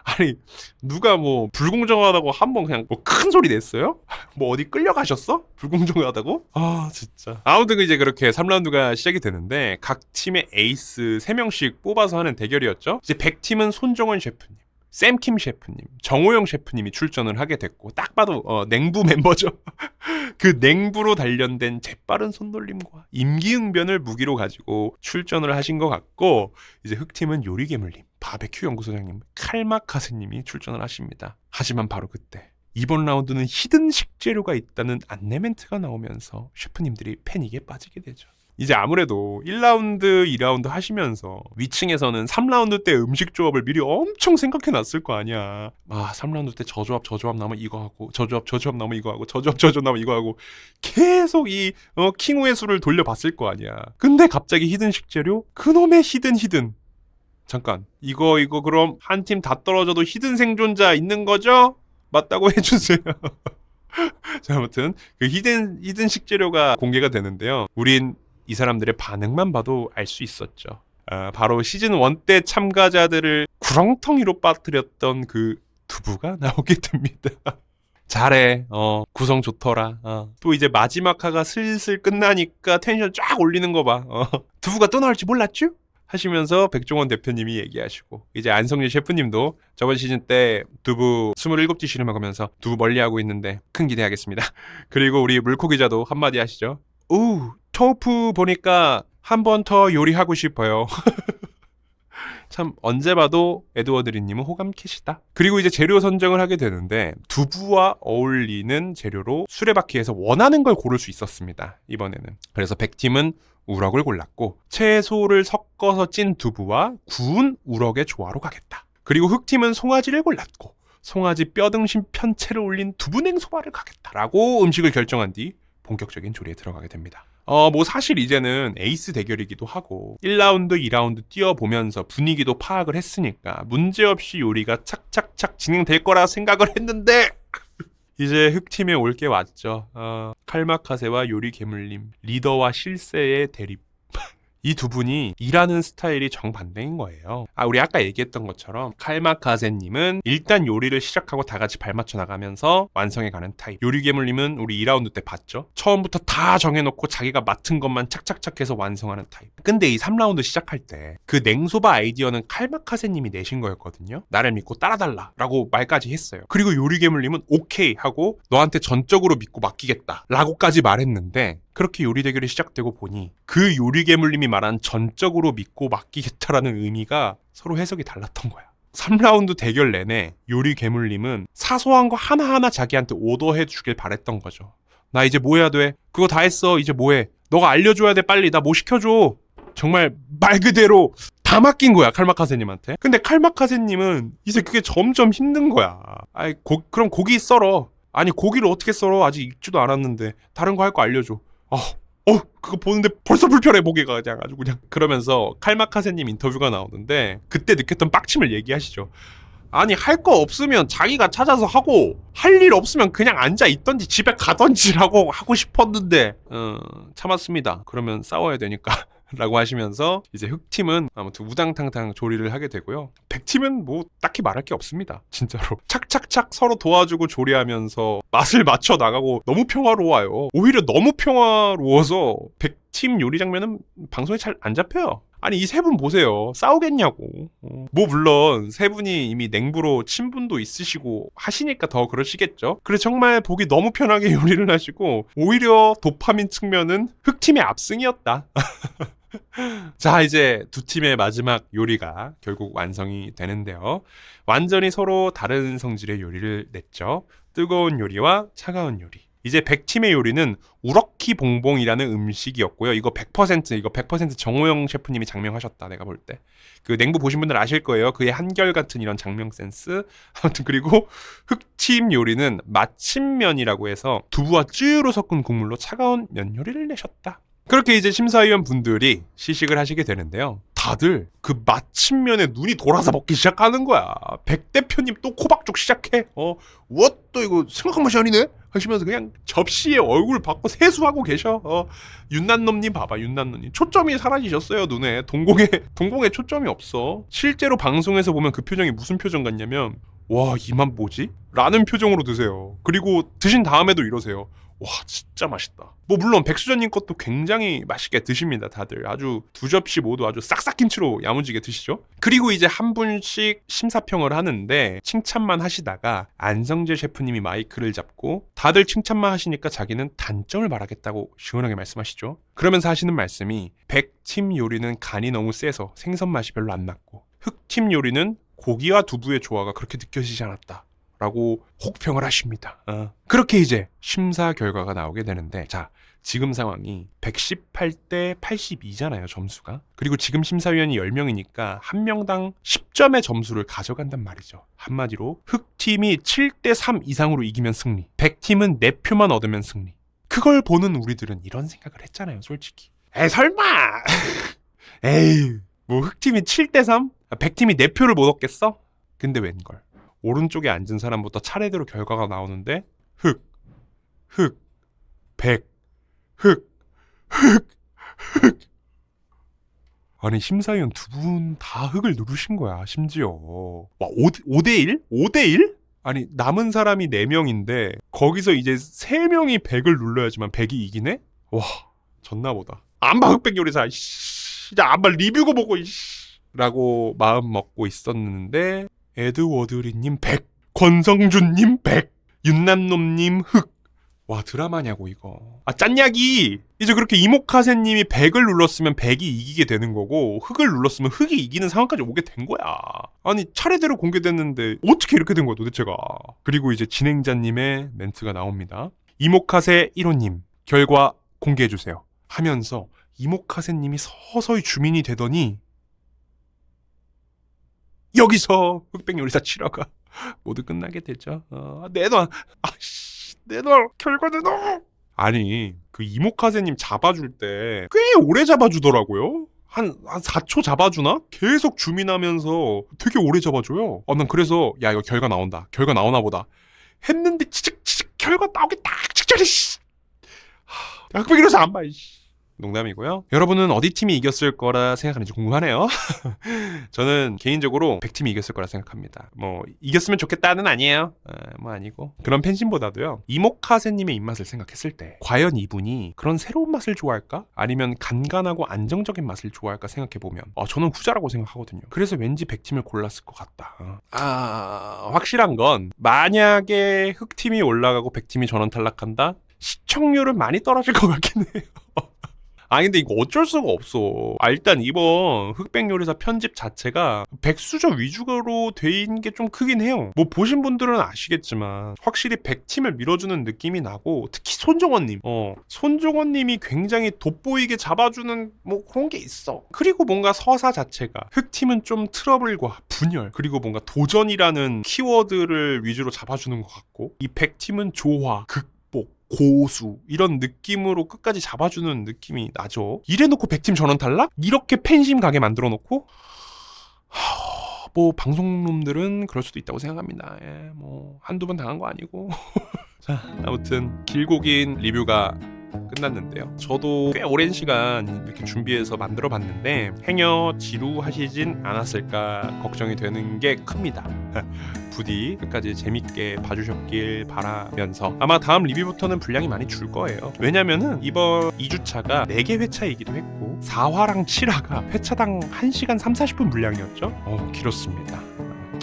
아니 누가 뭐 불공정하다고 한번 그냥 뭐 큰 소리 냈어요? 뭐 어디 끌려가셨어? 불공정하다고? 아 진짜. 아무튼 이제 그렇게 3라운드가 시작이 되는데 각 팀의 에이스 3명씩 뽑아서 하는 대결이었죠. 이제 100팀은 손정원 셰프님, 샘킴 셰프님, 정호영 셰프님이 출전을 하게 됐고 딱 봐도 냉부 멤버죠. 그 냉부로 단련된 재빠른 손놀림과 임기응변을 무기로 가지고 출전을 하신 것 같고 이제 흑팀은 요리괴물님, 바베큐 연구소장님, 칼마카세님이 출전을 하십니다. 하지만 바로 그때 이번 라운드는 히든 식재료가 있다는 안내 멘트가 나오면서 셰프님들이 패닉에 빠지게 되죠. 이제 아무래도 1라운드, 2라운드 하시면서 위층에서는 3라운드 때 음식 조합을 미리 엄청 생각해 놨을 거 아니야. 3라운드 때 저 조합 나오면 이거 하고 저 조합 나오면 이거 하고 저 조합 나오면 이거 하고 계속 이 킹우의 수를 돌려봤을 거 아니야. 근데 갑자기 히든 식재료? 그놈의 히든 잠깐 이거 그럼 한 팀 다 떨어져도 히든 생존자 있는 거죠? 맞다고 해주세요. 자, 아무튼 그 히든 식재료가 공개가 되는데요. 우린 이 사람들의 반응만 봐도 알 수 있었죠. 바로 시즌 1 때 참가자들을 구렁텅이로 빠뜨렸던 그 두부가 나오게 됩니다. 잘해. 구성 좋더라. 또 이제 마지막 화가 슬슬 끝나니까 텐션 쫙 올리는 거 봐. 두부가 또 나올지 몰랐죠? 하시면서 백종원 대표님이 얘기하시고 이제 안성일 셰프님도 저번 시즌 때 두부 27디시를 먹으면서 두부 멀리하고 있는데 큰 기대하겠습니다. 그리고 우리 물코 기자도 한마디 하시죠. 토fu 보니까 한 번 더 요리하고 싶어요. 참 언제 봐도 에드워드리님은 호감캐시다. 그리고 이제 재료 선정을 하게 되는데 두부와 어울리는 재료로 수레바퀴에서 원하는 걸 고를 수 있었습니다. 이번에는. 그래서 100팀은 우럭을 골랐고 채소를 섞어서 찐 두부와 구운 우럭의 조화로 가겠다. 그리고 흑팀은 송아지를 골랐고 송아지 뼈등심 편채를 올린 두부냉소바를 가겠다라고 음식을 결정한 뒤 본격적인 조리에 들어가게 됩니다. 뭐 사실 이제는 에이스 대결이기도 하고 1라운드, 2라운드 뛰어보면서 분위기도 파악을 했으니까 문제없이 요리가 착착착 진행될 거라 생각을 했는데 이제 흑팀에 올 게 왔죠. 칼마카세와 요리괴물님, 리더와 실세의 대립. 이 두 분이 일하는 스타일이 정반대인 거예요. 우리 아까 얘기했던 것처럼 칼마카세님은 일단 요리를 시작하고 다 같이 발맞춰 나가면서 완성해가는 타입. 요리괴물님은 우리 2라운드 때 봤죠. 처음부터 다 정해놓고 자기가 맡은 것만 착착착 해서 완성하는 타입. 근데 이 3라운드 시작할 때 그 냉소바 아이디어는 칼마카세님이 내신 거였거든요. 나를 믿고 따라달라 라고 말까지 했어요. 그리고 요리괴물님은 오케이 하고 너한테 전적으로 믿고 맡기겠다 라고까지 말했는데 그렇게 요리 대결이 시작되고 보니 그 요리괴물님이 말한 전적으로 믿고 맡기겠다라는 의미가 서로 해석이 달랐던 거야. 3라운드 대결 내내 요리괴물님은 사소한 거 하나하나 자기한테 오더해 주길 바랬던 거죠. 나 이제 뭐 해야 돼? 그거 다 했어. 이제 뭐 해? 너가 알려줘야 돼. 빨리 나 뭐 시켜줘. 정말 말 그대로 다 맡긴 거야 칼마카세님한테. 근데 칼마카세님은 이제 그게 점점 힘든 거야. 그럼 고기 썰어. 아니 고기를 어떻게 썰어? 아직 익지도 않았는데 다른 거 할 거 알려줘. 그거 보는데 벌써 불편해 보기가 그냥 아주 그냥. 그러면서 칼마카세님 인터뷰가 나오는데 그때 느꼈던 빡침을 얘기하시죠. 아니 할 거 없으면 자기가 찾아서 하고 할 일 없으면 그냥 앉아 있던지 집에 가던지라고 하고 싶었는데 참았습니다. 그러면 싸워야 되니까 라고 하시면서 이제 흑팀은 아무튼 우당탕탕 조리를 하게 되고요. 100팀은 뭐 딱히 말할 게 없습니다. 진짜로 착착착 서로 도와주고 조리하면서 맛을 맞춰 나가고 너무 평화로워요. 오히려 너무 평화로워서 100팀 요리 장면은 방송에 잘 안 잡혀요. 아니 이 세 분 보세요. 싸우겠냐고. 뭐 물론 세 분이 이미 냉부로 친분도 있으시고 하시니까 더 그러시겠죠. 그래 정말 보기 너무 편하게 요리를 하시고 오히려 도파민 측면은 흑팀의 압승이었다. 자 이제 두 팀의 마지막 요리가 결국 완성이 되는데요. 완전히 서로 다른 성질의 요리를 냈죠. 뜨거운 요리와 차가운 요리. 이제 100팀의 요리는 우럭키 봉봉이라는 음식이었고요. 이거 100% 정호영 셰프님이 장명하셨다. 내가 볼 때. 그 냉부 보신 분들 아실 거예요. 그의 한결같은 이런 장명 센스. 아무튼 그리고 흑팀 요리는 마침면이라고 해서 두부와 쯔유로 섞은 국물로 차가운 면 요리를 내셨다. 그렇게 이제 심사위원 분들이 시식을 하시게 되는데요. 다들 그 마침면에 눈이 돌아서 먹기 시작하는 거야. 백 대표님 또 코박죽 시작해. 또 이거 생각한 맛이 아니네? 하시면서 그냥 접시에 얼굴 받고 세수하고 계셔. 윤난놈님 봐봐, 윤난놈님. 초점이 사라지셨어요, 눈에. 동공에 초점이 없어. 실제로 방송에서 보면 그 표정이 무슨 표정 같냐면, 와, 이만 뭐지? 라는 표정으로 드세요. 그리고 드신 다음에도 이러세요. 와, 진짜 맛있다. 뭐 물론 백수전님 것도 굉장히 맛있게 드십니다. 다들 아주 두 접시 모두 아주 싹싹김치로 야무지게 드시죠. 그리고 이제 한 분씩 심사평을 하는데 칭찬만 하시다가 안성재 셰프님이 마이크를 잡고 다들 칭찬만 하시니까 자기는 단점을 말하겠다고 시원하게 말씀하시죠. 그러면서 하시는 말씀이 백팀 요리는 간이 너무 세서 생선 맛이 별로 안 났고 흑팀 요리는 고기와 두부의 조화가 그렇게 느껴지지 않았다 라고 혹평을 하십니다. 그렇게 이제 심사 결과가 나오게 되는데, 자, 지금 상황이 118대 82잖아요, 점수가. 그리고 지금 심사위원이 10명이니까 한 명당 10점의 점수를 가져간단 말이죠. 한마디로 흑팀이 7대 3 이상으로 이기면 승리, 백팀은 4표만 얻으면 승리. 그걸 보는 우리들은 이런 생각을 했잖아요, 솔직히. 에이, 설마! 에이, 뭐 흑팀이 7대 3? 백팀이 4표를 못 얻겠어? 근데 웬걸. 오른쪽에 앉은 사람부터 차례대로 결과가 나오는데 흑, 백, 흑. 아니 심사위원 두 분 다 흑을 누르신 거야 심지어. 와 5대1? 5대1? 아니 남은 사람이 4명인데 거기서 이제 3명이 100을 눌러야지만 100이 이기네? 와 졌나보다. 안봐 흑백 요리사 진짜 안봐 리뷰고 보고 라고 마음 먹고 있었는데 에드워드리님 100, 권성준님 100, 윤난놈님 흑. 와 드라마냐고 이거. 짠약이 이제 그렇게 이모카세님이 100을 눌렀으면 100이 이기게 되는 거고 흑을 눌렀으면 흑이 이기는 상황까지 오게 된 거야. 아니 차례대로 공개됐는데 어떻게 이렇게 된 거야 도대체가. 그리고 이제 진행자님의 멘트가 나옵니다. 이모카세 1호님 결과 공개해주세요 하면서 이모카세님이 서서히 주민이 되더니 여기서 흑백 요리사 7화가 모두 끝나게 되죠. 내놔. 내놔. 결과 내놔. 아니 그 이모카세님 잡아줄 때 꽤 오래 잡아주더라고요. 한 4초 잡아주나? 계속 주민하면서 되게 오래 잡아줘요. 난 그래서 야 이거 결과 나온다. 결과 나오나 보다. 했는데 치직 결과 나오기 딱 직전에 흑백 요리사 안 봐. 농담이고요. 여러분은 어디 팀이 이겼을 거라 생각하는지 궁금하네요. 저는 개인적으로 100팀이 이겼을 거라 생각합니다. 뭐 이겼으면 좋겠다는 아니에요. 뭐 아니고 그런 팬심보다도요. 이모카세님의 입맛을 생각했을 때 과연 이분이 그런 새로운 맛을 좋아할까? 아니면 간간하고 안정적인 맛을 좋아할까 생각해보면 저는 후자라고 생각하거든요. 그래서 왠지 100팀을 골랐을 것 같다. 확실한 건 만약에 흑팀이 올라가고 100팀이 전원 탈락한다? 시청률은 많이 떨어질 것 같긴 해요. 근데 이거 어쩔 수가 없어. 일단 이번 흑백 요리사 편집 자체가 백수저 위주로 돼있는 게 좀 크긴 해요. 뭐 보신 분들은 아시겠지만 확실히 100팀을 밀어주는 느낌이 나고 특히 손종원님 손종원님이 굉장히 돋보이게 잡아주는 뭐 그런 게 있어. 그리고 뭔가 서사 자체가 흑팀은 좀 트러블과 분열 그리고 뭔가 도전이라는 키워드를 위주로 잡아주는 것 같고 이 100팀은 조화, 고수 이런 느낌으로 끝까지 잡아주는 느낌이 나죠. 이래놓고 100팀 전원 탈락? 이렇게 팬심 가게 만들어놓고 뭐 방송놈들은 그럴 수도 있다고 생각합니다. 뭐 한두 번 당한 거 아니고. 자 아무튼 길고 긴 리뷰가 끝났는데요. 저도 꽤 오랜 시간 이렇게 준비해서 만들어 봤는데 행여 지루하시진 않았을까 걱정이 되는 게 큽니다. 부디 끝까지 재밌게 봐주셨길 바라면서 아마 다음 리뷰부터는 분량이 많이 줄 거예요. 왜냐면은 이번 2주차가 4개 회차이기도 했고 4화랑 7화가 회차당 1시간 3-40분 분량이었죠. 길었습니다.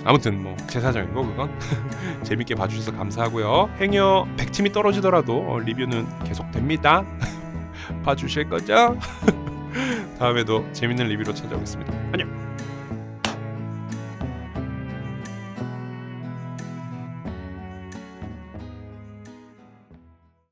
아무튼 뭐 제 사정이고 그건 재밌게 봐주셔서 감사하고요. 행여 100팀이 떨어지더라도 리뷰는 계속됩니다. 봐주실 거죠? 다음에도 재밌는 리뷰로 찾아오겠습니다. 안녕.